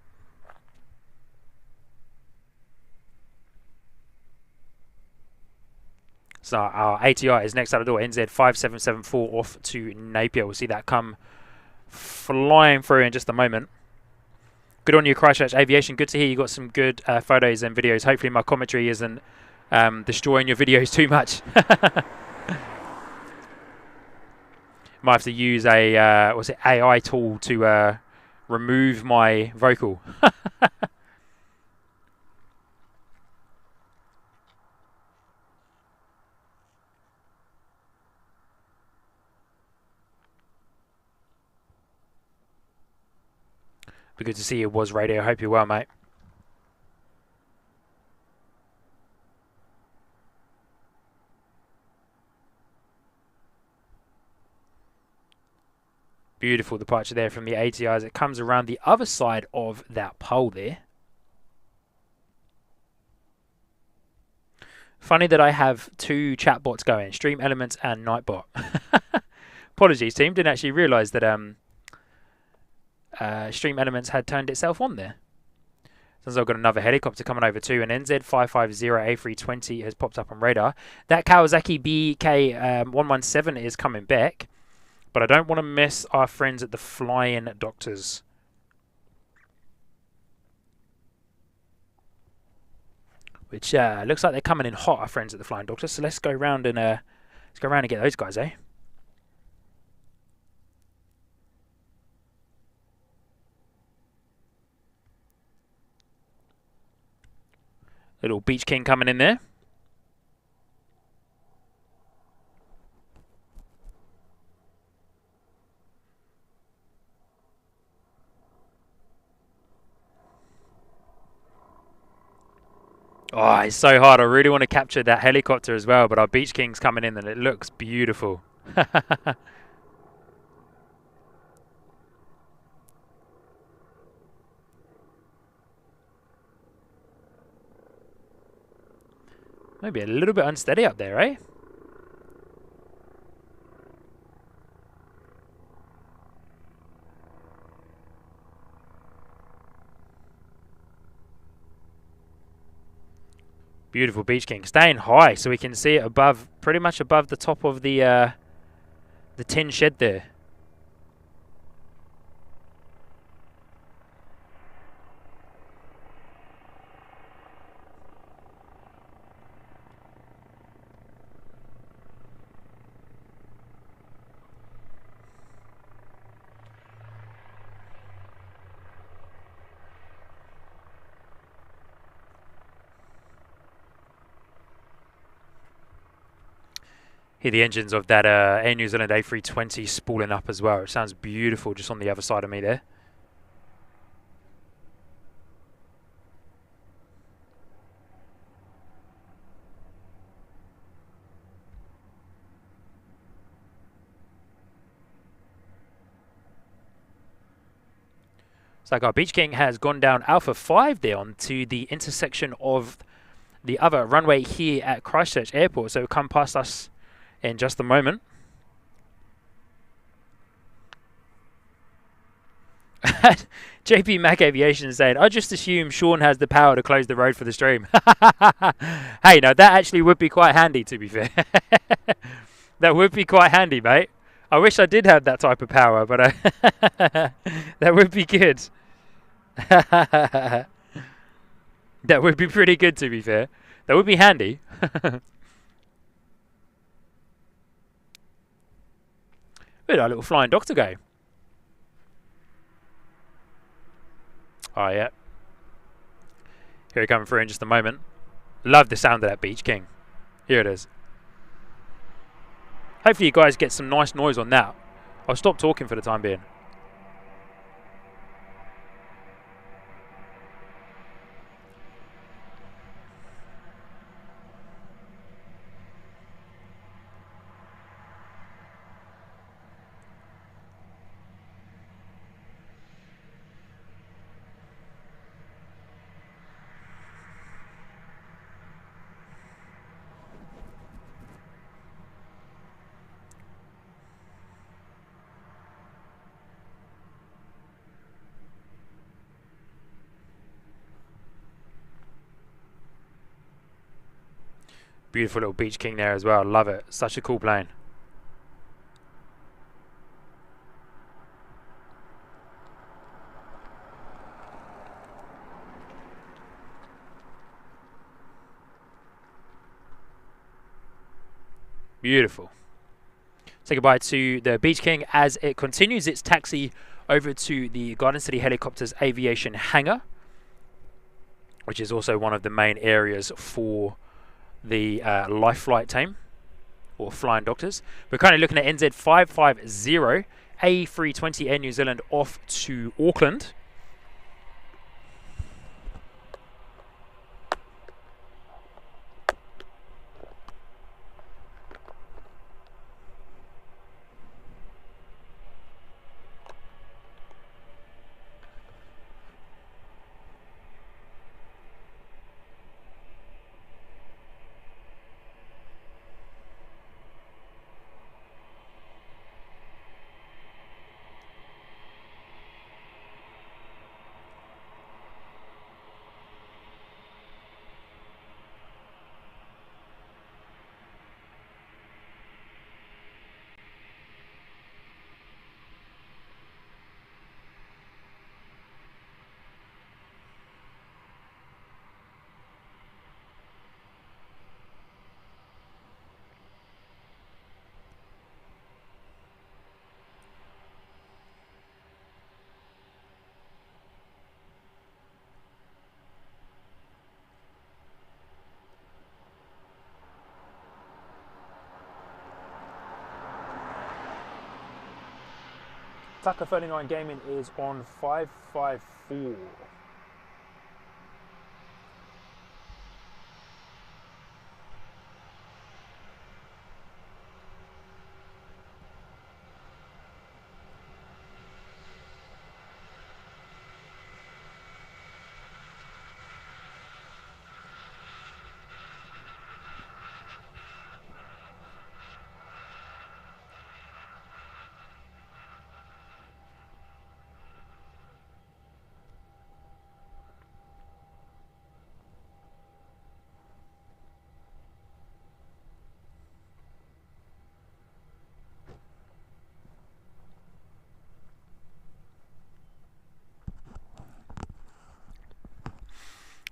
So our ATR is next out the door, NZ5774 off to Napier. We'll see that come flying through in just a moment. Good on you, Christchurch Aviation. Good to hear you got some good photos and videos. Hopefully my commentary isn't destroying your videos too much. Might have to use a what's it, AI tool to remove my vocal. Be good to see you, Was Radio. Hope you're well, mate. Beautiful departure there from the ATR as it comes around the other side of that pole there. Funny that I have two chatbots going, Stream Elements and Nightbot. Apologies, team. Didn't actually realise that Stream Elements had turned itself on there. Since I've got another helicopter coming over too, an NZ550 A320 has popped up on radar. That Kawasaki BK117 is coming back, but I don't want to miss our friends at the Flying Doctors. Which looks like they're coming in hot, our friends at the Flying Doctors. So let's go around and get those guys, eh? Little Beach King coming in there. Oh, it's so hard. I really want to capture that helicopter as well, but our Beach King's coming in and it looks beautiful. Maybe a little bit unsteady up there, eh? Beautiful Beach King. Staying high so we can see it above, pretty much above the top of the tin shed there. Hear the engines of that Air New Zealand A320 spooling up as well. It sounds beautiful just on the other side of me there. It's like our Beach King has gone down Alpha 5 there onto the intersection of the other runway here at Christchurch Airport. So it'll come past us in just a moment. JP Mac Aviation is saying, I just assume Sean has the power to close the road for the stream. Hey, no, that actually would be quite handy, to be fair. That would be quite handy, mate. I wish I did have that type of power, but that would be good. That would be pretty good, to be fair. That would be handy. Where'd our little Flying Doctor go? Oh, yeah. Here he coming through in just a moment. Love the sound of that Beach King. Here it is. Hopefully you guys get some nice noise on that. I'll stop talking for the time being. Beautiful little Beach King there as well. Love it. Such a cool plane. Beautiful. Say goodbye to the Beach King as it continues its taxi over to the Garden City Helicopters Aviation hangar, which is also one of the main areas for the life flight team or flying doctors. We're currently looking at NZ550 A320 Air New Zealand off to Auckland. Tucker 39 Gaming is on 554.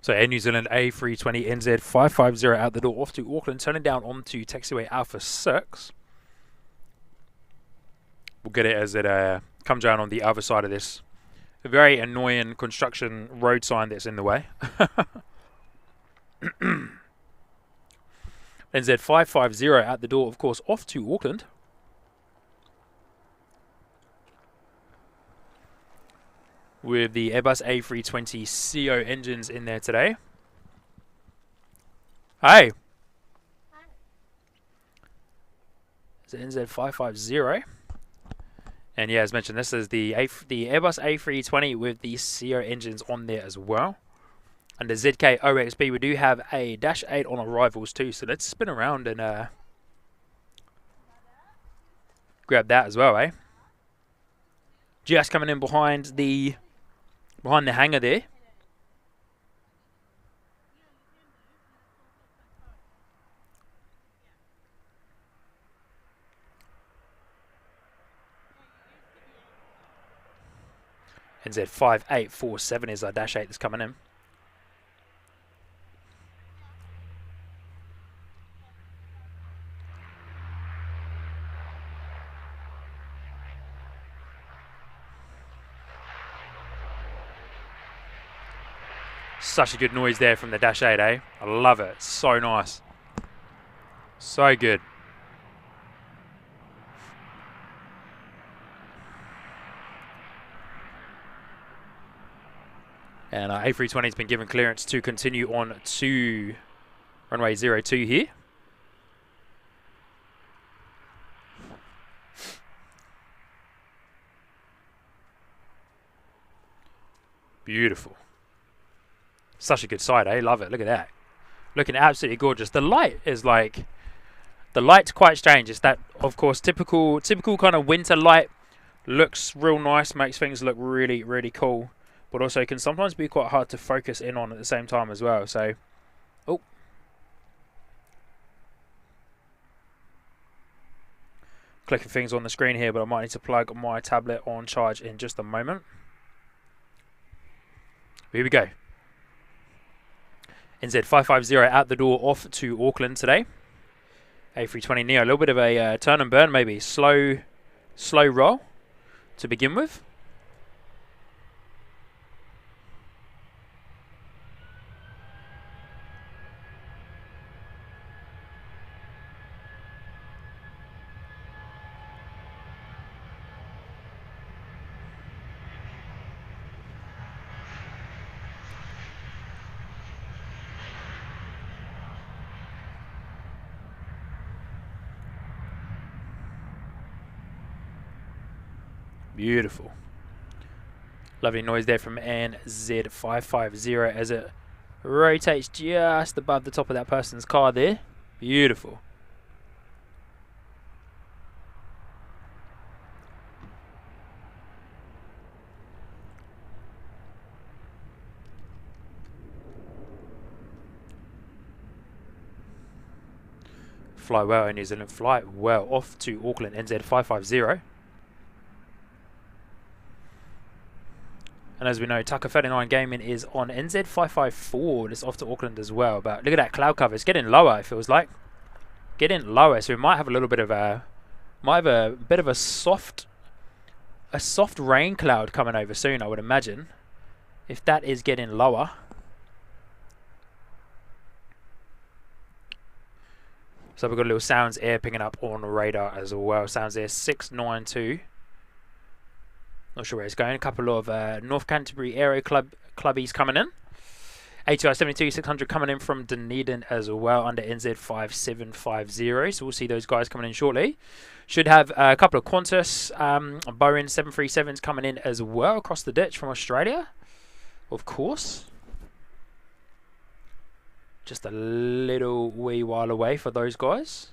So Air New Zealand A320 NZ 550 out the door off to Auckland, turning down onto taxiway Alpha 6. We'll get it as it comes around on the other side of this very annoying construction road sign that's in the way. NZ 550 out the door, of course, off to Auckland. With the Airbus A320 CO engines in there today. Hey! It's NZ 550. And yeah, as mentioned, this is the Airbus A320 with the CO engines on there as well. And the ZK OXB, we do have a Dash 8 on arrivals too, so let's spin around and grab that as well, eh? Just coming in behind the hangar there. NZ 5847 is our Dash 8 that's coming in. Such a good noise there from the Dash 8, eh? I love it. So nice. So good. And our A320 has been given clearance to continue on to runway 02 here. Beautiful. Such a good sight, eh? Love it. Look at that. Looking absolutely gorgeous. The light is like... The light's quite strange. It's that, of course, typical kind of winter light. Looks real nice. Makes things look really, really cool. But also can sometimes be quite hard to focus in on at the same time as well. So, oh. Clicking things on the screen here, but I might need to plug my tablet on charge in just a moment. Here we go. NZ 550 out the door off to Auckland today. A320 Neo, a little bit of a turn and burn maybe. Slow roll to begin with. Beautiful. Lovely noise there from NZ550 as it rotates just above the top of that person's car there. Beautiful. Fly well in New Zealand, fly well off to Auckland, NZ550. And as we know, Tucker 39 Gaming is on NZ554. It's off to Auckland as well. But look at that cloud cover. It's getting lower, it feels like. Getting lower. So we might have a little bit of a soft rain cloud coming over soon, I would imagine. If that is getting lower. So we've got a little Sounds Air picking up on the radar as well. Sounds Air 692. Not sure where it's going. A couple of North Canterbury Aero clubbies coming in. ATR 72-600 coming in from Dunedin as well under NZ5750. So we'll see those guys coming in shortly. Should have a couple of Qantas Boeing 737s coming in as well across the ditch from Australia. Of course. Just a little wee while away for those guys.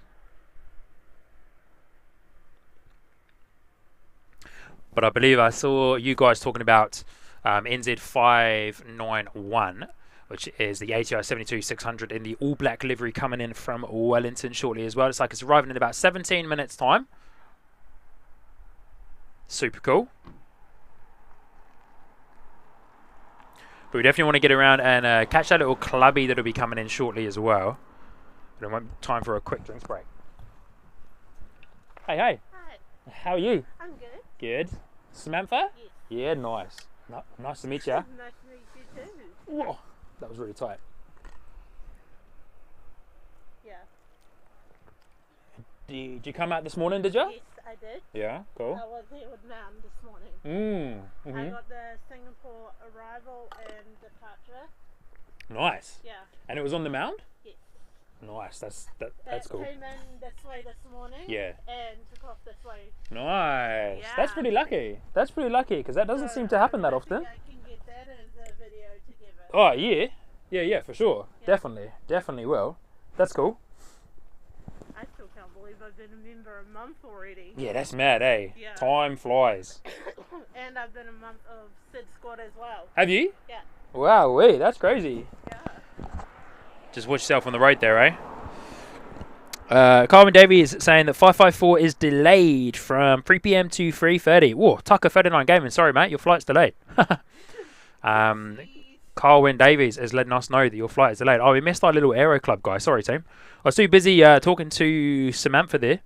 But I believe I saw you guys talking about NZ591, which is the ATR 72-600 in the all-black livery coming in from Wellington shortly as well. It's like it's arriving in about 17 minutes' time. Super cool. But we definitely want to get around and catch that little clubby that'll be coming in shortly as well. But it won't be time for a quick drinks break. Hey, hey. Hi. How are you? I'm good. Good. Samantha? Yes. Yeah, nice. Nice to meet you. Nice to meet you too. Whoa, that was really tight. Yeah. Did you come out this morning, did you? Yes, I did. Yeah, cool. I was here with Mum this morning. I got the Singapore arrival and departure. Nice. Yeah. And it was on the mound? Yes. Nice, that's cool. Came in this way this morning. Yeah. And took off this way. Nice. Yeah. That's pretty lucky. That's pretty lucky because that doesn't seem to happen that often. I can get that as a video together. Oh, yeah. Yeah, for sure. Yeah. Definitely will. That's cool. I still can't believe I've been a member a month already. Yeah, that's mad, eh? Yeah. Time flies. And I've been a month of Sid Squad as well. Have you? Yeah. Wow, wait, that's crazy. Yeah. Just watch yourself on the road there, eh? Carmen Davies saying that 554 is delayed from 3 PM to 3:30. Whoa, Tucker 39 Gaming. Sorry, mate, your flight's delayed. Carwin Davies is letting us know that your flight is delayed. Oh, we missed our little Aero Club guy. Sorry, team. I was too busy talking to Samantha there.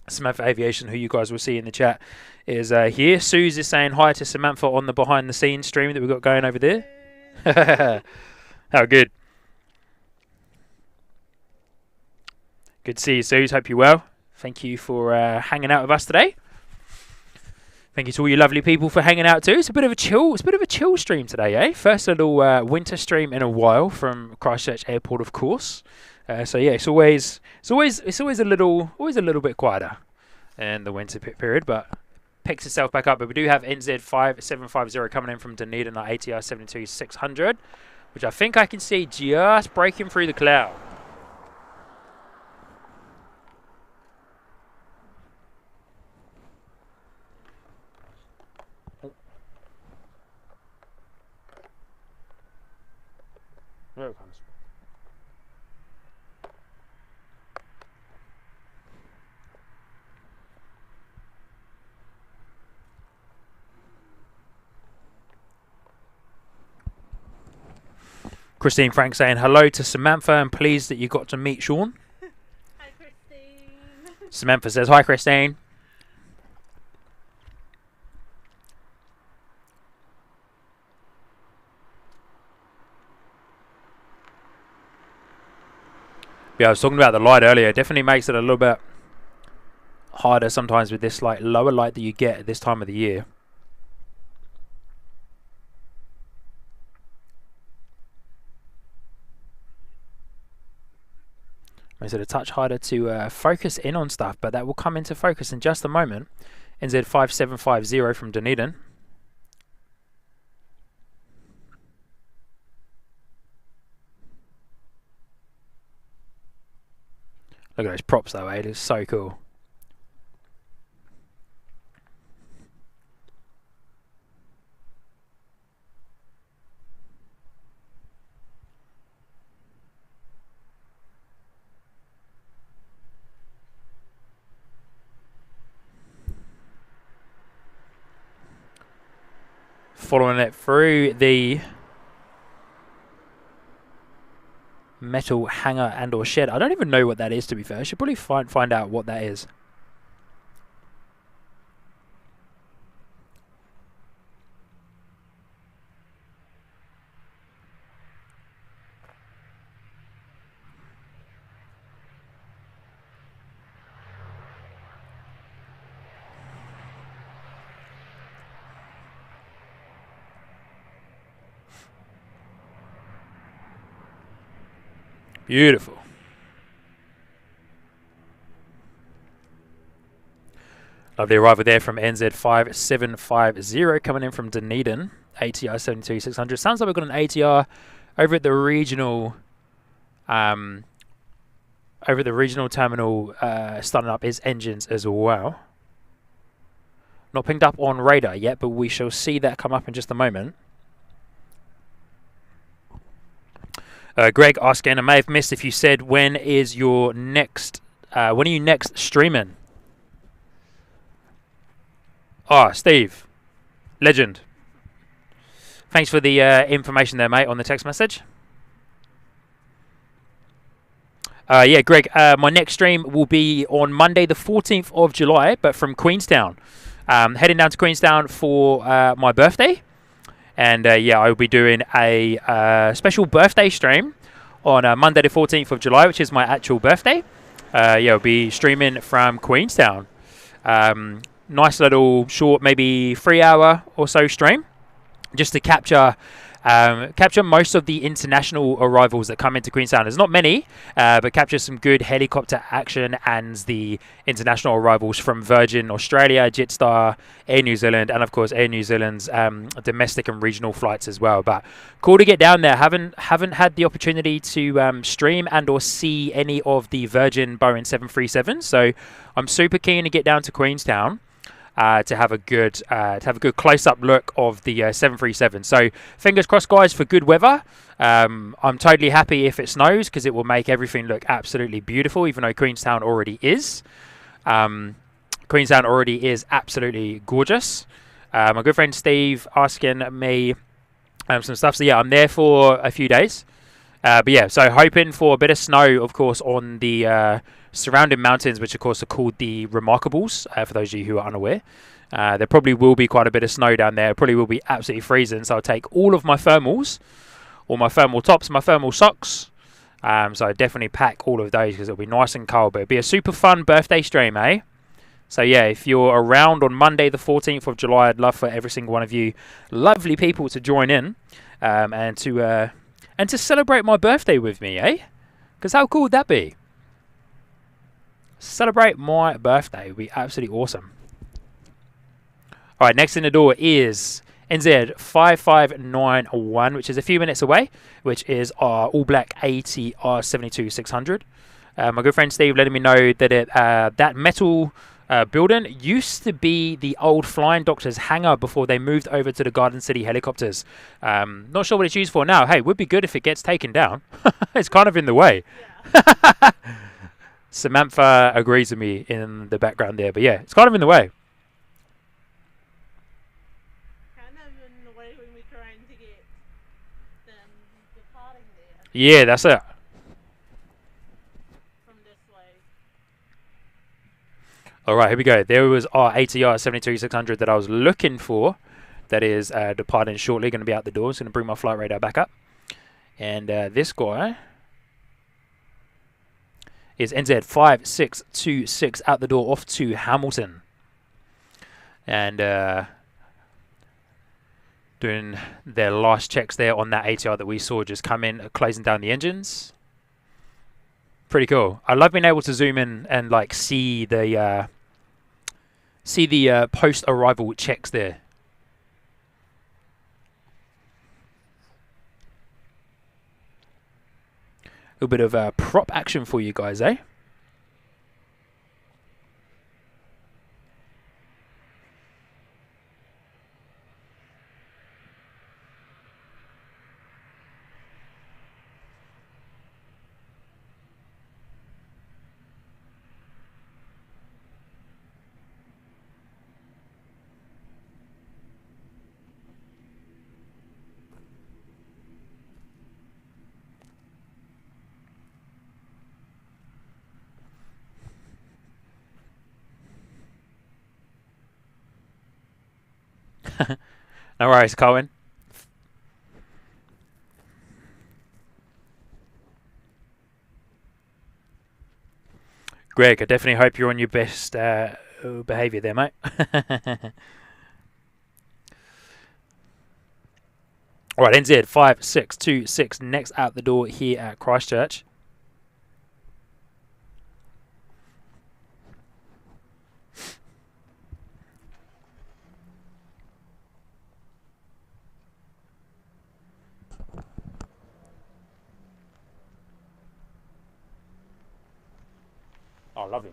Samantha Aviation, who you guys will see in the chat, is here. Suze is saying hi to Samantha on the behind the scenes stream that we've got going over there. How good. Good to see you, Suze. Hope you're well. Thank you for hanging out with us today. Thank you to all you lovely people for hanging out too. It's a bit of a chill stream today, eh? First little winter stream in a while from Christchurch Airport, of course. So yeah, it's always a little bit quieter in the winter period, but picks itself back up. But we do have NZ5750 coming in from Dunedin, our ATR 72-600, which I think I can see just breaking through the cloud. There it comes. Christine Frank saying hello to Samantha and pleased that you got to meet Sean. Hi, Samantha says, hi, Christine. Yeah, I was talking about the light earlier. It definitely makes it a little bit harder sometimes with this like lower light that you get at this time of the year. Makes it a touch harder to focus in on stuff, but that will come into focus in just a moment. NZ5750 from Dunedin. Look at those props though, it is so cool. Following it through the metal hanger and or shed. I don't even know what that is, to be fair. I should probably find out what that is. Beautiful. Lovely arrival there from NZ5750 coming in from Dunedin. ATR 72600. Sounds like we've got an ATR over at the regional terminal starting up its engines as well. Not pinged up on radar yet, but we shall see that come up in just a moment. Greg asking, I may have missed if you said when is your next when are you next streaming? Steve, legend. Thanks for the information there, mate, on the text message. Yeah, Greg, my next stream will be on Monday the 14th of July, but from Queenstown. Heading down to Queenstown for my birthday. And yeah, I will be doing a special birthday stream on Monday the 14th of July, which is my actual birthday. Yeah, I'll be streaming from Queenstown. Nice little short, maybe 3-hour or so stream, just to capture most of the international arrivals that come into Queenstown. There's not many, but capture some good helicopter action and the international arrivals from Virgin Australia, Jetstar, Air New Zealand, and of course Air New Zealand's domestic and regional flights as well. But cool to get down there. Haven't had the opportunity to stream and or see any of the Virgin Boeing 737s, so I'm super keen to get down to Queenstown. To have a good close-up look of the 737. So fingers crossed, guys, for good weather. I'm totally happy if it snows because it will make everything look absolutely beautiful, even though Queenstown already is. Queenstown already is absolutely gorgeous. My good friend Steve asking me some stuff. So yeah, I'm there for a few days. But yeah, so hoping for a bit of snow, of course, on the surrounding mountains, which of course are called the Remarkables, for those of you who are unaware. There probably will be quite a bit of snow down there. It probably will be absolutely freezing, so I'll take all of my thermals, all my thermal tops, my thermal socks. So I definitely pack all of those because it'll be nice and cold, but it'll be a super fun birthday stream, eh? So yeah, if you're around on Monday the 14th of July, I'd love for every single one of you lovely people to join in and to celebrate my birthday with me, eh? Because how cool would that be? Celebrate my birthday would be absolutely awesome. All right, next in the door is NZ5591, which is a few minutes away, which is our all-black ATR 72600. My good friend Steve letting me know that that metal building used to be the old Flying Doctors hangar before they moved over to the Garden City helicopters. Not sure what it's used for now. Hey, would be good if it gets taken down. It's kind of in the way. Yeah. Samantha agrees with me in the background there, but yeah, it's kind of in the way. Kind of in the way when we're trying to get them departing there. Yeah, that's it. From this way. All right, here we go. There was our ATR 73600 that I was looking for. That is departing shortly. Going to be out the door. It's going to bring my flight radar back up. And this guy is NZ5626 out the door off to Hamilton. And doing their last checks there on that ATR that we saw just come in, closing down the engines. Pretty cool. I love being able to zoom in and like see the post-arrival checks there. A little bit of prop action for you guys, eh? No worries, Cohen. Greg, I definitely hope you're on your best behaviour there, mate. All right, NZ 5626 next out the door here at Christchurch. Oh, lovely.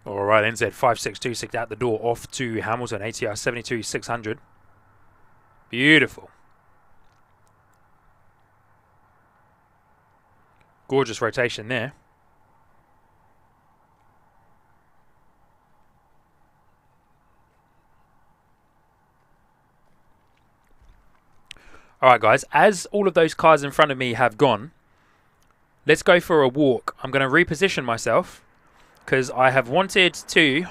All right, NZ 5626 out the door off to Hamilton, ATR 72600. Beautiful. Gorgeous rotation there. All right, guys, as all of those cars in front of me have gone, let's go for a walk. I'm going to reposition myself because I have wanted to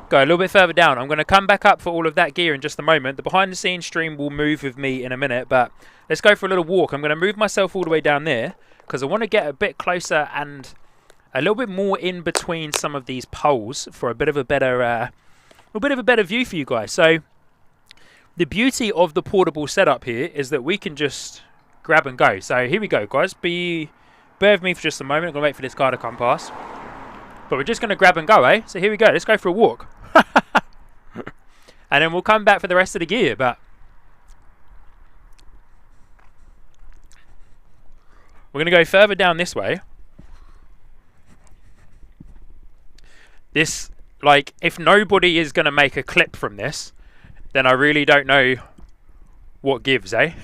go a little bit further down. I'm going to come back up for all of that gear in just a moment. The behind the scenes stream will move with me in a minute, but let's go for a little walk. I'm going to move myself all the way down there because I want to get a bit closer and a little bit more in between some of these poles for a bit of a better view for you guys. So the beauty of the portable setup here is that we can just grab and go. So here we go, guys. Bear with me for just a moment. I'm going to wait for this car to come past. But we're just going to grab and go, eh? So here we go. Let's go for a walk. And then we'll come back for the rest of the gear. But we're going to go further down this way. This, like, if nobody is going to make a clip from this, then I really don't know what gives, eh?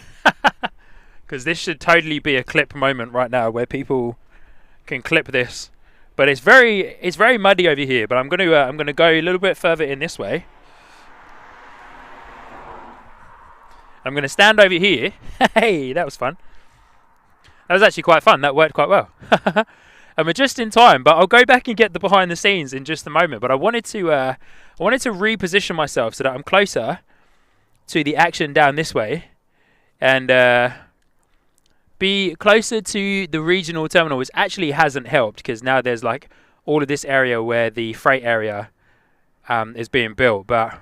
Because this should totally be a clip moment right now where people can clip this. But it's very muddy over here. But I'm gonna go a little bit further in this way. I'm gonna stand over here. Hey, that was fun. That was actually quite fun. That worked quite well. And we're just in time. But I'll go back and get the behind the scenes in just a moment. But I wanted to reposition myself so that I'm closer to the action down this way, and be closer to the regional terminal, which actually hasn't helped because now there's like all of this area where the freight area is being built. But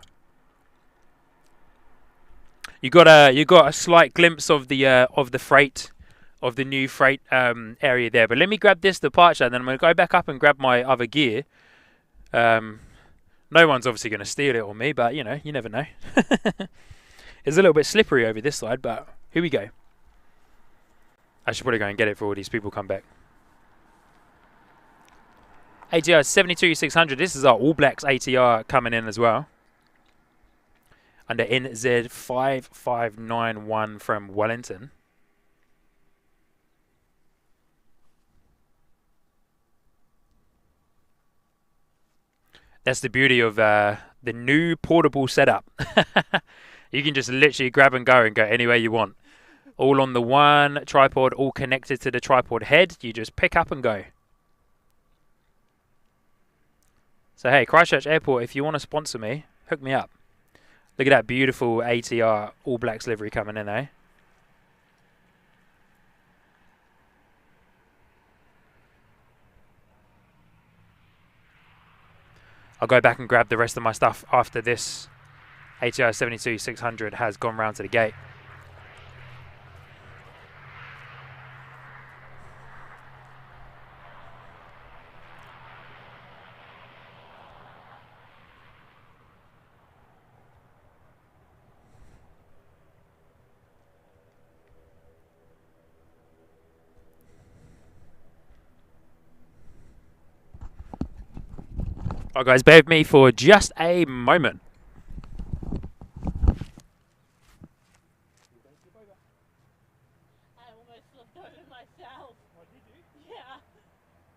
you got a slight glimpse of the freight, of the new freight area there. But let me grab this departure, and then I'm going to go back up and grab my other gear. No one's obviously going to steal it on me, but you know, you never know. It's a little bit slippery over this side, but here we go. I should probably go and get it for all these people come back. ATR 72600. This is our All Blacks ATR coming in as well. under NZ5591 from Wellington. That's the beauty of the new portable setup. You can just literally grab and go anywhere you want. All on the one tripod, all connected to the tripod head. You just pick up and go. So hey, Christchurch Airport, if you want to sponsor me, hook me up. Look at that beautiful ATR All Blacks livery coming in, eh? I'll go back and grab the rest of my stuff after this ATR 72-600 has gone round to the gate. Alright guys, bear with me for just a moment. I almost flipped over myself. Oh, did you? Yeah.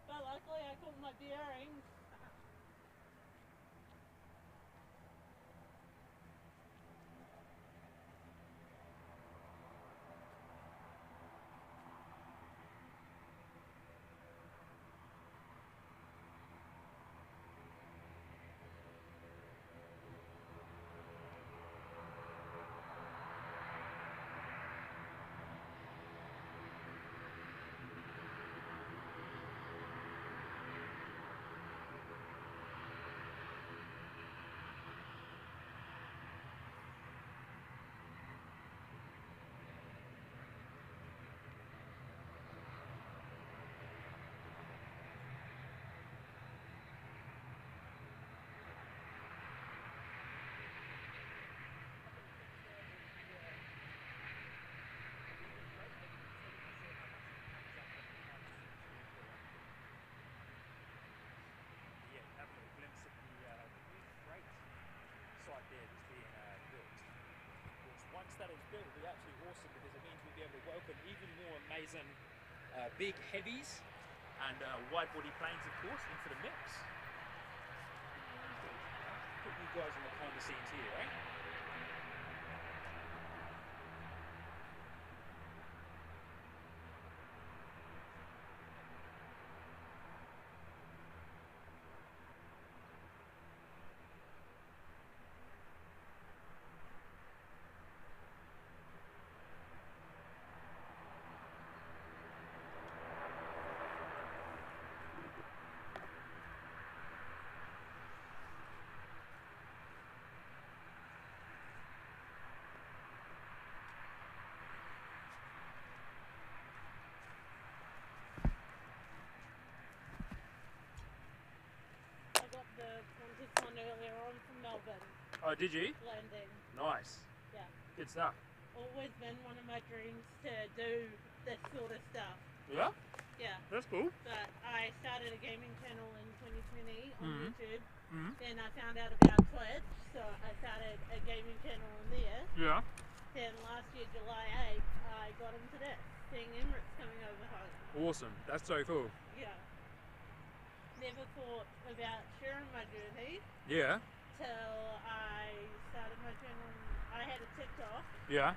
But luckily I caught my bearings. Once that is built, it'll be absolutely awesome because it means we'll be able to welcome even more amazing big heavies and wide body planes, of course, into the mix. Put you guys on the behind the scenes here, right? The Quantis one earlier on from Melbourne. Oh, did you? Landing. Nice. Yeah. Good stuff. Always been one of my dreams to do this sort of stuff. Yeah? Yeah. That's cool. But I started a gaming channel in 2020 on YouTube. Then I found out about Twitch, so I started a gaming channel on there. Yeah. Then last year, July 8th, I got into this, seeing Emirates coming over home. Awesome. That's so cool. Yeah. Never thought about sharing my journey. Yeah. Till I started my channel. I had a TikTok. Yeah.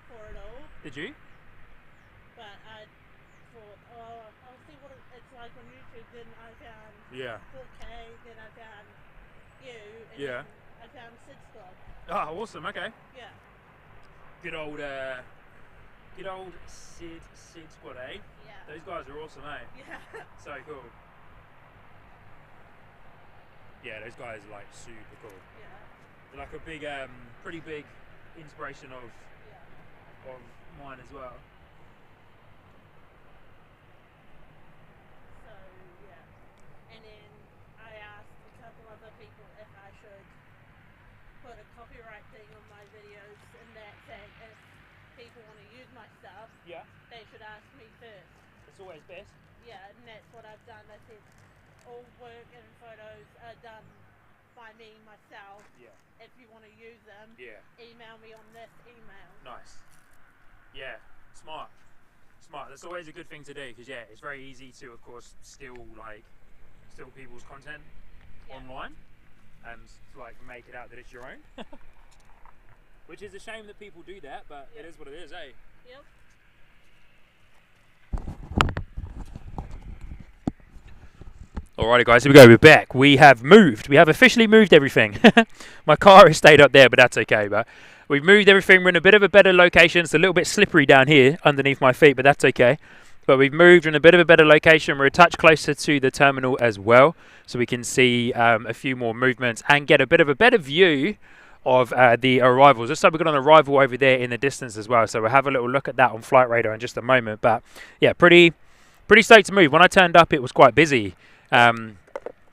For it all. Did you? But I thought, oh, I'll see what it's like on YouTube. Then I found 4K. Then I found you. And then I found Sid Squad. Oh, awesome. Okay. Yeah. Good old Sid Squad, eh? Yeah. Those guys are awesome, eh? Yeah. So cool. Yeah, those guys are like super cool. Yeah. They're like a big, pretty big inspiration of mine as well. So yeah, and then I asked a couple other people if I should put a copyright thing on my videos, and that said if people want to use my stuff, they should ask me first. It's always best. Yeah, and that's what I've done. I said all work and photos are done by me myself. Yeah. If you want to use them, email me on this email. Nice. Yeah, smart. Smart. That's always a good thing to do because it's very easy to, of course, steal people's content online and like make it out that it's your own. Which is a shame that people do that, but it is what it is, eh? Yep. Alrighty guys, here we go, we're back. We have moved. We have officially moved everything. My car has stayed up there, but that's okay. But we've moved everything. We're in a bit of a better location. It's a little bit slippery down here underneath my feet, but that's okay. But we've moved in a bit of a better location. We're a touch closer to the terminal as well, so we can see a few more movements and get a bit of a better view of the arrivals. Looks like we've got an arrival over there in the distance as well, so we'll have a little look at that on Flight Radar in just a moment. But yeah, pretty stoked to move. When I turned up, it was quite busy. I've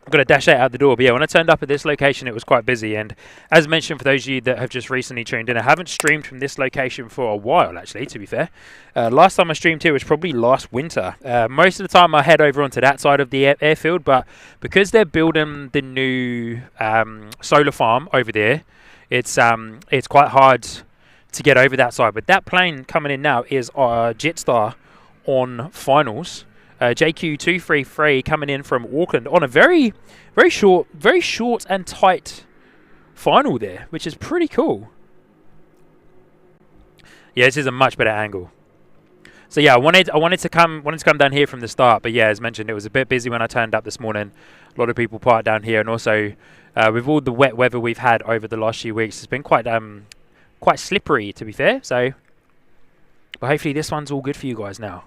got a dash 8 out the door, but yeah, when I turned up at this location, it was quite busy. And as mentioned, for those of you that have just recently tuned in, I haven't streamed from this location for a while, actually, to be fair. Last time I streamed here was probably last winter. Most of the time I head over onto that side of the airfield, but because they're building the new solar farm over there, it's quite hard to get over that side. But that plane coming in now is Jetstar on finals. JQ233 coming in from Auckland on a very short and tight final there, which is pretty cool. Yeah, this is a much better angle. So yeah, I wanted to come down here from the start, but yeah, as mentioned, it was a bit busy when I turned up this morning. A lot of people parked down here, and also with all the wet weather we've had over the last few weeks, it's been quite slippery, to be fair. So, but hopefully this one's all good for you guys now.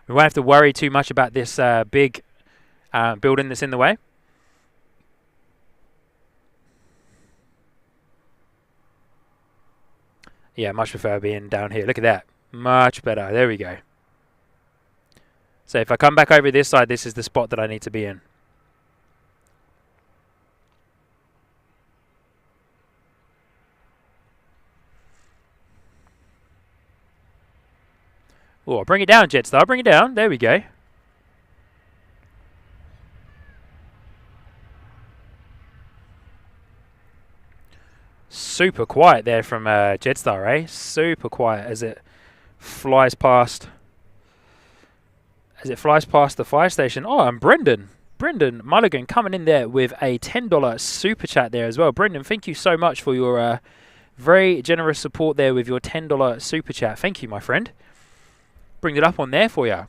We won't have to worry too much about this big building that's in the way. Yeah, much prefer being down here. Look at that. Much better. There we go. So if I come back over this side, this is the spot that I need to be in. Oh, bring it down, Jetstar. Bring it down. There we go. Super quiet there from Jetstar, eh? Super quiet as it flies past. The fire station. Oh, and Brendan Mulligan coming in there with a $10 super chat there as well. Brendan, thank you so much for your very generous support there with your $10 super chat. Thank you, my friend. Bring it up on there for you.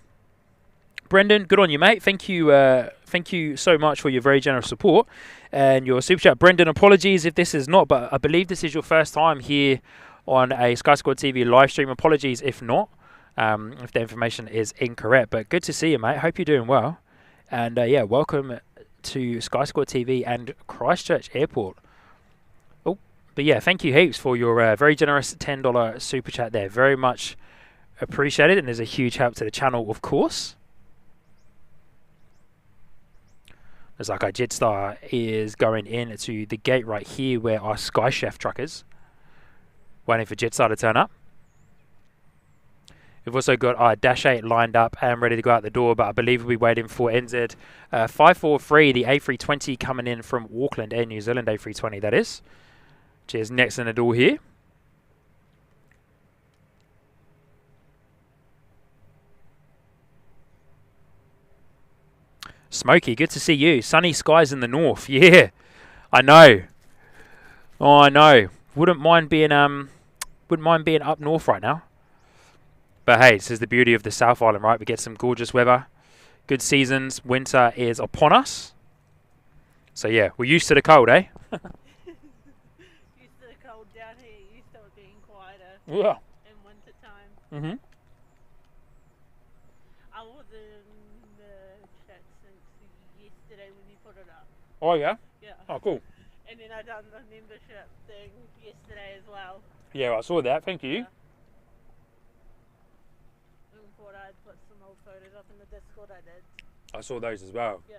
Brendan, good on you, mate. Thank you so much for your very generous support and your super chat. Brendan, apologies if this is not, but I believe this is your first time here on a Sky Squad TV live stream. Apologies if not, if the information is incorrect. But good to see you, mate. Hope you're doing well. And yeah, welcome to Sky Squad TV and Christchurch Airport. Oh, but yeah, thank you heaps for your very generous $10 super chat there. Very much appreciated, and there's a huge help to the channel, of course. Looks like our Jetstar is going in to the gate right here where our Sky Chef truck is. Waiting for Jetstar to turn up. We've also got our Dash 8 lined up and ready to go out the door, but I believe we'll be waiting for NZ543, the A320 coming in from Auckland, Air New Zealand A320 that is. Which is next in the door here. Smokey, good to see you. Sunny skies in the north. Yeah, I know. Oh, I know. Wouldn't mind being up north right now. But hey, this is the beauty of the South Island, right? We get some gorgeous weather, good seasons. Winter is upon us. So yeah, we're used to the cold, eh? Used to the cold down here. Used to it being quieter. Yeah. In winter time. Mhm. I was in the chat since yesterday when you put it up. Oh yeah. Yeah. Oh cool. And then I done the membership thing yesterday as well. Yeah, I saw that. Thank you. Yeah. And thought I'd put some old photos up in the Discord. I did. I saw those as well. Yeah.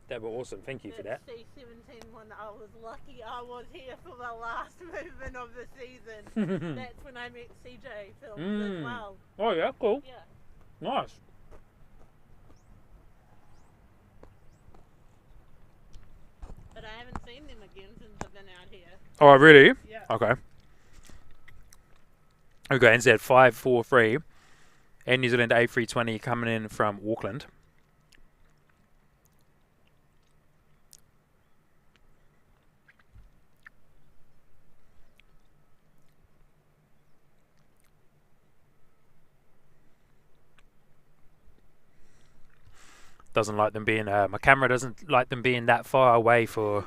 They were awesome. Thank you for that. C17 one, I was lucky I was here for the last movement of the season. That's when I met CJ filmed as well. Oh yeah, cool. Yeah. Nice. seen them again since I've been out here. Oh, really? Yeah. Okay. We've got NZ543 and New Zealand A320 coming in from Auckland. Doesn't like them being, my camera doesn't like them being that far away for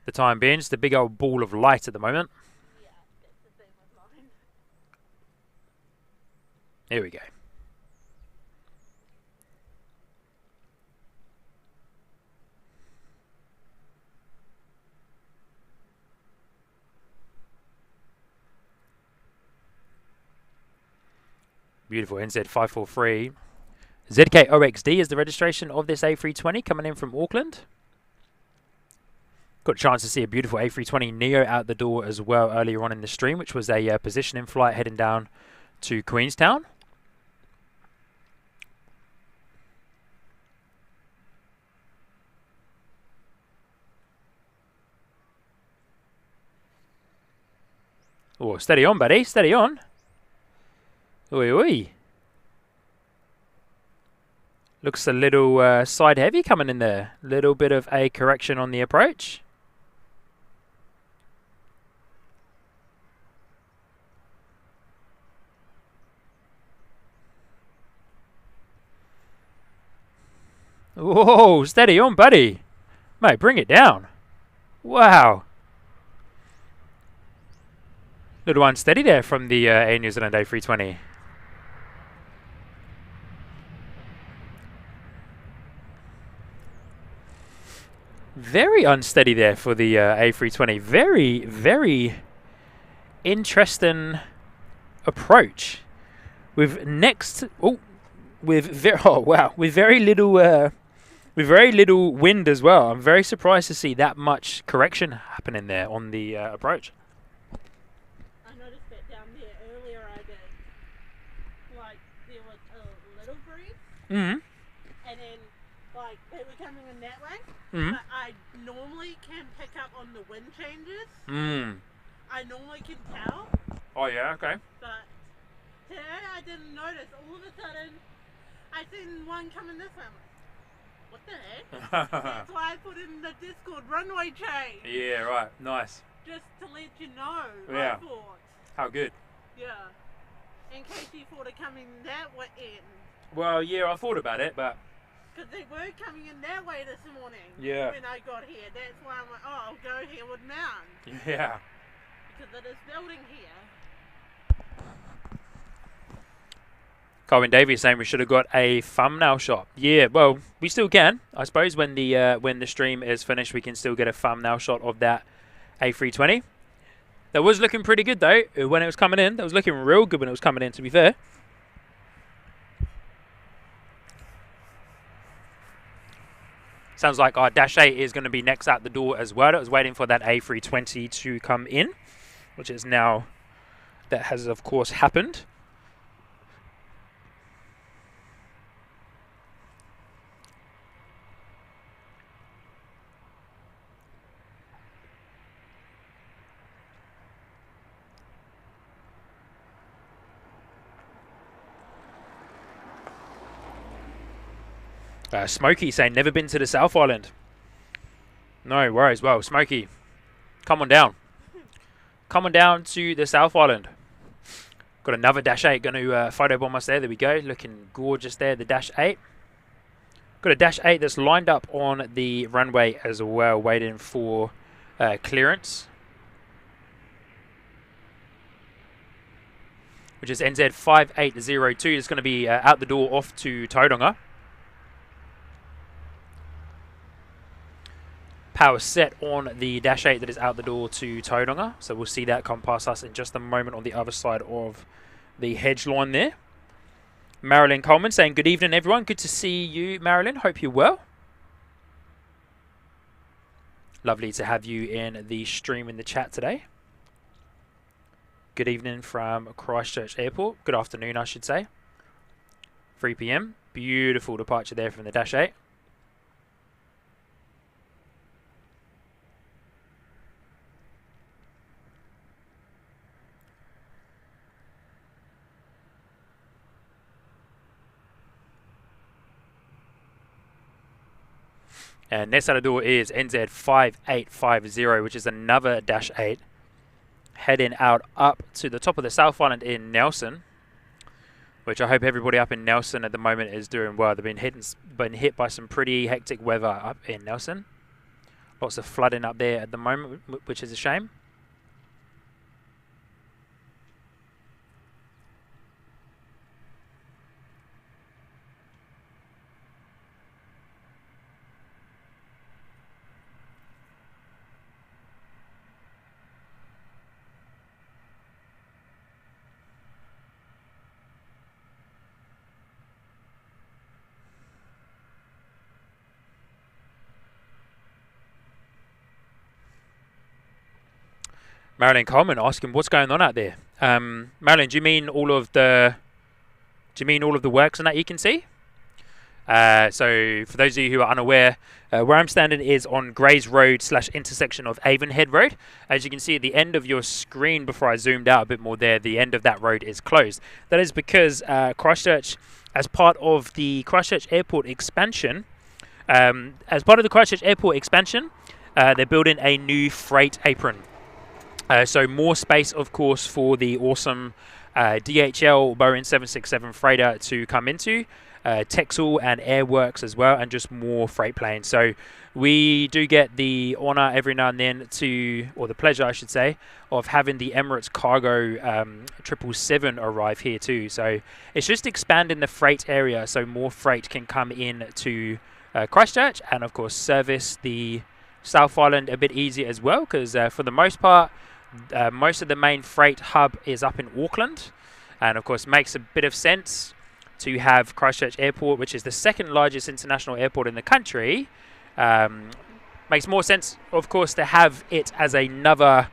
the time being. Just a big old ball of light at the moment. Yeah, that's the thing with mine. Here we go. Beautiful NZ543. ZKOXD is the registration of this A320 coming in from Auckland. Got a chance to see a beautiful A320 Neo out the door as well earlier on in the stream, which was a positioning flight heading down to Queenstown. Oh, steady on, buddy. Steady on. Oi, oi. Looks a little side heavy coming in there. Little bit of a correction on the approach. Whoa, steady on, buddy. Mate, bring it down. Wow. Little unsteady there from the Air New Zealand A320. Very unsteady there for the A320. Very, very interesting approach. With very little wind as well. I'm very surprised to see that much correction happening there on the approach. I noticed that down there earlier I did. Like, there was a little breeze. Mm-hmm. And then, like, they were coming in that way. Mm-hmm. But I normally can pick up on the wind changes. Mm. I normally can tell. Oh, yeah, okay. But today I didn't notice. All of a sudden, I seen one coming this way. I'm like, what the heck? That's why I put in the Discord runway change. Yeah, right. Nice. Just to let you know. Yeah. I thought. How good. Yeah. In case you thought of coming that way in. Well, yeah, I thought about it, but... Because they were coming in that way this morning. Yeah. When I got here. That's why I'm like, oh, I'll go here with Mount. Yeah. Because of this building here. Colin Davies saying we should have got a thumbnail shot. Yeah, well, we still can. I suppose when the stream is finished, we can still get a thumbnail shot of that A320. That was looking pretty good, though, when it was coming in. That was looking real good when it was coming in, to be fair. Sounds like our Dash 8 is going to be next out the door as well. I was waiting for that A320 to come in, which is now... That has, of course, happened. Smokey saying, never been to the South Island. No worries. Well, Smokey, come on down. Come on down to the South Island. Got another Dash 8 going to photobomb us there. There we go. Looking gorgeous there, the Dash 8. Got a Dash 8 that's lined up on the runway as well, waiting for clearance. Which is NZ5802. It's going to be out the door off to Tauranga. Power set on the Dash 8 that is out the door to Tauranga. So we'll see that come past us in just a moment on the other side of the hedge line there. Marilyn Coleman saying, good evening, everyone. Good to see you, Marilyn. Hope you're well. Lovely to have you in the stream in the chat today. Good evening from Christchurch Airport. Good afternoon, I should say. 3 p.m. Beautiful departure there from the Dash 8. And next out of the door is NZ5850, which is another Dash 8. Heading out up to the top of the South Island in Nelson, which I hope everybody up in Nelson at the moment is doing well. They've been hit by some pretty hectic weather up in Nelson. Lots of flooding up there at the moment, which is a shame. Marilyn Coleman asking what's going on out there. Marilyn, do you mean all of the works and that you can see? So for those of you who are unaware, where I'm standing is on Grays Road / intersection of Avonhead Road. As you can see at the end of your screen, before I zoomed out a bit more there, the end of that road is closed. That is because Christchurch, as part of the Christchurch Airport expansion, they're building a new freight apron. So more space, of course, for the awesome DHL Boeing 767 freighter to come into, Texel and Airworks as well, and just more freight planes. So we do get the honour every now and then or the pleasure, I should say, of having the Emirates cargo 777 arrive here too. So it's just expanding the freight area so more freight can come in to Christchurch and, of course, service the South Island a bit easier as well, because for the most part, most of the main freight hub is up in Auckland, and of course makes a bit of sense to have Christchurch Airport, which is the second largest international airport in the country. Makes more sense, of course, to have it as another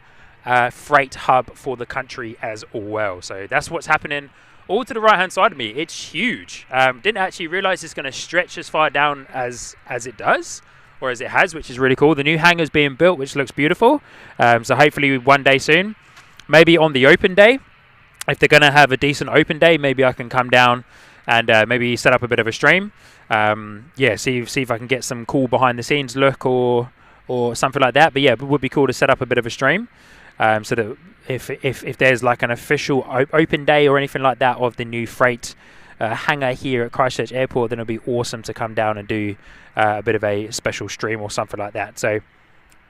freight hub for the country as well. So that's what's happening all to the right hand side of me. It's huge. Didn't actually realize it's going to stretch as far down as it does, or as it has, which is really cool. The new hangar's being built, which looks beautiful. So hopefully one day soon, maybe on the open day, if they're going to have a decent open day, maybe I can come down and maybe set up a bit of a stream. See if I can get some cool behind the scenes look or something like that. But yeah, it would be cool to set up a bit of a stream, so that if there's like an official open day or anything like that of the new freight hangar here at Christchurch Airport, then it'll be awesome to come down and do a bit of a special stream or something like that. So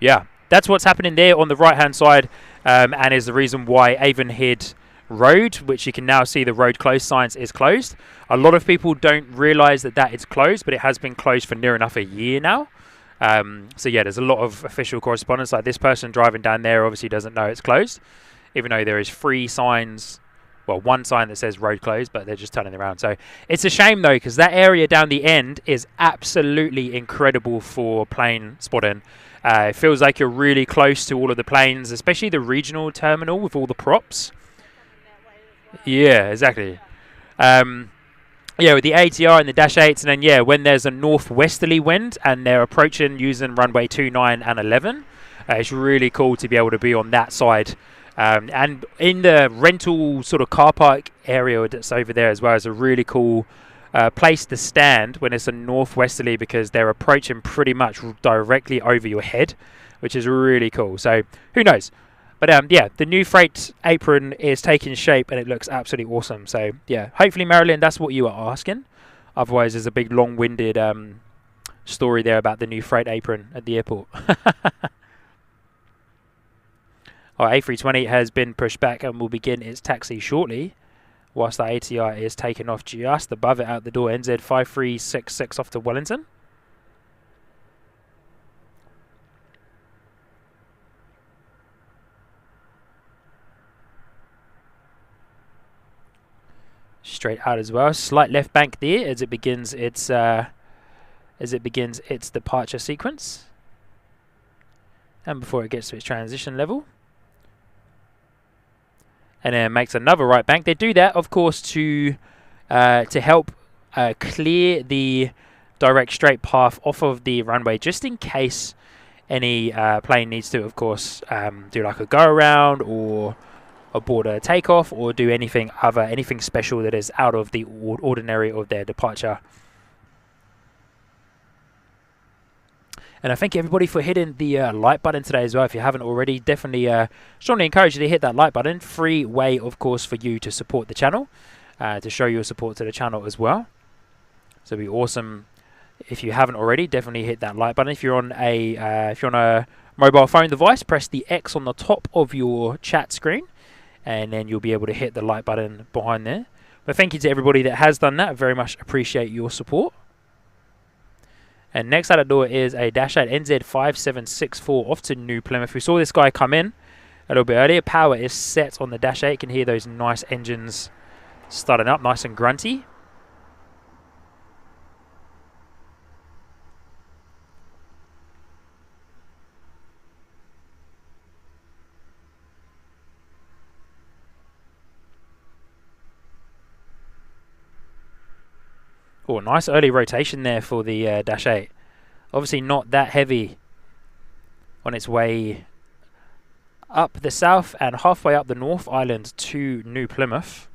yeah, that's what's happening there on the right hand side, and is the reason why Avonhead Road, which you can now see the road closed signs, is closed. A lot of people don't realise that it's closed, but it has been closed for near enough a year now. So yeah, there's a lot of official correspondence. Like this person driving down there obviously doesn't know it's closed, even though there is 3 signs. Well, 1 sign that says road closed, but they're just turning around. So it's a shame though, because that area down the end is absolutely incredible for plane spotting. It feels like you're really close to all of the planes, especially the regional terminal with all the props. Yeah, exactly. With the ATR and the Dash 8s, and then when there's a northwesterly wind and they're approaching using runway 29 and 11, it's really cool to be able to be on that side. And in the rental sort of car park area that's over there as well is a really cool place to stand when it's a northwesterly, because they're approaching pretty much directly over your head, which is really cool. So who knows? But the new freight apron is taking shape and it looks absolutely awesome. So yeah, hopefully, Marilyn, that's what you are asking. Otherwise, there's a big long-winded story there about the new freight apron at the airport. Our A320 has been pushed back and will begin its taxi shortly, whilst the ATR is taken off just above it out the door. NZ5366 off to Wellington. Straight out as well. Slight left bank there as it begins its departure sequence, and before it gets to its transition level. And then makes another right bank. They do that, of course, to help clear the direct straight path off of the runway, just in case any plane needs to, of course, do like a go around or aboard a takeoff or do anything special that is out of the ordinary of their departure. And I thank everybody for hitting the like button today as well. If you haven't already, definitely strongly encourage you to hit that like button. Free way, of course, for you to support the channel, to show your support to the channel as well. So it'd be awesome if you haven't already. Definitely hit that like button. If you're on a mobile phone device, press the X on the top of your chat screen, and then you'll be able to hit the like button behind there. But thank you to everybody that has done that. Very much appreciate your support. And next out the door is a Dash 8 NZ5764 off to New Plymouth. We saw this guy come in a little bit earlier. Power is set on the Dash 8. You can hear those nice engines starting up, nice and grunty. Oh, nice early rotation there for the Dash 8. Obviously not that heavy on its way up the south and halfway up the North Island to New Plymouth.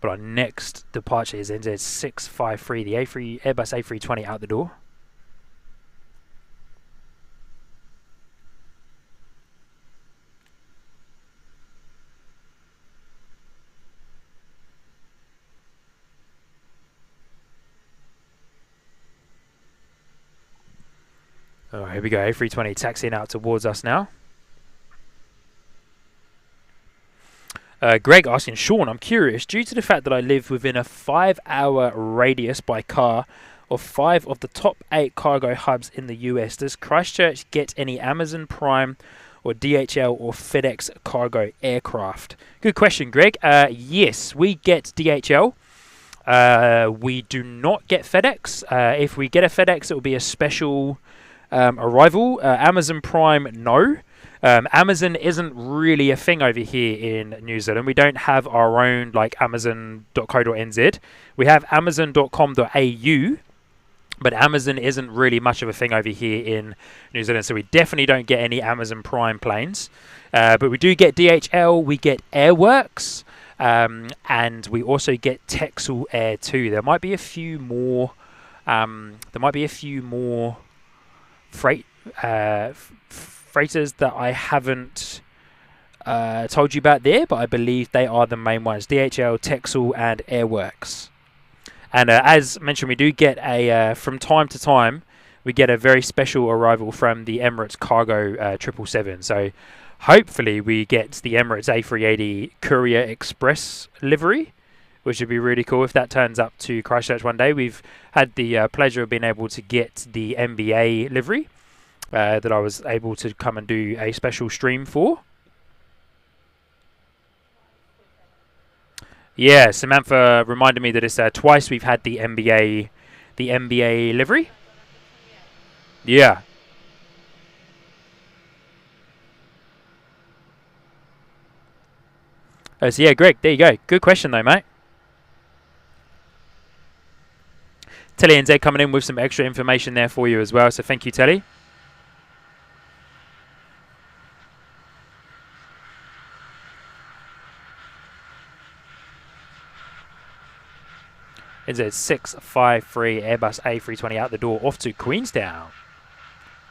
But our next departure is NZ653, the Airbus A320 out the door. Oh, here we go, A320 taxiing out towards us now. Greg asking, Sean, I'm curious, due to the fact that I live within a 5-hour radius by car of 5 of the top 8 cargo hubs in the US, does Christchurch get any Amazon Prime or DHL or FedEx cargo aircraft? Good question, Greg. Yes, we get DHL. We do not get FedEx. If we get a FedEx, it will be a special arrival. Amazon Prime, no. Amazon isn't really a thing over here in New Zealand. We don't have our own like amazon.co.nz. We have amazon.com.au, but Amazon isn't really much of a thing over here in New Zealand. So we definitely don't get any Amazon Prime planes. But we do get DHL, we get Airworks, and we also get Texel Air too. There might be a few more. Freighters that I haven't told you about there, but I believe they are the main ones: DHL, Texel, and Airworks. And as mentioned, we do get from time to time, we get a very special arrival from the Emirates Cargo 777. So hopefully we get the Emirates A380 Courier Express livery, which would be really cool if that turns up to Christchurch one day. We've had the pleasure of being able to get the MBA livery that I was able to come and do a special stream for. Yeah, Samantha reminded me that it's twice we've had the MBA livery. Yeah. So yeah, Greg, there you go. Good question though, mate. Telly NZ coming in with some extra information there for you as well, so thank you, Telly. NZ653 Airbus A320 out the door off to Queenstown.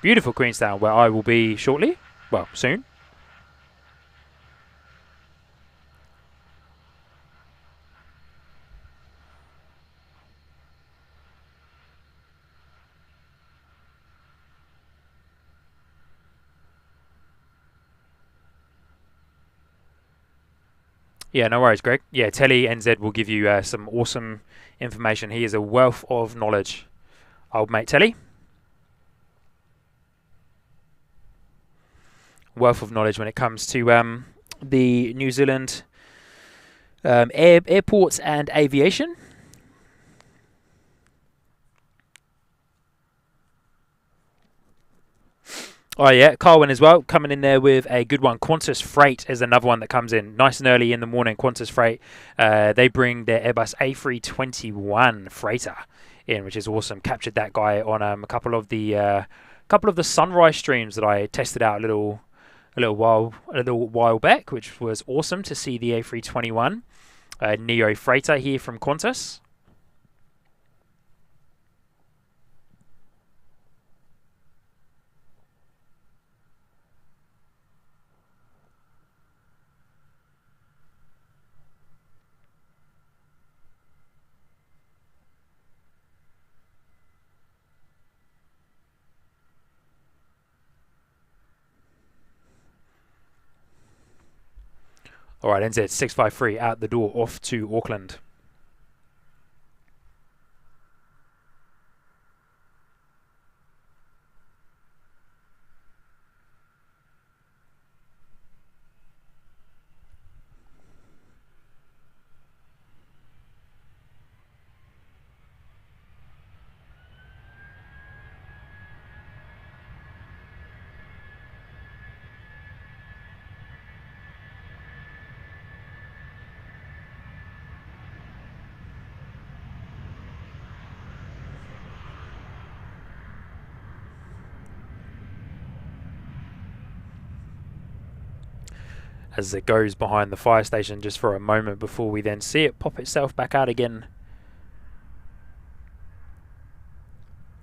Beautiful Queenstown, where I will be shortly. Well, soon. Yeah, no worries, Greg. Yeah, Telly NZ will give you some awesome information. He is a wealth of knowledge, old mate Telly. Wealth of knowledge when it comes to the New Zealand airports and aviation. Oh yeah, Carwin as well, coming in there with a good one. Quantis Freight is another one that comes in nice and early in the morning. Quantis Freight, they bring their Airbus A321 freighter in, which is awesome. Captured that guy on a couple of the sunrise streams that I tested out a little a little while back, which was awesome to see the A321 Neo freighter here from Qantas. All right, NZ653 out the door, off to Auckland. As it goes behind the fire station just for a moment before we then see it pop itself back out again.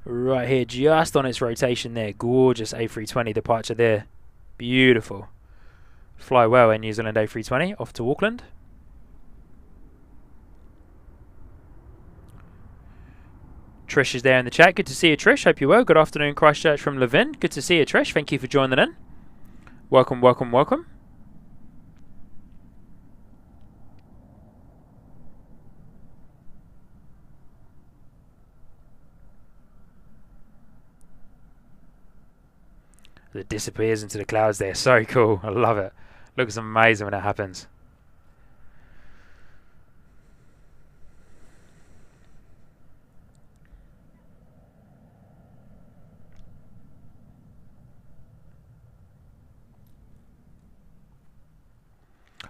Right here, just on its rotation there. Gorgeous A320 departure there. Beautiful. Fly well in New Zealand A320, off to Auckland. Trish is there in the chat. Good to see you, Trish. Hope you're well. Good afternoon, Christchurch from Levin. Good to see you, Trish. Thank you for joining in. Welcome, welcome, welcome. It disappears into the clouds there. So cool. I love it. Looks amazing when it happens.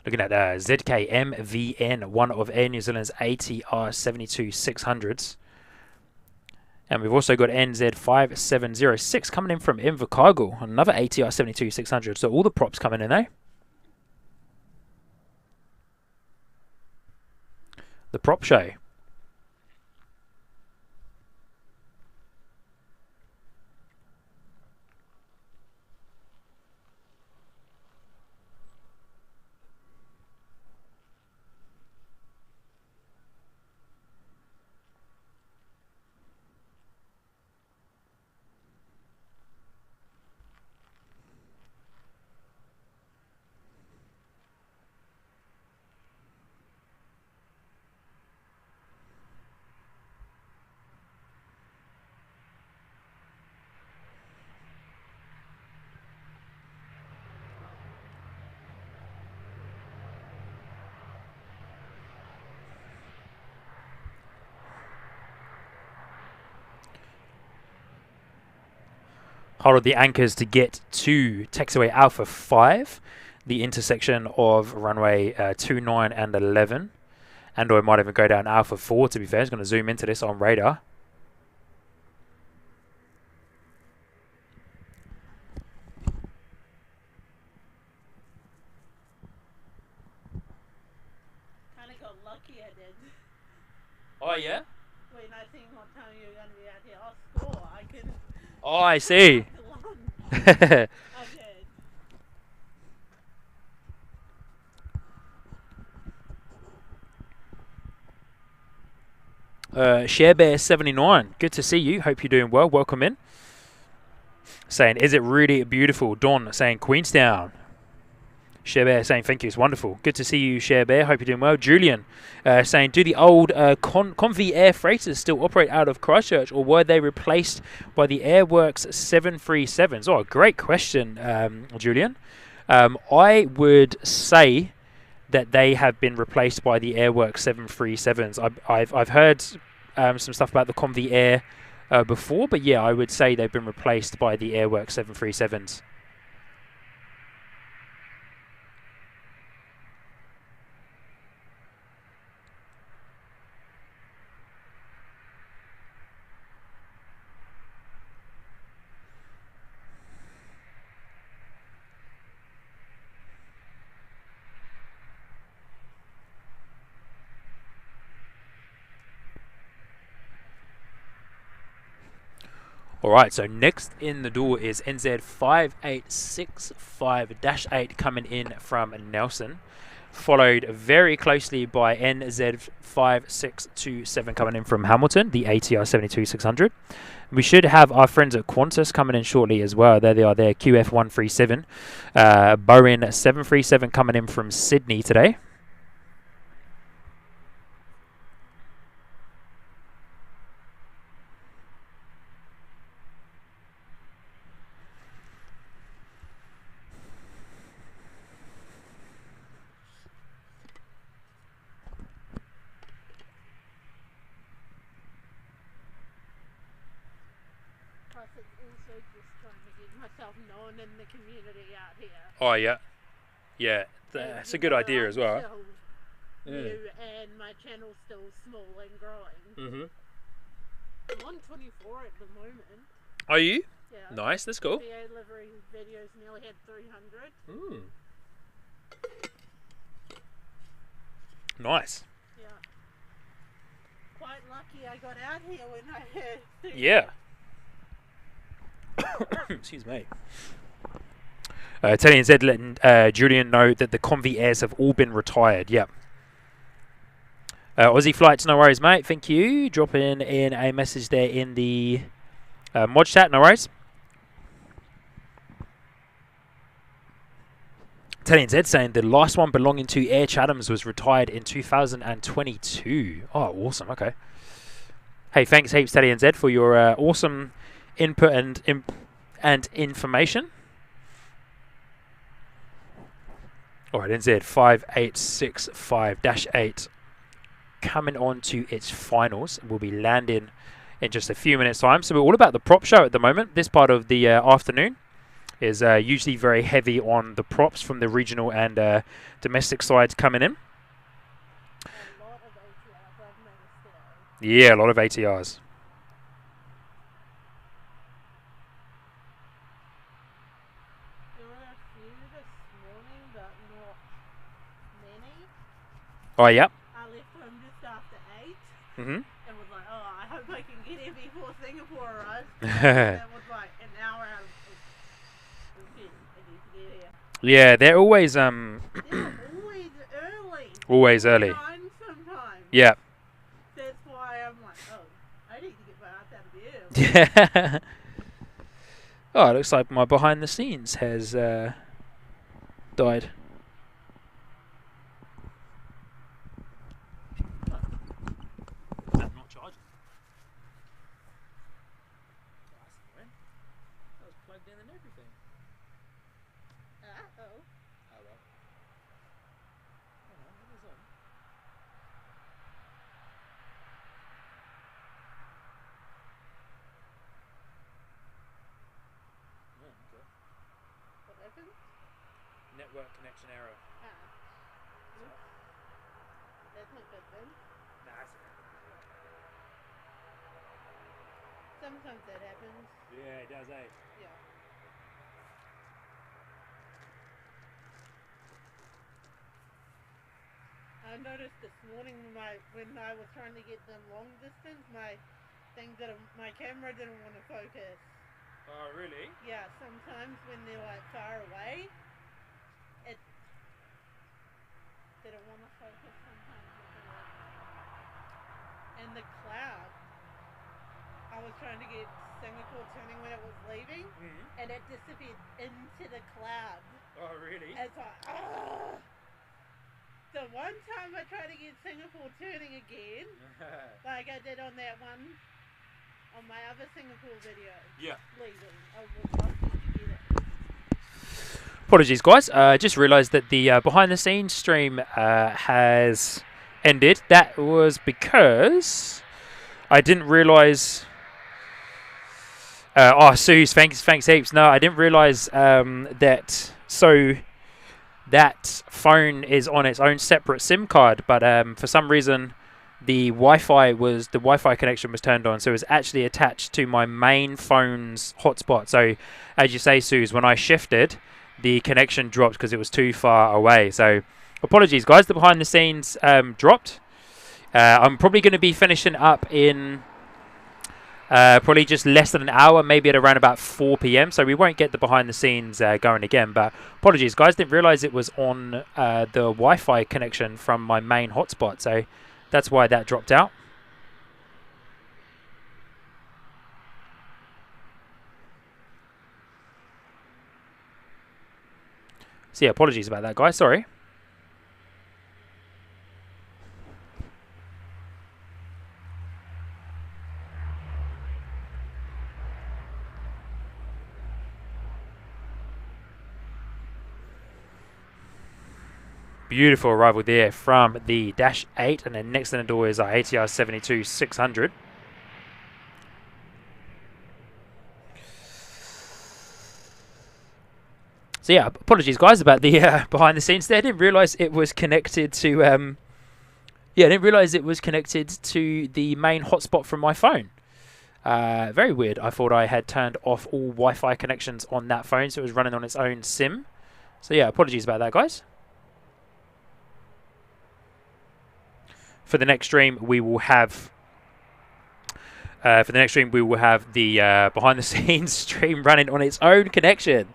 Looking at ZKMVN, one of Air New Zealand's ATR 72-600s. And we've also got NZ5706 coming in from Invercargill, another ATR 72-600. So all the props coming in, eh? The prop show. Hold of the anchors to get to taxiway Alpha 5, the intersection of runway 29 and 11. And or it might even go down Alpha 4, to be fair. It's going to zoom into this on radar. Kind of got lucky, I did. Oh, yeah? When I seen what time you were going to be out here, I'll score. I can. Oh, I see. I did. ShareBear79, good to see you. Hope you're doing well. Welcome in. Saying, is it really beautiful? Dawn saying, Queenstown. ShareBear saying, thank you. It's wonderful. Good to see you, ShareBear. Hope you're doing well. Julian saying, do the old Convi Air freighters still operate out of Christchurch, or were they replaced by the Airworks 737s? Oh, great question, Julian. I would say that they have been replaced by the Airworks 737s. I've heard some stuff about the Convi Air before, but yeah, I would say they've been replaced by the Airworks 737s. All right, so next in the door is NZ5865-8 coming in from Nelson, followed very closely by NZ5627 coming in from Hamilton, the ATR 72600. We should have our friends at Quantis coming in shortly as well. There they are there, QF137. Boeing 737 coming in from Sydney today. Plus, it's also just trying to get myself known in the community out here. Oh, yeah. Yeah, that's a good idea as well. Still new, and my channel's still small and growing. I'm on 24 at the moment. Are you? Yeah. Nice, that's cool. VA livery videos nearly had 300. Nice. Yeah. Quite lucky I got out here when I had. Yeah. Excuse me. Telling Zed letting Julian know that the Convi airs have all been retired. Yep. Aussie flights, no worries, mate. Thank you. Dropping in a message there in the mod chat, no worries. Telling Zed saying the last one belonging to Air Chathams was retired in 2022. Oh, awesome. Okay. Hey, thanks heaps, Teddy and Zed, for your awesome input and information. All right, NZ 5865-8 coming on to its finals. We'll be landing in just a few minutes' time. So we're all about the prop show at the moment. This part of the afternoon is usually very heavy on the props from the regional and domestic sides coming in. A lot of ATRs, I've noticed today. Yeah, a lot of ATRs. There were a few this morning, but not many. Oh, yeah. I left home just after 8 Mm-hmm. and was like, oh, I hope I can get here before Singapore arrives. Yeah, That was like an hour out of I need to get here. they're always They're always early. always early. 9 sometimes. Yeah. That's why I'm like, oh, I need to get my ass out of bed. Yeah. Oh, it looks like my behind the scenes has died. Not charging. That was plugged in and everything. Uh-oh. Oh well. Hang on, what is on? Yeah, okay. What happened? Network connection error. Oops. That's not good then. Nah, that's okay. Sometimes that happens. Yeah, it does, eh? Yeah. I noticed this morning when I was trying to get them long distance, my camera didn't want to focus. Oh, really? Yeah, sometimes when they're like far away, it didn't want to focus sometimes. And the cloud, I was trying to get Singapore turning when it was leaving, and it disappeared into the cloud. Oh, really? It's like, ah! The one time I tried to get Singapore turning again, like I did on that one, on my other Singapore video, Yeah. leaving, I was lucky to get it. Apologies, guys. Just realised that the behind the scenes stream has ended. That was because I didn't realise. Suze, thanks heaps. No, I didn't realise that. So that phone is on its own separate SIM card, but for some reason the Wi-Fi connection was turned on, so it was actually attached to my main phone's hotspot. So as you say, Suze, when I shifted, the connection dropped because it was too far away. So apologies, guys. The behind the scenes dropped. I'm probably going to be finishing up in Probably just less than an hour, maybe at around about 4 p.m. So we won't get the behind the scenes going again. But apologies, guys. Didn't realise it was on the Wi-Fi connection from my main hotspot. So that's why that dropped out. So yeah, apologies about that, guys. Sorry. Beautiful arrival there from the Dash 8, and then next in the door is our ATR 72-600. So yeah, apologies guys about the behind the scenes there. I didn't realise it was connected to I didn't realise it was connected to the main hotspot from my phone. Very weird. I thought I had turned off all Wi-Fi connections on that phone, so it was running on its own SIM. So yeah, apologies about that, guys. For the next stream, we will have the behind the scenes stream running on its own connection.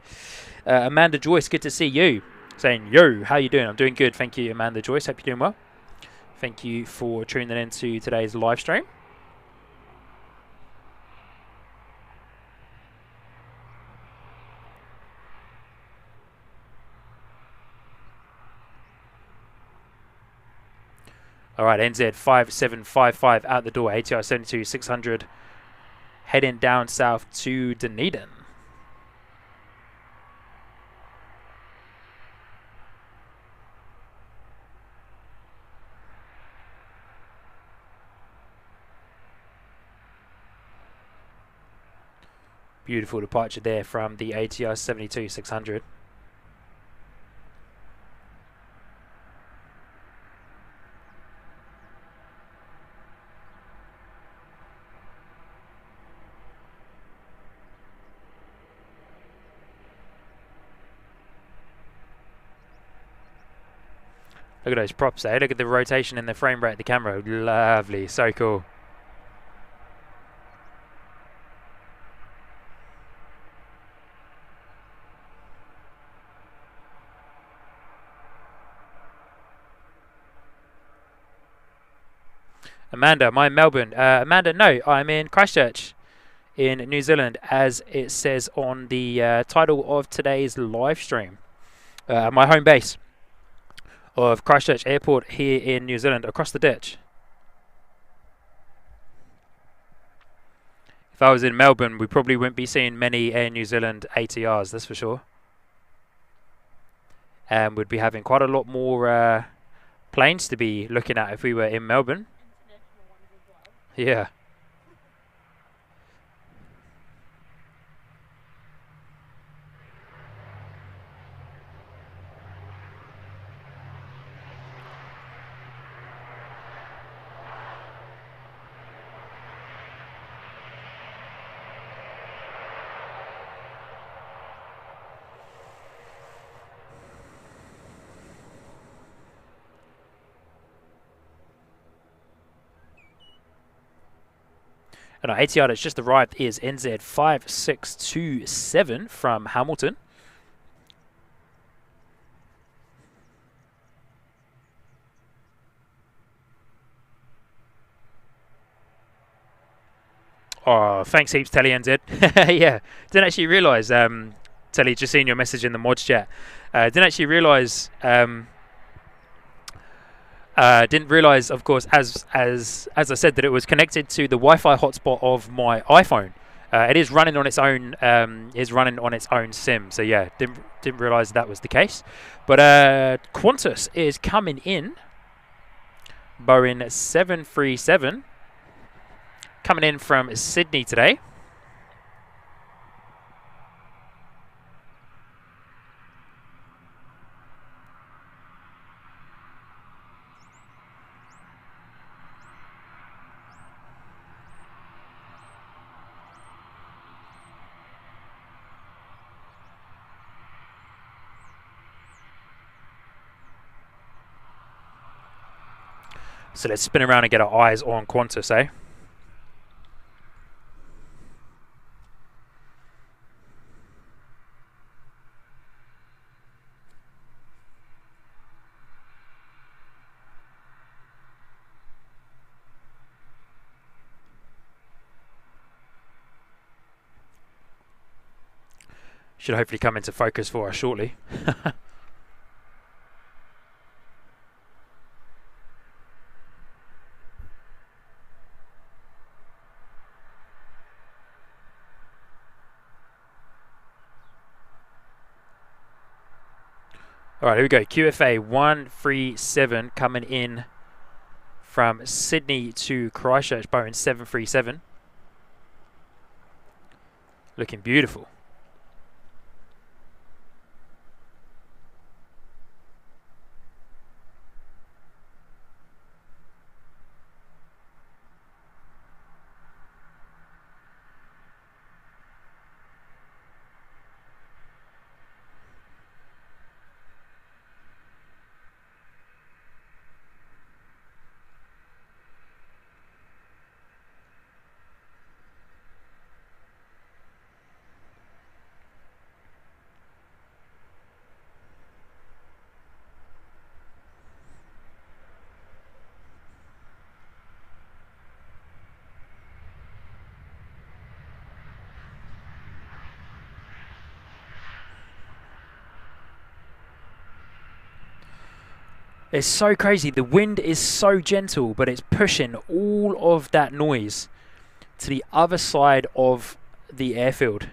Amanda Joyce, good to see you. Saying, yo, how you doing? I'm doing good. Thank you, Amanda Joyce. Hope you're doing well. Thank you for tuning in to today's live stream. All right, NZ 5755 out the door. ATR 72-600 heading down south to Dunedin. Beautiful departure there from the ATR 72-600. Look at those props there. Look at the rotation in the frame rate of the camera. Lovely. So cool. Amanda, am I in Melbourne? Amanda, no, I'm in Christchurch in New Zealand, as it says on the title of today's live stream. My home base of Christchurch Airport here in New Zealand, across the ditch. If I was in Melbourne, we probably wouldn't be seeing many Air New Zealand ATRs, that's for sure. And we'd be having quite a lot more planes to be looking at if we were in Melbourne. Yeah. And our ATR that's just arrived is NZ 5627 from Hamilton. Oh, thanks heaps, Telly NZ. Yeah, didn't actually realise, Telly, just seeing your message in the mods chat. Didn't actually realise, of course, as I said, that it was connected to the Wi-Fi hotspot of my iPhone. It is running on its own. SIM. So yeah, didn't realise that was the case. But Quantis is coming in. Boeing 737 coming in from Sydney today. So let's spin around and get our eyes on Quantis, eh? Should hopefully come into focus for us shortly. Alright, here we go. QFA 137 coming in from Sydney to Christchurch, Boeing 737. Looking beautiful. It's so crazy. The wind is so gentle, but it's pushing all of that noise to the other side of the airfield.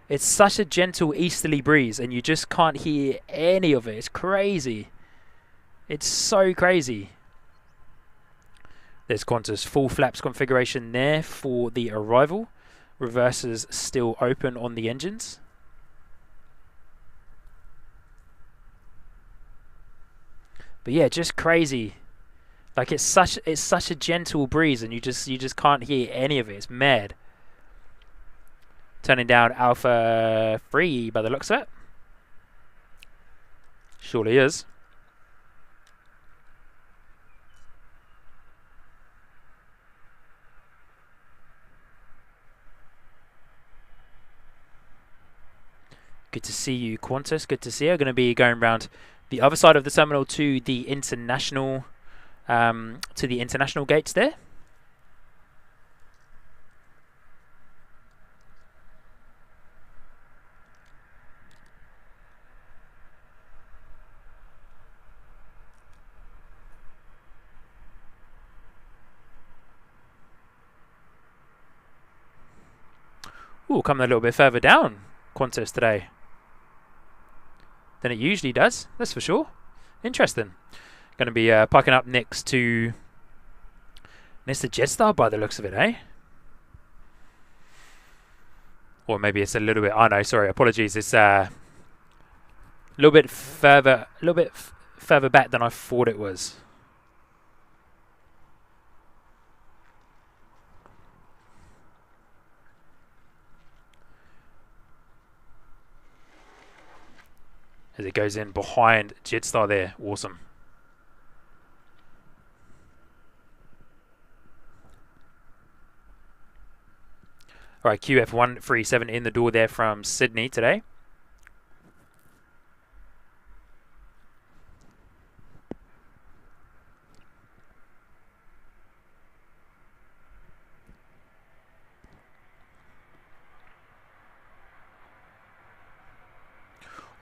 It's such a gentle easterly breeze, and you just can't hear any of it. It's crazy. It's so crazy. There's Qantas full flaps configuration there for the arrival. Reversers still open on the engines. But yeah, just crazy. Like it's such a gentle breeze, and you just can't hear any of it. It's mad. Turning down Alpha 3 by the looks of it. Surely is. Good to see you, Qantas. Good to see you. Going to be going around the other side of the terminal to the international gates there. Ooh, coming a little bit further down, Qantas today than it usually does, that's for sure. Interesting. Going to be parking up next to Jetstar by the looks of it, eh? Or maybe it's a little bit. Oh no, sorry, apologies. It's a little bit further back than I thought it was. As it goes in behind Jetstar there. Awesome. Alright, QF137 in the door there from Sydney today.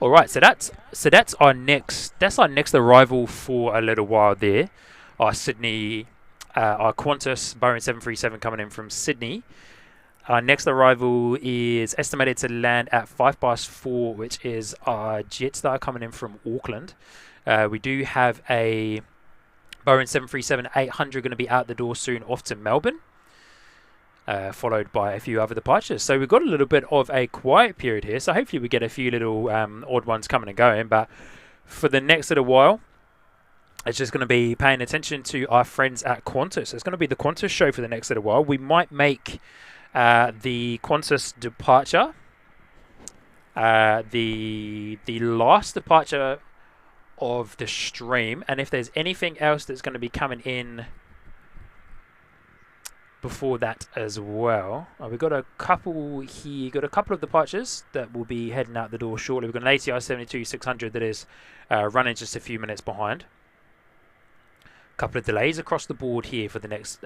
All right, so that's our next arrival for a little while there. Our Qantas Boeing 737 coming in from Sydney. Our next arrival is estimated to land at 4:05, which is our Jetstar coming in from Auckland. We do have a Boeing 737-800 going to be out the door soon, off to Melbourne. Followed by a few other departures. So we've got a little bit of a quiet period here. So hopefully we get a few little odd ones coming and going. But for the next little while, it's just going to be paying attention to our friends at Qantas. It's going to be the Qantas show for the next little while. We might make the Qantas departure the last departure of the stream. And if there's anything else that's going to be coming in before that as well. We've got a couple here, got a couple of departures that will be heading out the door shortly. We've got an ATR 72-600 that is running just a few minutes behind. A couple of delays across the board here for the next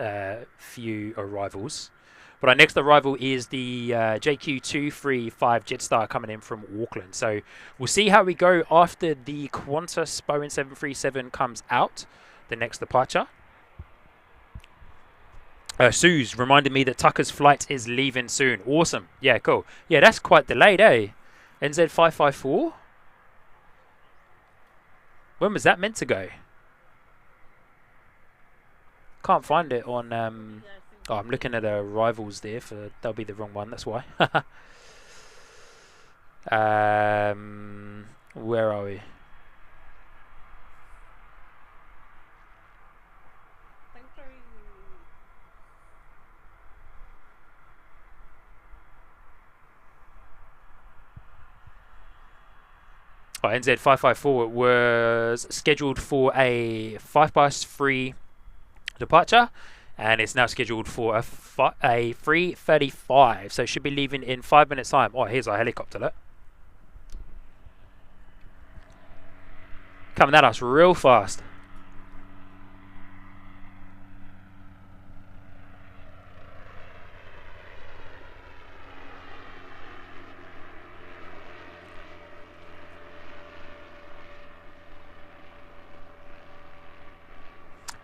few arrivals. But our next arrival is the JQ235 Jetstar coming in from Auckland. So we'll see how we go after the Qantas Boeing 737 comes out, the next departure. Sue's reminded me that Tucker's flight is leaving soon. Awesome. Yeah, cool. Yeah, that's quite delayed, eh? NZ554? When was that meant to go? Can't find it on... oh, I'm looking at arrivals there. That'll be the wrong one, that's why. Where are we? Oh, NZ554 was scheduled for a 3 departure, and it's now scheduled for a 3:35, so it should be leaving in 5 minutes time. Oh, here's our helicopter, look. Coming at us real fast.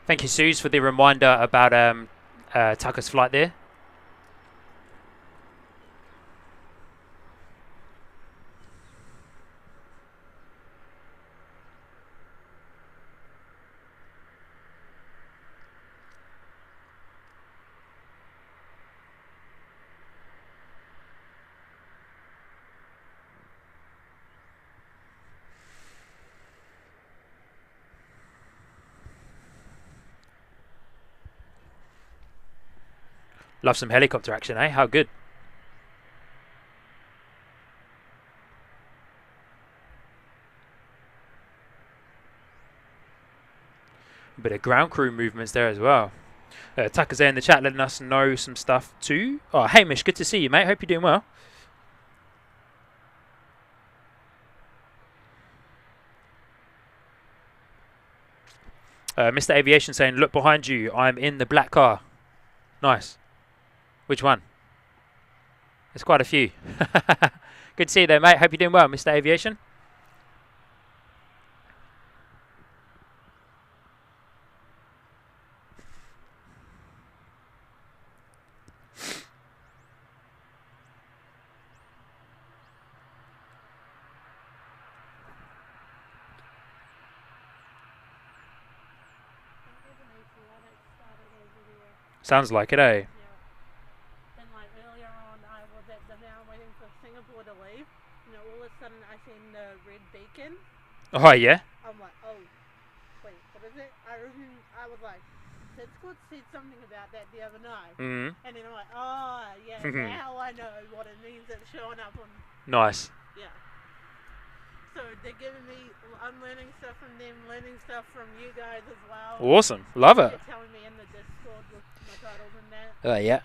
Thank you, Suze, for the reminder about Tucker's flight there. Love some helicopter action, eh? How good. A bit of ground crew movements there as well. Tucker's there in the chat letting us know some stuff too. Oh, Hamish, good to see you, mate. Hope you're doing well. Mr. Aviation saying, look behind you. I'm in the black car. Nice. Which one? There's quite a few. Good to see you there, mate. Hope you're doing well, Mr. Aviation. Sounds like it, eh? Oh, yeah? I'm like, oh, wait, what is it? I was like, Discord said something about that the other night. Mm-hmm. And then I'm like, oh, yeah, now I know what it means it's showing up on... Nice. Yeah. So they're giving me, I'm learning stuff from them, learning stuff from you guys as well. Awesome. Love it. They're telling me in the Discord with my titles and that. Yeah.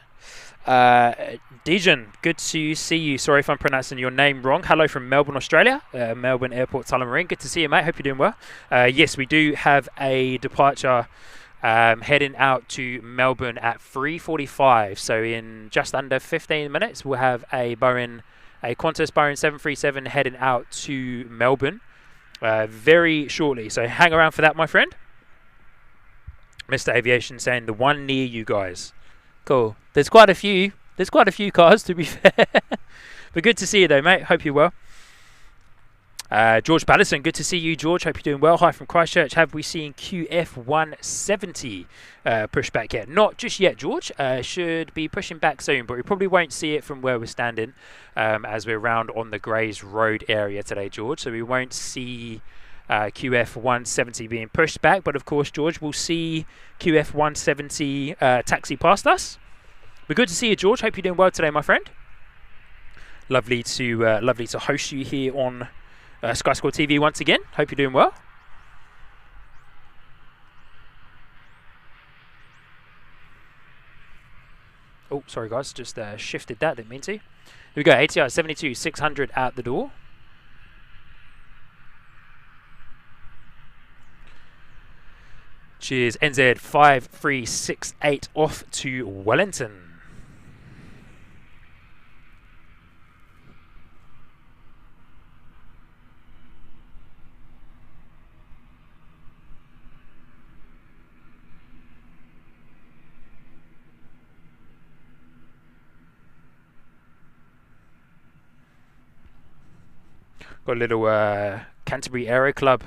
Dejan, good to see you. Sorry if I'm pronouncing your name wrong. Hello from Melbourne, Australia. Melbourne Airport, Tullamarine. Good to see you, mate. Hope you're doing well. Yes, we do have a departure heading out to Melbourne at 3:45. So in just under 15 minutes, we'll have a Qantas Boeing 737 heading out to Melbourne very shortly. So hang around for that, my friend. Mr. Aviation saying the one near you guys. Cool. There's quite a few. There's quite a few cars, to be fair. But good to see you, though, mate. Hope you're well. George Patterson, good to see you, George. Hope you're doing well. Hi from Christchurch. Have we seen QF 170 push back yet? Not just yet, George. Should be pushing back soon, but we probably won't see it from where we're standing as we're around on the Grays Road area today, George. So we won't see QF 170 being pushed back. But, of course, George, we'll see QF 170 taxi past us. But good to see you, George. Hope you're doing well today, my friend. Lovely to host you here on Sky Squad TV once again. Hope you're doing well. Oh, sorry guys, just shifted that, didn't mean to. Here we go, ATR 72-600 out the door. Cheers, NZ 5368 off to Wellington. Got a little Canterbury Aero Club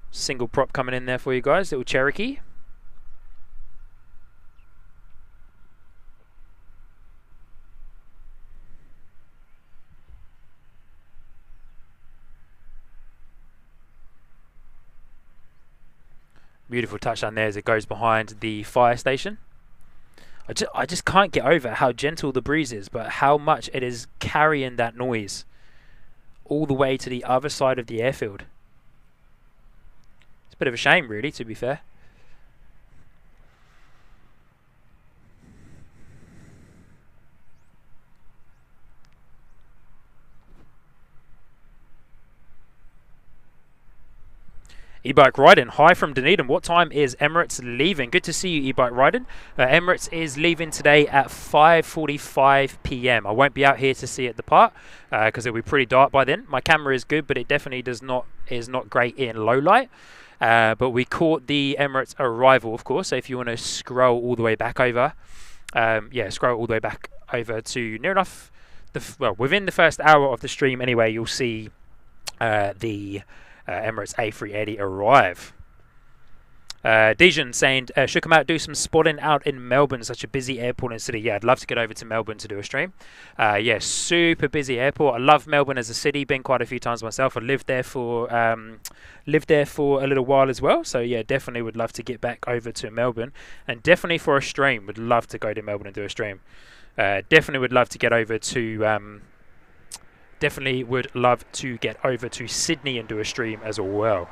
single prop coming in there for you guys. Little Cherokee. Beautiful touchdown there as it goes behind the fire station. I just can't get over how gentle the breeze is, but how much it is carrying that noise all the way to the other side of the airfield. It's a bit of a shame, really, to be fair. E-bike riding, hi from Dunedin. What time is Emirates leaving? Good to see you, e-bike riding. Emirates is leaving today at 5:45 p.m. I won't be out here to see it depart because it'll be pretty dark by then. My camera is good, but it definitely is not great in low light. But we caught the Emirates arrival, of course. So if you want to scroll all the way back over, scroll all the way back over to near enough, within the first hour of the stream anyway, you'll see the Emirates A380 arrive. Dijon saying, should come out do some spotting out in Melbourne, such a busy airport and city. Yeah, I'd love to get over to Melbourne to do a stream. Yeah, super busy airport. I love Melbourne as a city, been quite a few times myself. I lived there for a little while as well. So yeah, definitely would love to get back over to Melbourne, and definitely for a stream, would love to go to Melbourne and do a stream. Definitely would love to get over to Sydney and do a stream as well.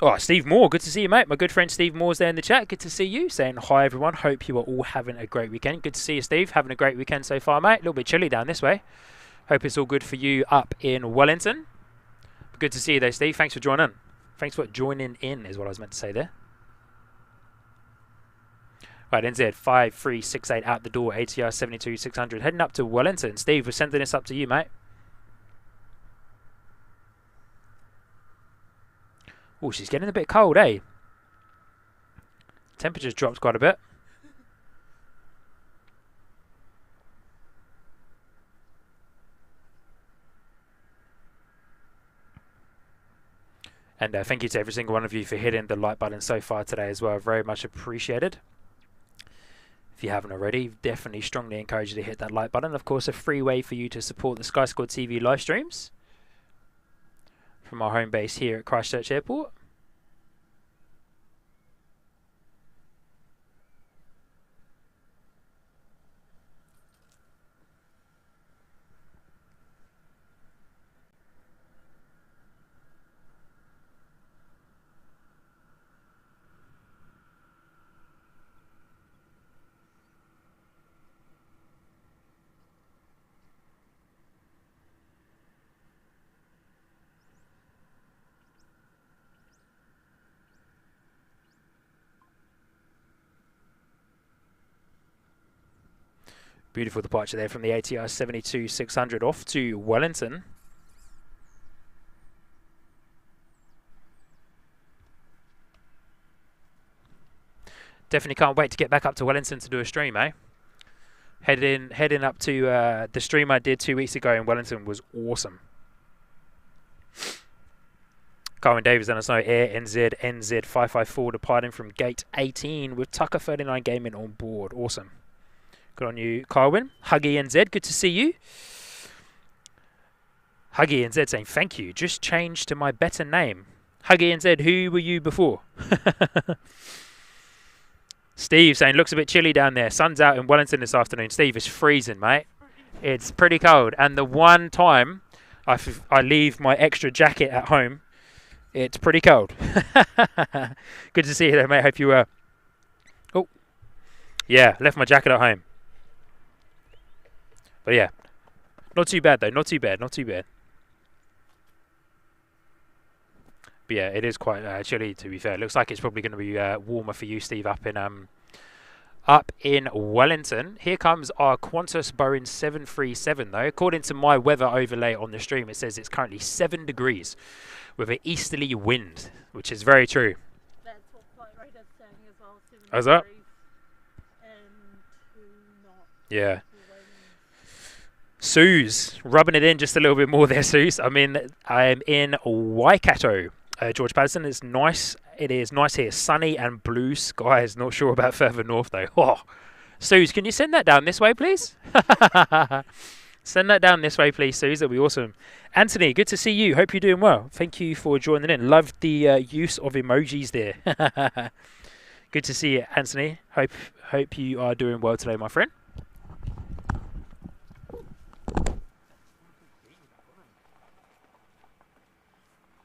Oh, Steve Moore, good to see you, mate. My good friend Steve Moore's there in the chat. Good to see you. Saying hi, everyone. Hope you are all having a great weekend. Good to see you, Steve. Having a great weekend so far, mate. A little bit chilly down this way. Hope it's all good for you up in Wellington. Good to see you, though, Steve. Thanks for joining in. Thanks for joining in, is what I was meant to say there. Right, NZ 5368 out the door, ATR 72600. Heading up to Wellington. Steve, we're sending this up to you, mate. Oh, she's getting a bit cold, eh? Temperature's dropped quite a bit. And thank you to every single one of you for hitting the like button so far today as well. Very much appreciated. If you haven't already, definitely strongly encourage you to hit that like button. Of course, a free way for you to support the Sky Squad TV live streams from our home base here at Christchurch Airport. Beautiful departure there from the ATR 72600 off to Wellington. Definitely can't wait to get back up to Wellington to do a stream, eh? Heading up to the stream I did 2 weeks ago in Wellington was awesome. Carwin Davis and Snow Air NZ 554 departing from gate 18 with Tucker 39 Gaming on board. Awesome. Good on you, Carwin. Huggy NZ, good to see you. Huggy NZ saying, thank you. Just changed to my better name. Huggy NZ, who were you before? Steve saying, looks a bit chilly down there. Sun's out in Wellington this afternoon. Steve, it's freezing, mate. It's pretty cold. And the one time I leave my extra jacket at home, it's pretty cold. Good to see you there, mate. Hope you Oh, yeah, left my jacket at home. But yeah, not too bad though. Not too bad. Not too bad. But yeah, it is quite chilly to be fair. Looks like it's probably going to be warmer for you, Steve, up in Wellington. Here comes our Qantas Boeing 737 though. According to my weather overlay on the stream, it says it's currently 7 degrees with an easterly wind, which is very true. That's what flight radar's saying as well. 7 How's that? degrees and 2 knots. Yeah. When, Suze, rubbing it in just a little bit more there, Suze. I am in Waikato, George Patterson. It's nice. It is nice here. Sunny and blue skies. Not sure about further north, though. Oh, Suze, can you send that down this way, please? Send that down this way, please, Suze. That'll be awesome. Anthony, good to see you. Hope you're doing well. Thank you for joining in. Love the use of emojis there. Good to see you, Anthony. Hope you are doing well today, my friend.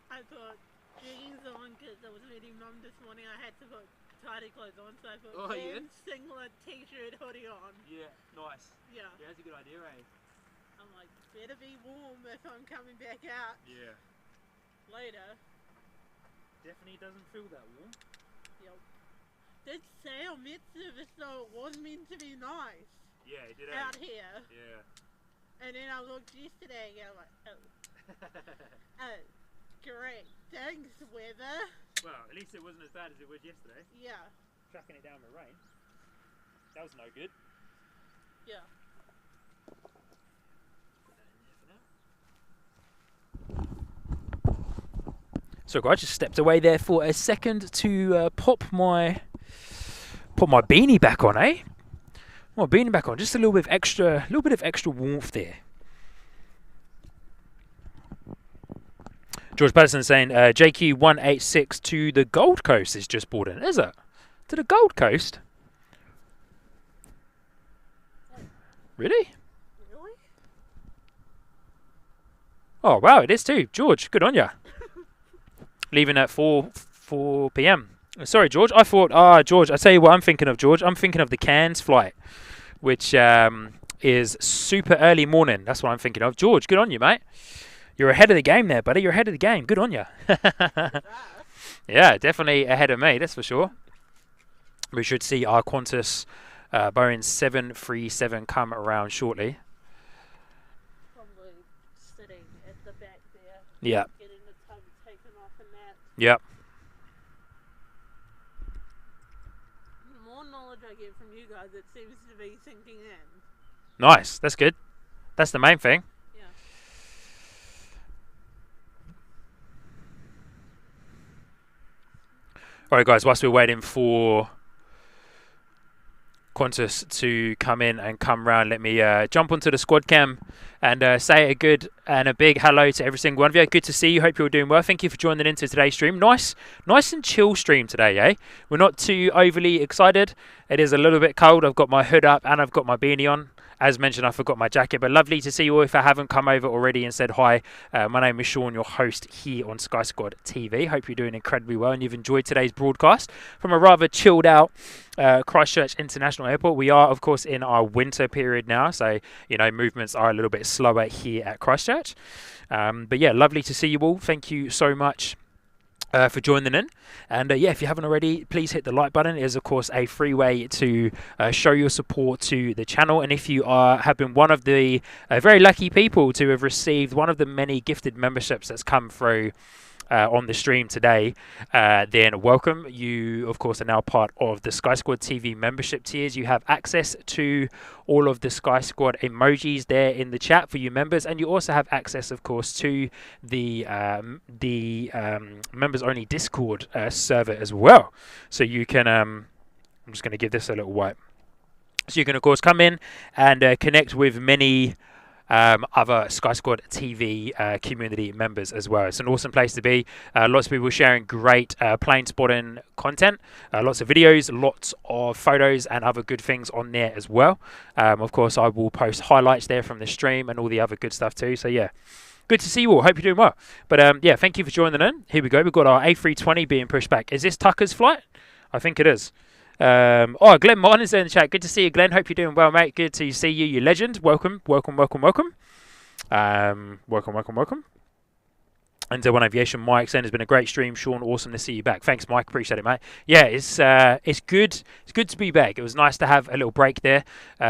I put jeans on because I was meeting mum this morning. I had to put tidy clothes on, so I put jeans, singlet, t-shirt, hoodie on. Yeah, nice. Yeah. Yeah, that's a good idea, eh? I'm like, better be warm if I'm coming back out Yeah. later. Definitely doesn't feel that warm. Yep. Did say on Met service though it was meant to be nice Yeah, it did. out here. Yeah. And then I looked yesterday and I'm like, oh, great. Thanks, weather. Well, at least it wasn't as bad as it was yesterday. Yeah. Tracking it down with rain. That was no good. Yeah. So I just stepped away there for a second to pop my beanie back on, eh? My beanie back on, just a little bit of extra warmth there. George Patterson saying JQ186 to the Gold Coast is just bought in, is it? To the Gold Coast? Really? Really? Oh wow, it is too. George, good on ya. Leaving at 4 p.m. Sorry, George. I thought, George, I tell you what I'm thinking of, George. I'm thinking of the Cairns flight, which is super early morning. That's what I'm thinking of. George, good on you, mate. You're ahead of the game there, buddy. You're ahead of the game. Good on you. Yeah, definitely ahead of me, that's for sure. We should see our Qantas Boeing 737 come around shortly. Probably sitting at the back there. Yeah. Getting the tub taken off and that. Yep. The more knowledge I get from you guys, it seems to be sinking in. Nice. That's good. That's the main thing. Yeah. All right, guys. Whilst we're waiting for Qantas to come in and come round, let me jump onto the squad cam and say a good and a big hello to every single one of you. Good to see you. Hope you're doing well. Thank you for joining into today's stream. Nice and chill stream today, eh? We're not too overly excited. It is a little bit cold. I've got my hood up and I've got my beanie on. As mentioned, I forgot my jacket, but lovely to see you all. If I haven't come over already and said hi, my name is Sean, your host here on Sky Squad TV. Hope you're doing incredibly well and you've enjoyed today's broadcast from a rather chilled out Christchurch International Airport. We are, of course, in our winter period now, so, you know, movements are a little bit slower here at Christchurch. But yeah, lovely to see you all. Thank you so much for joining in, and yeah, if you haven't already, please hit the like button. It is, of course, a free way to show your support to the channel. And if you have been one of the very lucky people to have received one of the many gifted memberships that's come through on the stream today, then welcome. You, of course, are now part of the Sky Squad TV membership tiers. You have access to all of the Sky Squad emojis there in the chat for you members, and you also have access, of course, to the members only Discord server as well. So you can I'm just going to give this a little wipe. So you can, of course, come in and connect with many other Sky Squad TV community members as well. It's an awesome place to be. Lots of people sharing great plane spotting content, lots of videos, lots of photos and other good things on there as well. Of course, I will post highlights there from the stream and all the other good stuff too. So yeah, good to see you all. Hope you're doing well. But yeah, thank you for joining in. Here we go. We've got our A320 being pushed back. Is this Tucker's flight? I think it is. Glenn Martin is there in the chat. Good to see you, Glenn. Hope you're doing well, mate. Good to see you, you legend. Welcome. And One Aviation, Mike saying it's been a great stream. Sean, awesome to see you back. Thanks, Mike. Appreciate it, mate. Yeah, it's good. It's good to be back. It was nice to have a little break there,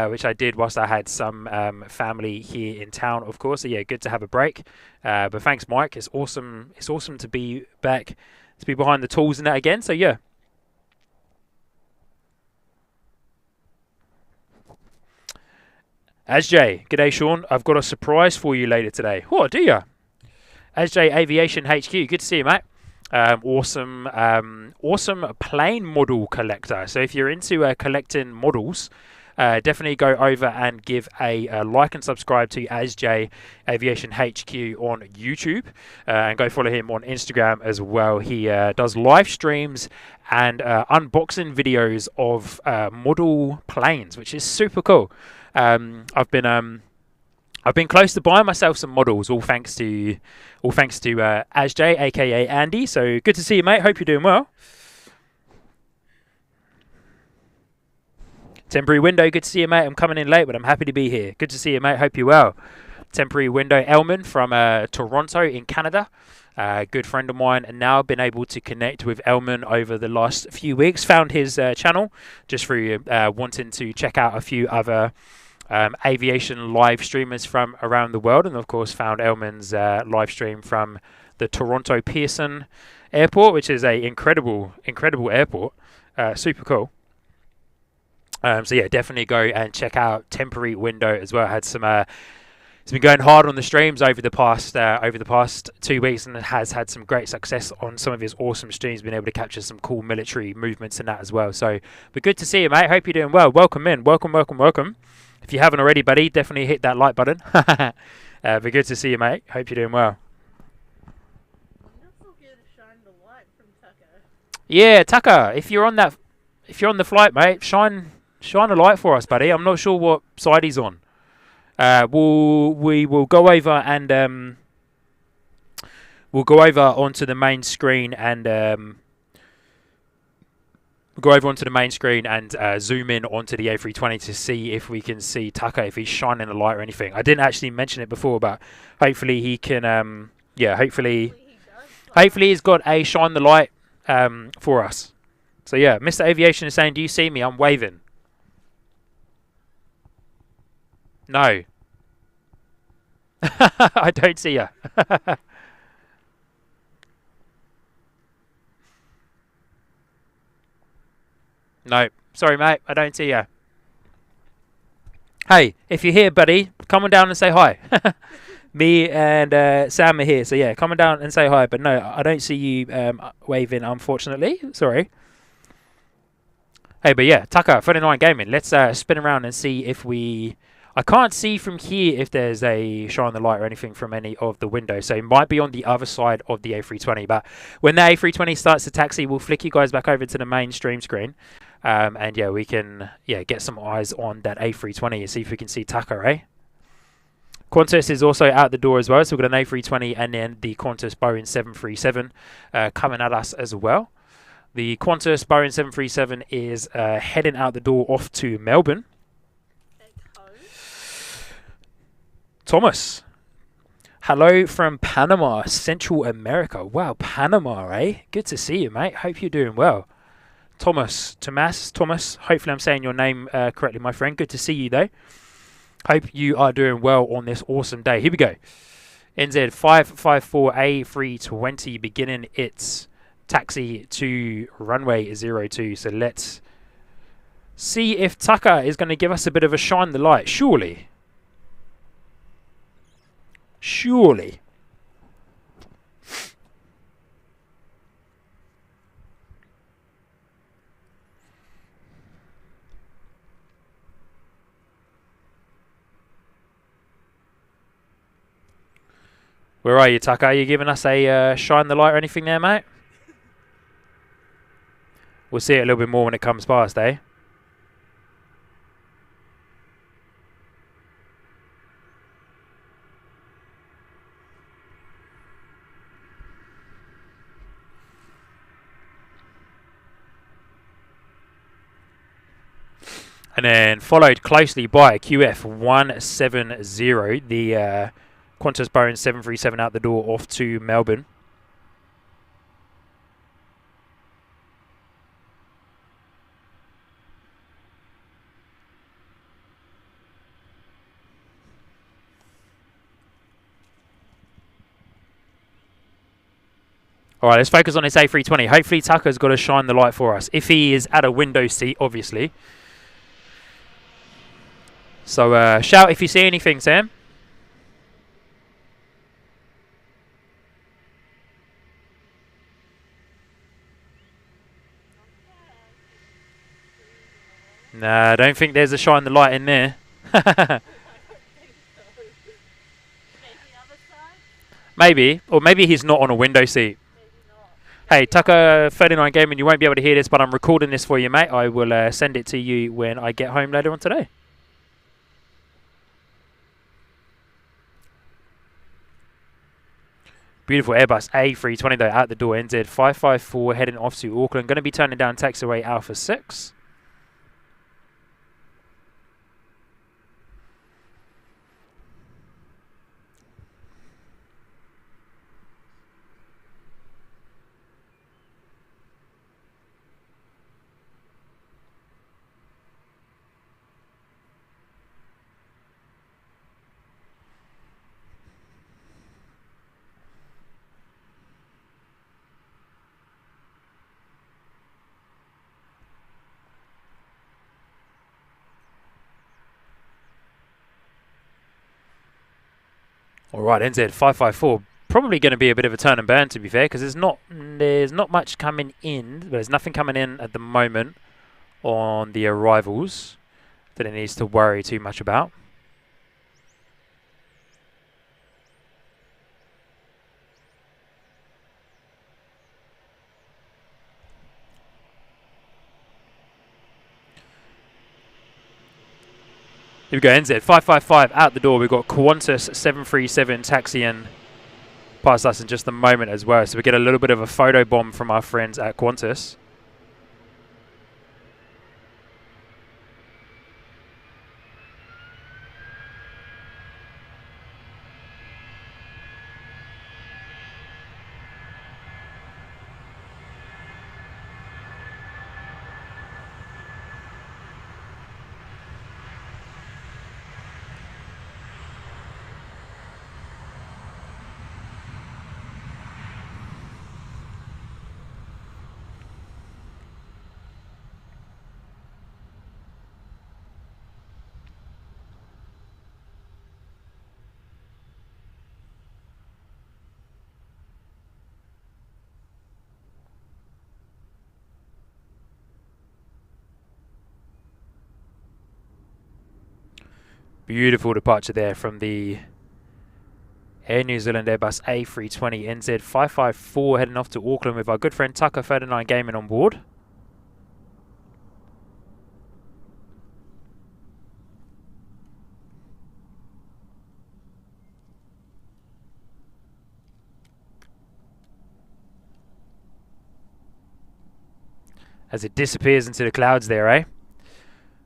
which I did whilst I had some family here in town, of course. So yeah, good to have a break. But thanks, Mike. It's awesome. It's awesome to be back, to be behind the tools and that again. So yeah. Asjay, g'day Sean. I've got a surprise for you later today. What do you? Asjay Aviation HQ, good to see you, mate. Awesome plane model collector. So if you're into collecting models, definitely go over and give a like and subscribe to Asjay Aviation HQ on YouTube, and go follow him on Instagram as well. He does live streams and unboxing videos of model planes, which is super cool. I've been close to buying myself some models, all thanks to Asjay, aka Andy. So good to see you, mate. Hope you're doing well. Temporary window, good to see you, mate. I'm coming in late, but I'm happy to be here. Good to see you, mate. Hope you're well. Temporary window, Elman from Toronto in Canada. Good friend of mine, and now been able to connect with Elman over the last few weeks. Found his channel just through wanting to check out a few other aviation live streamers from around the world, and of course found Elman's live stream from the Toronto Pearson Airport, which is a incredible airport. Super cool. So yeah, definitely go and check out Temporary Window as well. Had some it's been going hard on the streams over the past 2 weeks, and has had some great success on some of his awesome streams. Been able to capture some cool military movements and that as well. So, but good to see you, mate. Hope you're doing well. Welcome in. Welcome. If you haven't already, buddy, definitely hit that like button. But good to see you, mate. Hope you're doing well. Yeah, Tucker. If you're on the flight, mate, shine a light for us, buddy. I'm not sure what side he's on. We will go over and we'll go over onto the main screen and zoom in onto the A320 to see if we can see Tucker, if he's shining a light or anything. I didn't actually mention it before, but hopefully he can. Hopefully he's got a shine the light for us. So yeah, Mr. Aviation is saying, "Do you see me? I'm waving." No. I don't see you. No. Sorry, mate. I don't see you. Hey, if you're here, buddy, come on down and say hi. Me and Sam are here. So yeah, come on down and say hi. But no, I don't see you waving, unfortunately. Sorry. Hey, but yeah, Tucker, 39 Gaming. Let's spin around and see if we... I can't see from here if there's a shine the light or anything from any of the windows. So it might be on the other side of the A320. But when the A320 starts to taxi, we'll flick you guys back over to the main stream screen. And yeah, we can get some eyes on that A320 and see if we can see Tucker, eh? Quantis is also out the door as well. So we've got an A320 and then the Quantis Boeing 737 coming at us as well. The Quantis Boeing 737 is heading out the door off to Melbourne. Thomas, hello from Panama, Central America. Wow, Panama, eh? Good to see you, mate. Hope you're doing well. Thomas, hopefully I'm saying your name correctly, my friend. Good to see you, though. Hope you are doing well on this awesome day. Here we go. NZ 554 A320 beginning its taxi to runway 02. So let's see if Tucker is going to give us a bit of a shine the light. Surely. Where are you, Tucker? Are you giving us a shine the light or anything there, mate? We'll see it a little bit more when it comes past, eh? And then followed closely by QF 170, the Quantis Boeing 737 out the door off to Melbourne. All right, let's focus on this A320. Hopefully Tucker's got to shine the light for us. If he is at a window seat, obviously. So shout if you see anything, Sam. Nah, I don't think there's a shine the light in there. I don't think so. Maybe other side? Maybe. Or maybe he's not on a window seat. Maybe not. Hey, Tucker 39 Gaming, you won't be able to hear this, but I'm recording this for you, mate. I will send it to you when I get home later on today. Beautiful Airbus A320 though, out the door. NZ 554 heading off to Auckland. Going to be turning down taxiway Alpha 6. Alright, NZ 554. Probably going to be a bit of a turn and burn, to be fair, because there's not much coming in. But there's nothing coming in at the moment on the arrivals that it needs to worry too much about. Here we go, NZ 555 out the door. We've got Quantis 737 taxiing past us in just a moment as well. So we get a little bit of a photo bomb from our friends at Quantis. Beautiful departure there from the Air New Zealand Airbus A320 NZ 554 heading off to Auckland with our good friend Tucker 39 Gaming on board. As it disappears into the clouds there, eh?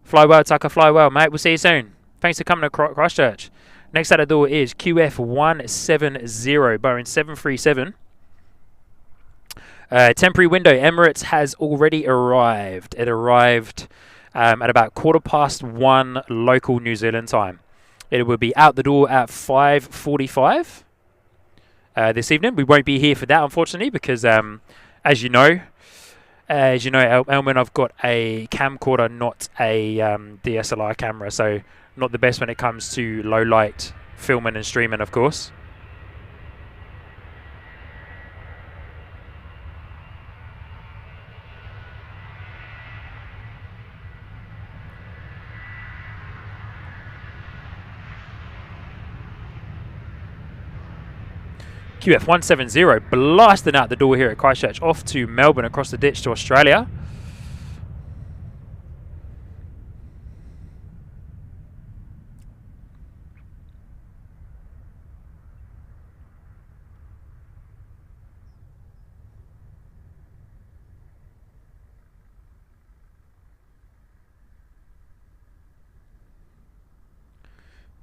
Fly well, Tucker, fly well, mate. We'll see you soon. Thanks for coming to Christchurch. Next out the door is QF170, Boeing 737. Temporary window, Emirates has already arrived. It arrived at about 1:15 local New Zealand time. It will be out the door at 5:45 this evening. We won't be here for that, unfortunately, because as you know, Elman, I've got a camcorder, not a DSLR camera, so not the best when it comes to low light filming and streaming, of course. QF170 blasting out the door here at Christchurch, off to Melbourne, across the ditch to Australia.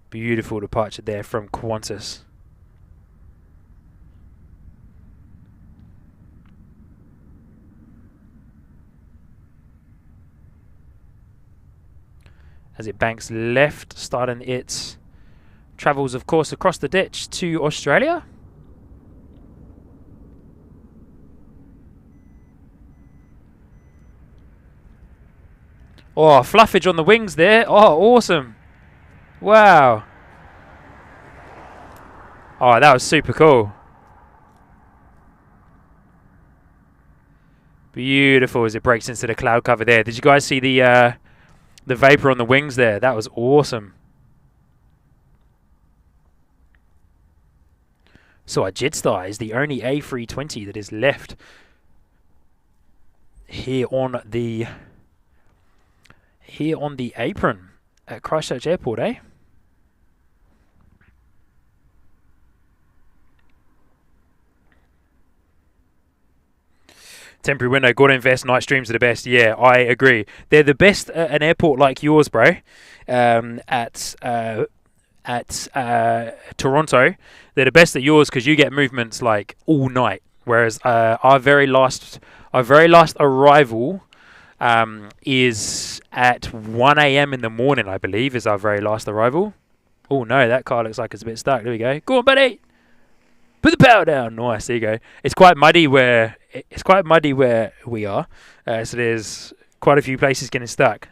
Beautiful departure there from Quantis. As it banks left, starting its travels, of course, across the ditch to Australia. Oh, fluffage on the wings there. Oh, awesome. Wow. Oh, that was super cool. Beautiful as it breaks into the cloud cover there. Did you guys see the vapor on the wings there? That was awesome. So our Jetstar is the only A320 that is left here on the apron at Christchurch Airport, eh? Temporary window, got to invest. Night streams are the best. Yeah, I agree. They're the best at an airport like yours, bro. At Toronto, they're the best at yours because you get movements like all night. Whereas our very last arrival is at 1 a.m. in the morning, I believe, is our very last arrival. Oh no, that car looks like it's a bit stuck. There we go. Go on, buddy. Put the power down. Nice. There you go. It's quite muddy where we are, so there's quite a few places getting stuck.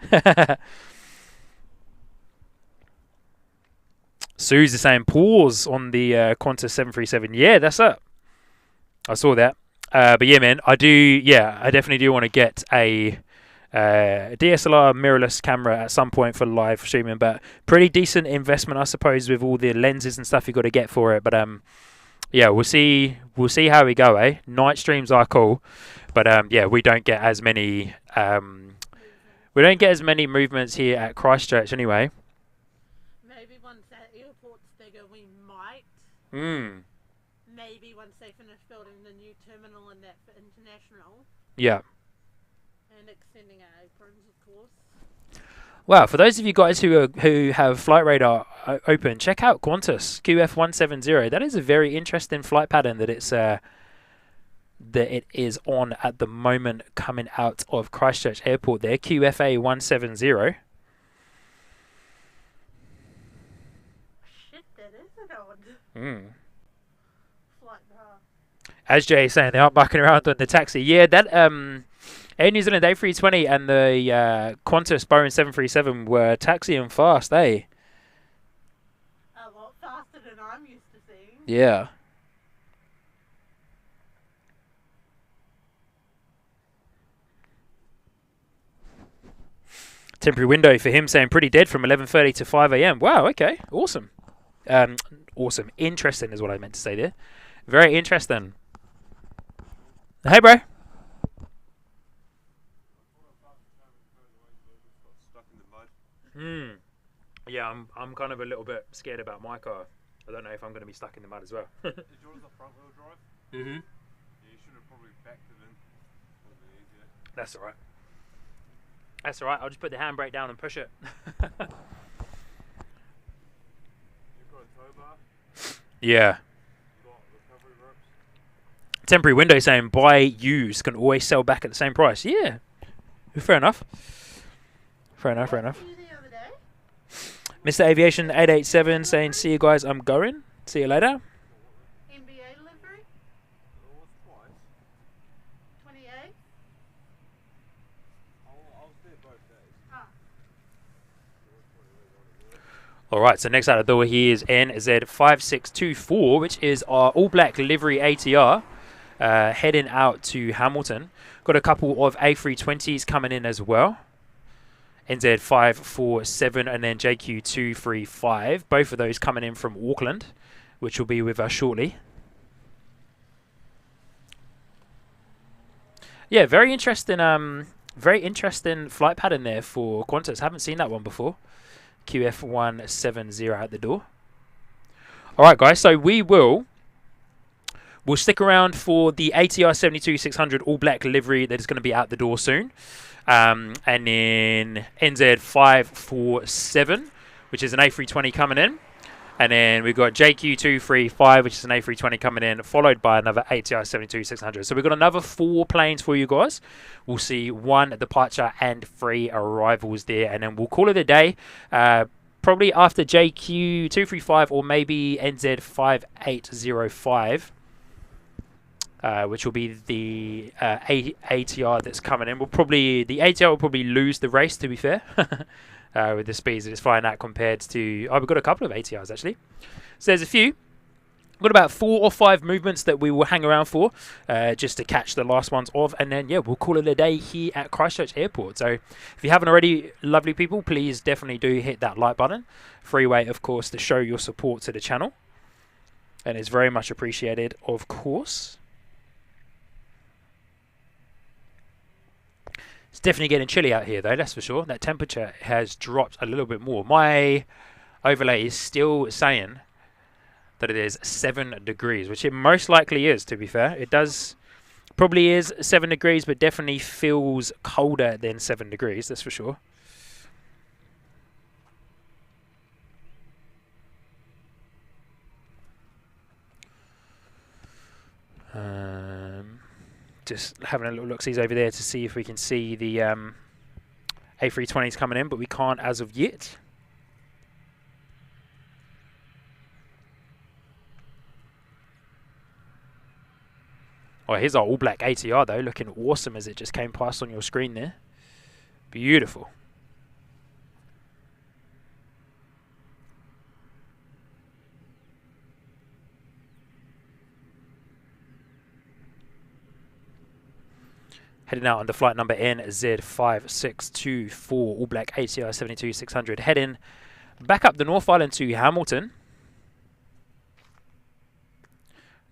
Sue's the same. Pause on the Quantis 737. Yeah, that's up. I saw that. But yeah, man, I definitely do want to get a DSLR mirrorless camera at some point for live streaming. But pretty decent investment, I suppose, with all the lenses and stuff you got to get for it. But yeah, we'll see how we go, eh? Night streams are cool, but yeah, we don't get as many movements here at Christchurch anyway. Maybe once that airport's bigger, we might. Maybe once they finish building the new terminal and that for international. Yeah. And extending our aprons, of course. Wow, for those of you guys who have Flight Radar open, check out Quantis QF170. That is a very interesting flight pattern that it is on at the moment, coming out of Christchurch Airport there. QFA170. Shit, that is an odd flight bar. As Jay is saying, they aren't mucking around on the taxi. Yeah, that Air New Zealand A320 and the Qantas Boeing 737 were taxiing fast, eh? A lot faster than I'm used to seeing. Yeah. Temporary window for him saying pretty dead from 11:30 to 5 a.m. Wow, okay. Awesome. Awesome. Interesting is what I meant to say there. Very interesting. Hey, bro. Yeah, I'm kind of a little bit scared about my car. I don't know if I'm going to be stuck in the mud as well. Is yours a front wheel drive? Mm-hmm. Yeah, you should have probably backed it in. A little bit easier. That's alright. That's alright. I'll just put the handbrake down and push it. You've got a tow bar. Yeah. You've got recovery ropes. Temporary window saying buy used can always sell back at the same price. Yeah. Fair enough. Fair enough. The other day? Mr. Aviation 887 saying see you guys, I'm going. See you later. NBA livery? Oh, what's twice? 28? I'll stay both days. Ah. Alright, so next out the door here is NZ5624, which is our all black livery ATR, heading out to Hamilton. Got a couple of A320s coming in as well. NZ547 and then JQ235. Both of those coming in from Auckland, which will be with us shortly. Yeah, very interesting flight pattern there for Qantas. Haven't seen that one before. QF170 out the door. Alright guys, so we'll stick around for the ATR 72-600 all black livery that is going to be out the door soon. And then NZ547, which is an A320 coming in. And then we've got JQ235, which is an A320 coming in, followed by another ATR 72-600. So we've got another 4 planes for you guys. We'll see 1 departure and 3 arrivals there. And then we'll call it a day. Probably after JQ235 or maybe NZ5805. Which will be the ATR that's coming in. The ATR will probably lose the race, to be fair. with the speeds that it's flying at compared to... Oh, we've got a couple of ATRs, actually. So there's a few. We've got about 4 or 5 movements that we will hang around for, just to catch the last ones of, and then, yeah, we'll call it a day here at Christchurch Airport. So if you haven't already, lovely people, please definitely do hit that like button. Free way, of course, to show your support to the channel. And it's very much appreciated, of course. It's definitely getting chilly out here, though, that's for sure. That temperature has dropped a little bit more. My overlay is still saying that it is 7 degrees, which it most likely is, to be fair. It probably is 7 degrees, but definitely feels colder than 7 degrees, that's for sure. Just having a little look-sees over there to see if we can see the A320s coming in, but we can't as of yet. Oh, here's our all-black ATR, though, looking awesome as it just came past on your screen there. Beautiful. Heading out under flight number NZ5624, all-black ATR 72600, heading back up the North Island to Hamilton.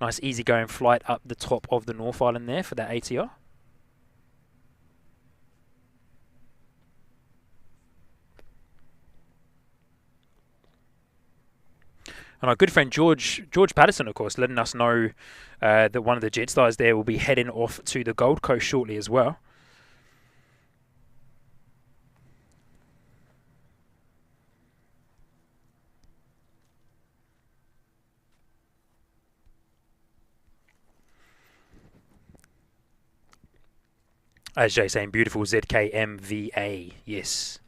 Nice easy-going flight up the top of the North Island there for that ATR. And our good friend George Patterson, of course, letting us know that one of the Jetstars there will be heading off to the Gold Coast shortly as well. As Jay saying, beautiful ZKMVA, yes.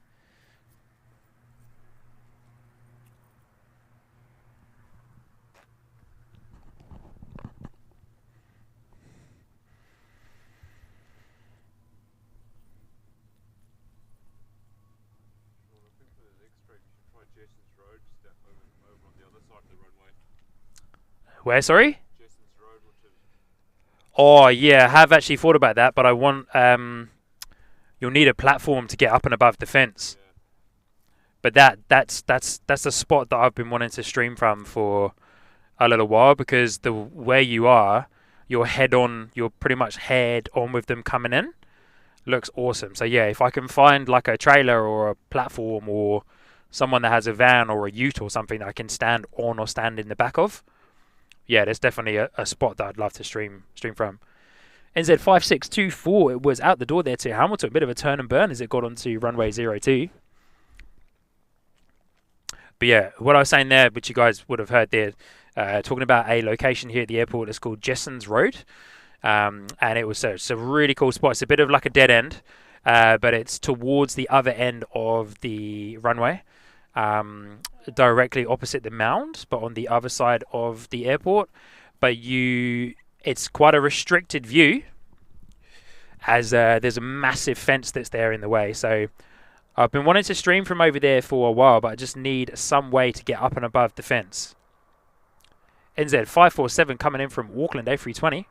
Where, sorry? Oh, yeah, I have actually thought about that, but I want... you'll need a platform to get up and above the fence. But that's the spot that I've been wanting to stream from for a little while, because the where you are, you're pretty much head on with them coming in. Looks awesome. So, yeah, if I can find like a trailer or a platform or someone that has a van or a ute or something that I can stand on or stand in the back of, yeah, there's definitely a spot that I'd love to stream from. NZ5624, it was out the door there to Hamilton. A bit of a turn and burn as it got onto runway 02. But yeah, what I was saying there, which you guys would have heard there, talking about a location here at the airport, it's called Jessens Road. And it's a really cool spot. It's a bit of like a dead end, but it's towards the other end of the runway. Directly opposite the mound, but on the other side of the airport. But it's quite a restricted view, as there's a massive fence that's there in the way. So I've been wanting to stream from over there for a while, but I just need some way to get up and above the fence. NZ547 coming in from Auckland A320.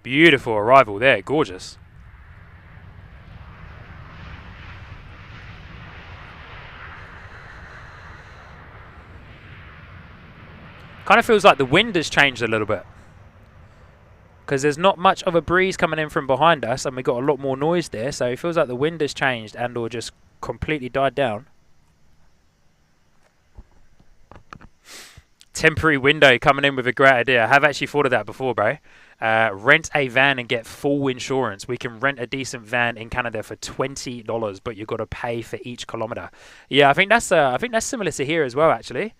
Beautiful arrival there, gorgeous. Kind of feels like the wind has changed a little bit, because there's not much of a breeze coming in from behind us, and we got a lot more noise there, so it feels like the wind has changed and or just completely died down. Temporary window coming in with a great idea. I have actually thought of that before, bro. Rent a van and get full insurance. We can rent a decent van in Canada for $20, but you've got to pay for each kilometer. Yeah, I think that's similar to here as well, actually.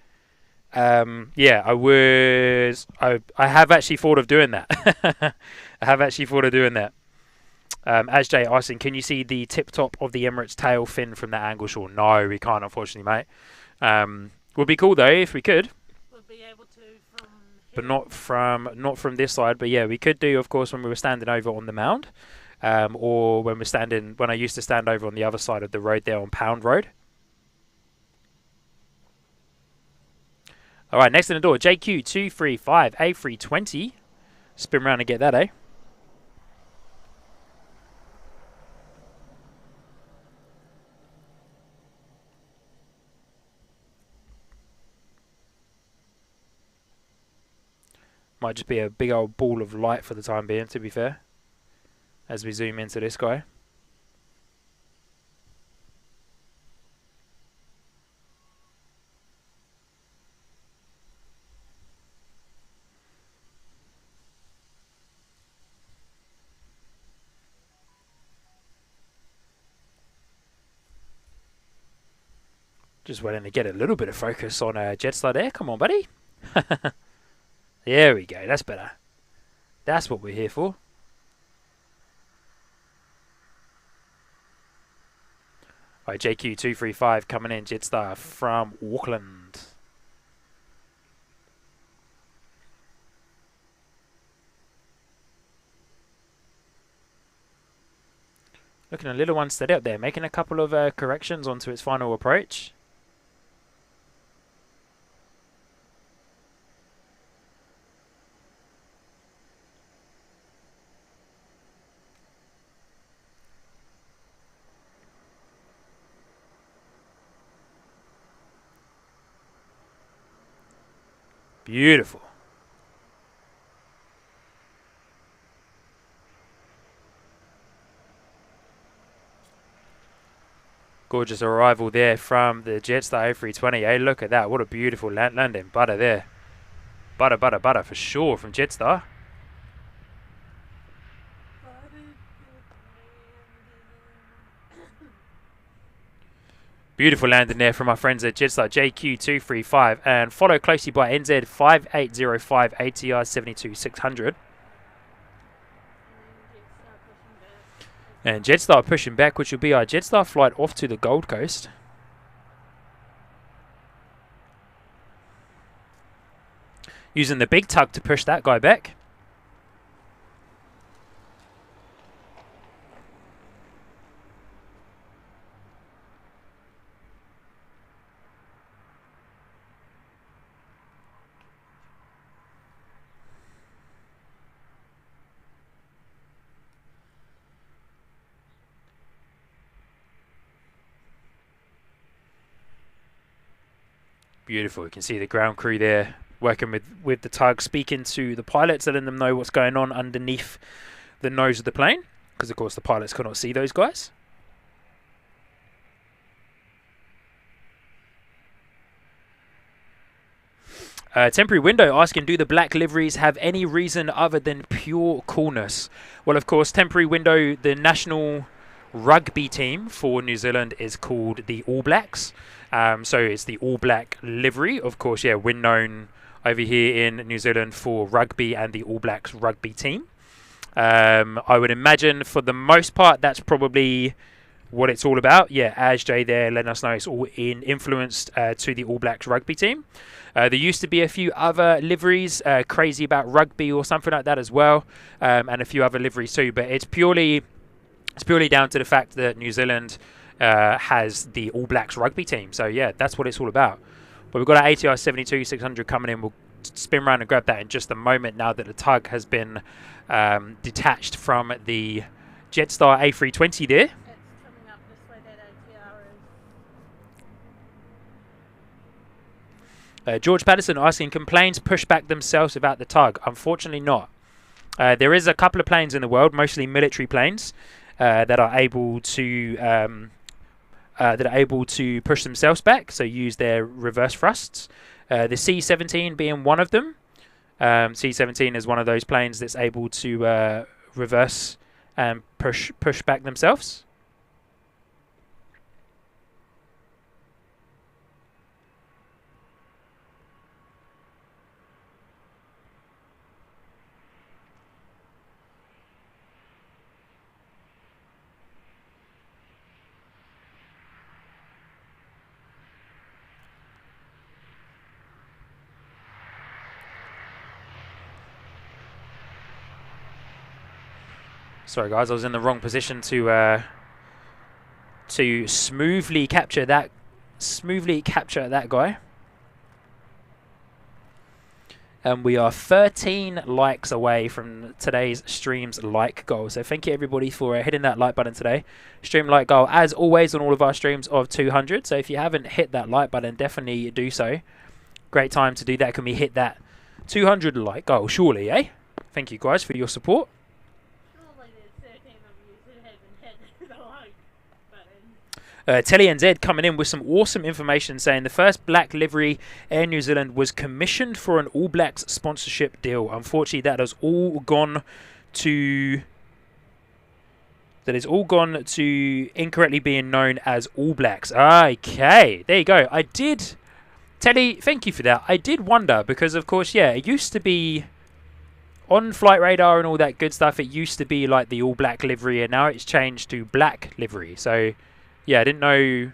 Yeah, I have actually thought of doing that. I have actually thought of doing that. As Jay asking, can you see the tip top of the Emirates tail fin from that angle? Sure. No, we can't, unfortunately, mate. Would be cool though if we could, Would be able to from but here. not from this side. But yeah, we could do, of course, when we were standing over on the mound, or when I used to stand over on the other side of the road there on Pound Road. All right, next in the door, JQ235 A320. Spin around and get that, eh? Might just be a big old ball of light for the time being, to be fair, as we zoom into this guy. Just waiting to get a little bit of focus on Jetstar there. Come on, buddy. There we go. That's better. That's what we're here for. All right, JQ235 coming in. Jetstar from Auckland. Looking a little unsteady up there. Making a couple of corrections onto its final approach. Beautiful. Gorgeous arrival there from the Jetstar A320. Hey, look at that. What a beautiful landing. Butter there. Butter, butter, butter for sure from Jetstar. Beautiful landing there from our friends at Jetstar JQ235, and followed closely by NZ5805 ATR 72600. And Jetstar pushing back, which will be our Jetstar flight off to the Gold Coast. Using the big tug to push that guy back. Beautiful. You can see the ground crew there working with the tug, speaking to the pilots, letting them know what's going on underneath the nose of the plane, because of course the pilots cannot see those guys. Temporary window asking, do the black liveries have any reason other than pure coolness? Well, of course, temporary window, the national rugby team for New Zealand is called the All Blacks. So it's the All Black livery. Of course, yeah, we're known over here in New Zealand for rugby and the All Blacks rugby team. I would imagine for the most part that's probably what it's all about. Yeah, as Jay there letting us know, it's all influenced to the All Blacks rugby team. There used to be a few other liveries, Crazy About Rugby or something like that as well, and a few other liveries too, but it's purely down to the fact that New Zealand has the All Blacks rugby team. So yeah, that's what it's all about. But we've got our ATR 72600 coming in. We'll spin around and grab that in just a moment now that the tug has been detached from the Jetstar A320 there. It's coming up this way, that ATR is. George Patterson asking, can planes push back themselves without the tug? Unfortunately not. There is a couple of planes in the world, mostly military planes, that are able to push themselves back, so use their reverse thrusts. The C-17 being one of them. C-17 is one of those planes that's able to reverse and push back themselves. Sorry, guys, I was in the wrong position to smoothly capture that. Smoothly capture that guy. And we are 13 likes away from today's stream's like goal. So thank you everybody for hitting that like button today. Stream like goal, as always, on all of our streams of 200. So if you haven't hit that like button, definitely do so. Great time to do that. Can we hit that 200 like goal? Surely, eh? Thank you guys for your support. Surely there's 13 of you who haven't hit the like button. Telly NZ coming in with some awesome information saying the first black livery Air New Zealand was commissioned for an All Blacks sponsorship deal. Unfortunately, that has all gone to incorrectly being known as All Blacks. Okay, there you go. Telly, thank you for that. I did wonder because, of course, yeah, it used to be on Flight Radar and all that good stuff. It used to be like the All Black livery, and now it's changed to black livery. So yeah, I didn't know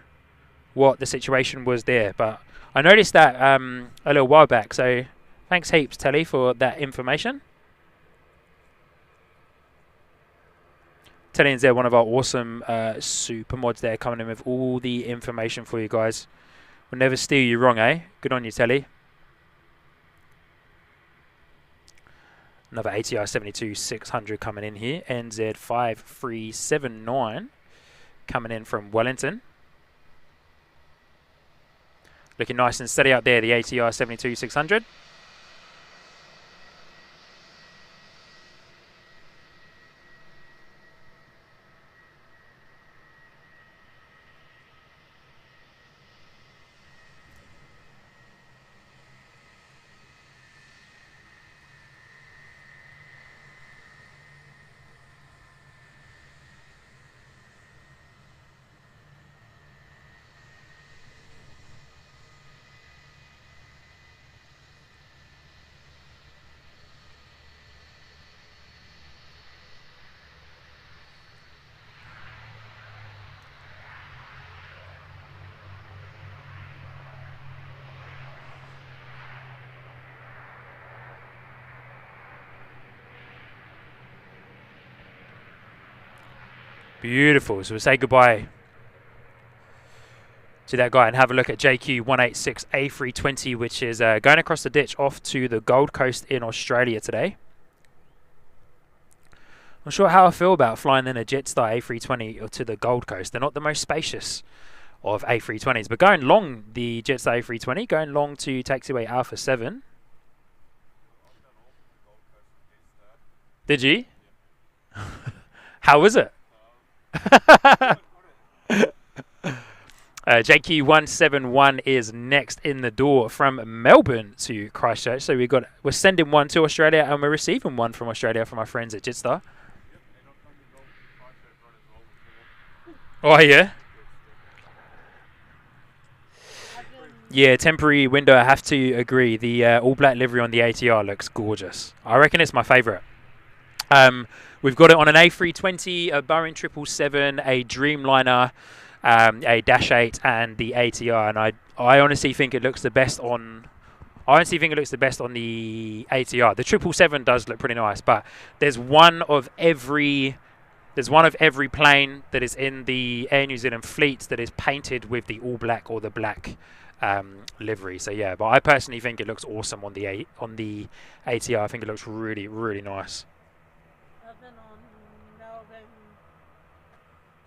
what the situation was there, but I noticed that a little while back. So thanks heaps, Telly, for that information. Telly NZ, one of our awesome super mods there, coming in with all the information for you guys. We'll never steer you wrong, eh? Good on you, Telly. Another ATR 72-600 coming in here. NZ 5379 coming in from Wellington. Looking nice and steady out there, the ATR 72-600. Beautiful. So we'll say goodbye to that guy and have a look at JQ186 A320, which is going across the ditch off to the Gold Coast in Australia today. I'm not sure how I feel about flying in a Jetstar A320 to the Gold Coast. They're not the most spacious of A320s, but going long the Jetstar A320, going long to taxiway Alpha 7. Did you? How was it? JQ171 is next in the door from Melbourne to Christchurch. So we're sending one to Australia and we're receiving one from Australia from our friends at Jetstar. Oh yeah. Yeah, temporary window. I have to agree. The all black livery on the ATR looks gorgeous. I reckon it's my favourite. We've got it on an A320, a Boeing 777, a Dreamliner, a Dash 8, and the ATR. And I honestly think it looks the best on. I honestly think it looks the best on the ATR. The 777 does look pretty nice, but there's one of every plane that is in the Air New Zealand fleet that is painted with the all black or the black livery. So yeah, but I personally think it looks awesome on the ATR. I think it looks really, really nice. I've been on Melbourne,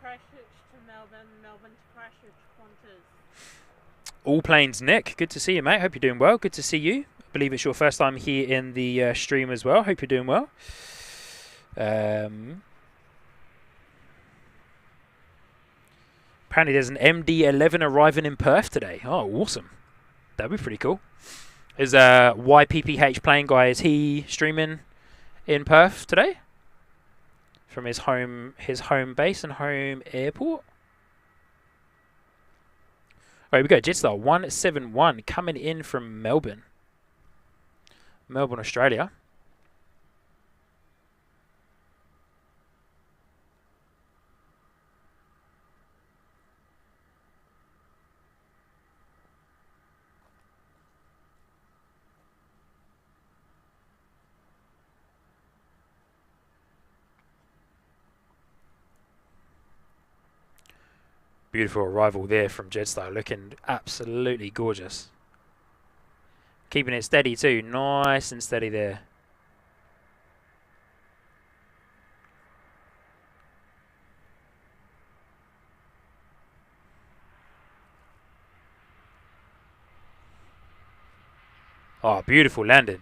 Christchurch to Melbourne, Melbourne to Christchurch, Quantis. All planes, Nick. Good to see you, mate. Hope you're doing well. Good to see you. I believe it's your first time here in the stream as well. Hope you're doing well. Apparently there's an MD-11 arriving in Perth today. Oh, awesome. That'd be pretty cool. Is YPPH playing guy, is he streaming in Perth today? From his home base and home airport? All right, we go. Jetstar 171 coming in from Melbourne. Melbourne, Australia. Beautiful arrival there from Jetstar, looking absolutely gorgeous. Keeping it steady too, nice and steady there. Oh, beautiful landing.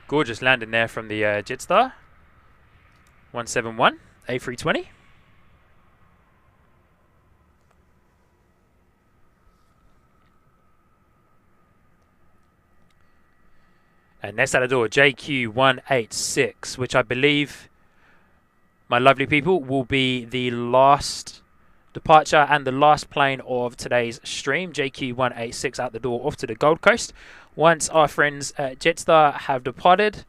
Gorgeous landing there from the Jetstar 171 A320. And next out the door, JQ186, which I believe, my lovely people, will be the last departure and the last plane of today's stream. JQ186 out the door off to the Gold Coast. Once our friends at Jetstar have departed,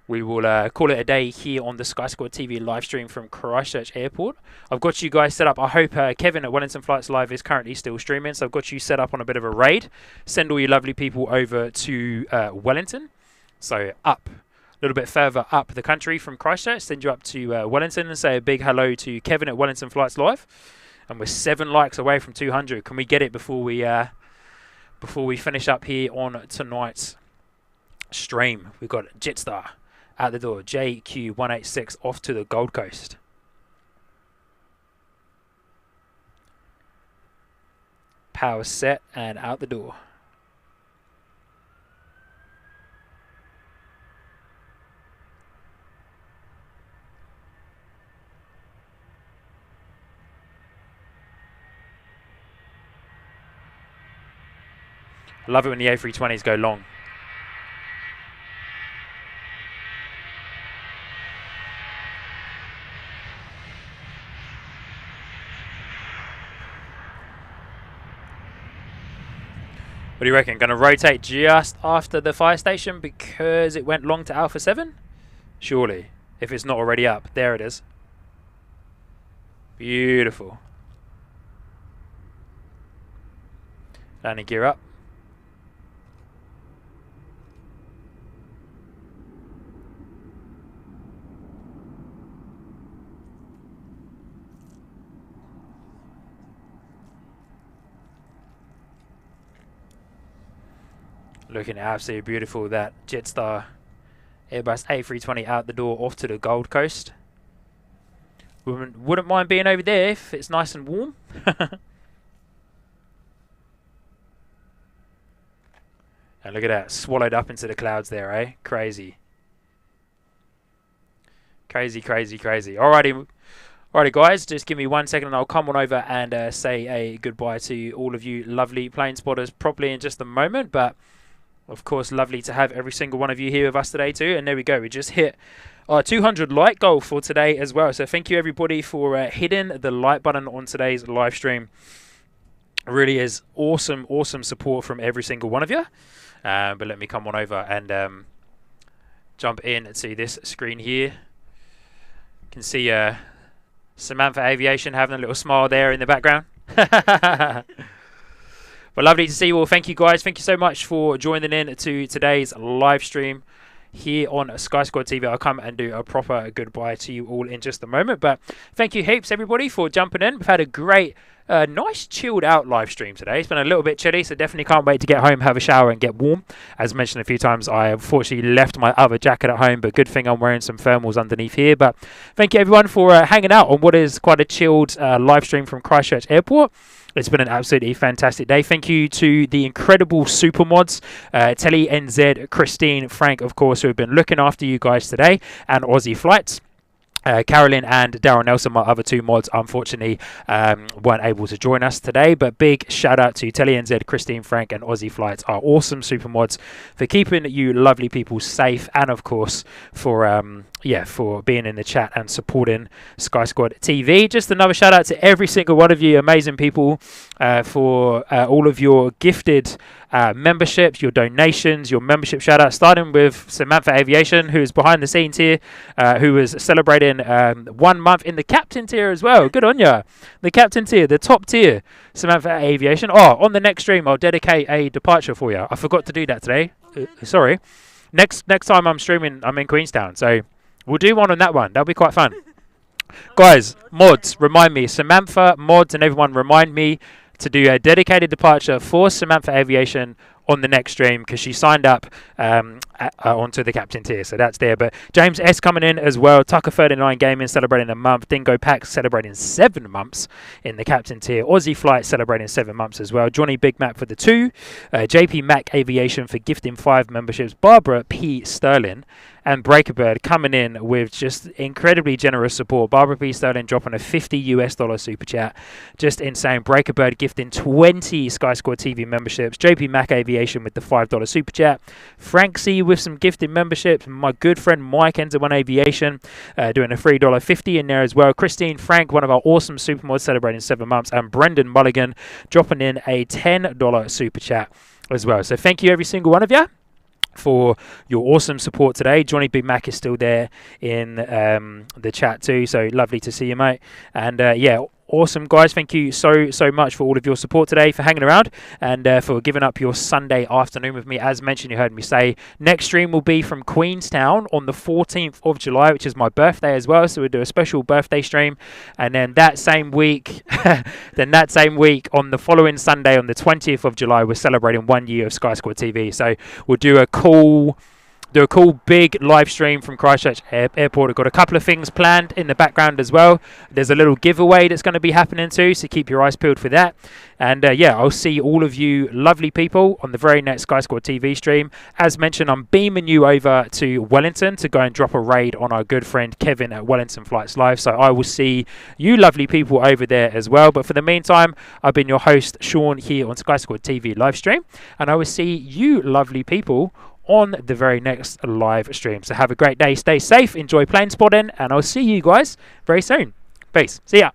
we will call it a day here on the Sky Squad TV live stream from Christchurch Airport. I've got you guys set up. I hope Kevin at Wellington Flights Live is currently still streaming, so I've got you set up on a bit of a raid. Send all you lovely people over to Wellington. So up, a little bit further up the country from Christchurch. Send you up to Wellington and say a big hello to Kevin at Wellington Flights Live. And we're 7 likes away from 200. Can we get it before we finish up here on tonight's stream? We've got Jetstar out the door, JQ186 off to the Gold Coast. Power set and out the door. Love it when the A320s go long. What do you reckon? Going to rotate just after the fire station because it went long to Alpha 7? Surely. If it's not already up. There it is. Beautiful. Landing gear up. Looking absolutely beautiful, that Jetstar Airbus A320 out the door off to the Gold Coast. Wouldn't mind being over there if it's nice and warm. And look at that, swallowed up into the clouds there, eh? Crazy. Crazy, crazy, crazy. Alrighty, guys, just give me 1 second and I'll come on over and say a goodbye to all of you lovely plane spotters properly in just a moment. But of course, lovely to have every single one of you here with us today too. And there we go. We just hit our 200 like goal for today as well. So thank you everybody for hitting the like button on today's live stream. It really is awesome, awesome support from every single one of you. But let me come on over and jump in to this screen here. You can see Samantha Aviation having a little smile there in the background. But lovely to see you all. Thank you guys. Thank you so much for joining in to today's live stream here on Sky Squad TV. I'll come and do a proper goodbye to you all in just a moment. But thank you heaps everybody for jumping in. We've had a great, nice chilled out live stream today. It's been a little bit chilly, so definitely can't wait to get home, have a shower and get warm. As mentioned a few times, I unfortunately left my other jacket at home, but good thing I'm wearing some thermals underneath here. But thank you everyone for hanging out on what is quite a chilled live stream from Christchurch Airport. It's been an absolutely fantastic day. Thank you to the incredible super mods, Telly, NZ, Christine, Frank, of course, who have been looking after you guys today, and Aussie Flights. Carolyn and Darren Nelson, my other two mods, unfortunately weren't able to join us today. But big shout out to Telly NZ, Christine, Frank, and Aussie Flights, our awesome super mods, for keeping you lovely people safe, and of course for for being in the chat and supporting Sky Squad TV. Just another shout out to every single one of you amazing people for all of your gifted memberships, your donations, your membership shout out, starting with Samantha Aviation, who is behind the scenes here, who was celebrating 1 month in the captain tier as well. Good on ya. The captain tier, the top tier, Samantha Aviation. Oh, on the next stream, I'll dedicate a departure for you. I forgot to do that today. Sorry. Next time I'm streaming, I'm in Queenstown, so We'll do one on that one. That'll be quite fun. Guys, mods, remind me. Samantha, mods, and everyone remind me to do a dedicated departure for Samantha Aviation on the next stream, because she signed up onto the captain tier, so that's there. But James S coming in as well. Tucker 39 Gaming celebrating a month. Dingo Pack celebrating 7 months in the captain tier. Aussie Flight celebrating 7 months as well. Johnny Big Mac for the 2. JP Mac Aviation for gifting 5 memberships. Barbara P Sterling and Breakerbird coming in with just incredibly generous support. Barbara P. Sterling dropping a $50 super chat. Just insane. Breakerbird gifting 20 Sky Squad TV memberships. JP Mac Aviation with the $5 super chat. Frank C with some gifted memberships. My good friend Mike NZ1 Aviation doing a $3.50 in there as well. Christine Frank, one of our awesome supermods, celebrating 7 months. And Brendan Mulligan dropping in a $10 super chat as well. So thank you every single one of you for your awesome support today. Johnny Big Mac is still there in the chat too, so lovely to see you, mate. And yeah, awesome guys, thank you so much for all of your support today, for hanging around, and for giving up your Sunday afternoon with me. As mentioned, you heard me say, next stream will be from Queenstown on the 14th of July, which is my birthday as well, so we'll do a special birthday stream. And then that same week on the following Sunday, on the 20th of July, we're celebrating 1 year of Sky Squad TV. So we'll do a cool big live stream from Christchurch Airport. I've got a couple of things planned in the background as well. There's a little giveaway that's going to be happening too, so keep your eyes peeled for that. And yeah, I'll see all of you lovely people on the very next Sky Squad TV stream. As mentioned, I'm beaming you over to Wellington to go and drop a raid on our good friend Kevin at Wellington Flights Live. So I will see you lovely people over there as well. But for the meantime, I've been your host, Sean, here on Sky Squad TV live stream. And I will see you lovely people on the very next live stream. So have a great day, stay safe, enjoy plane spotting, and I'll see you guys very soon. Peace. See ya.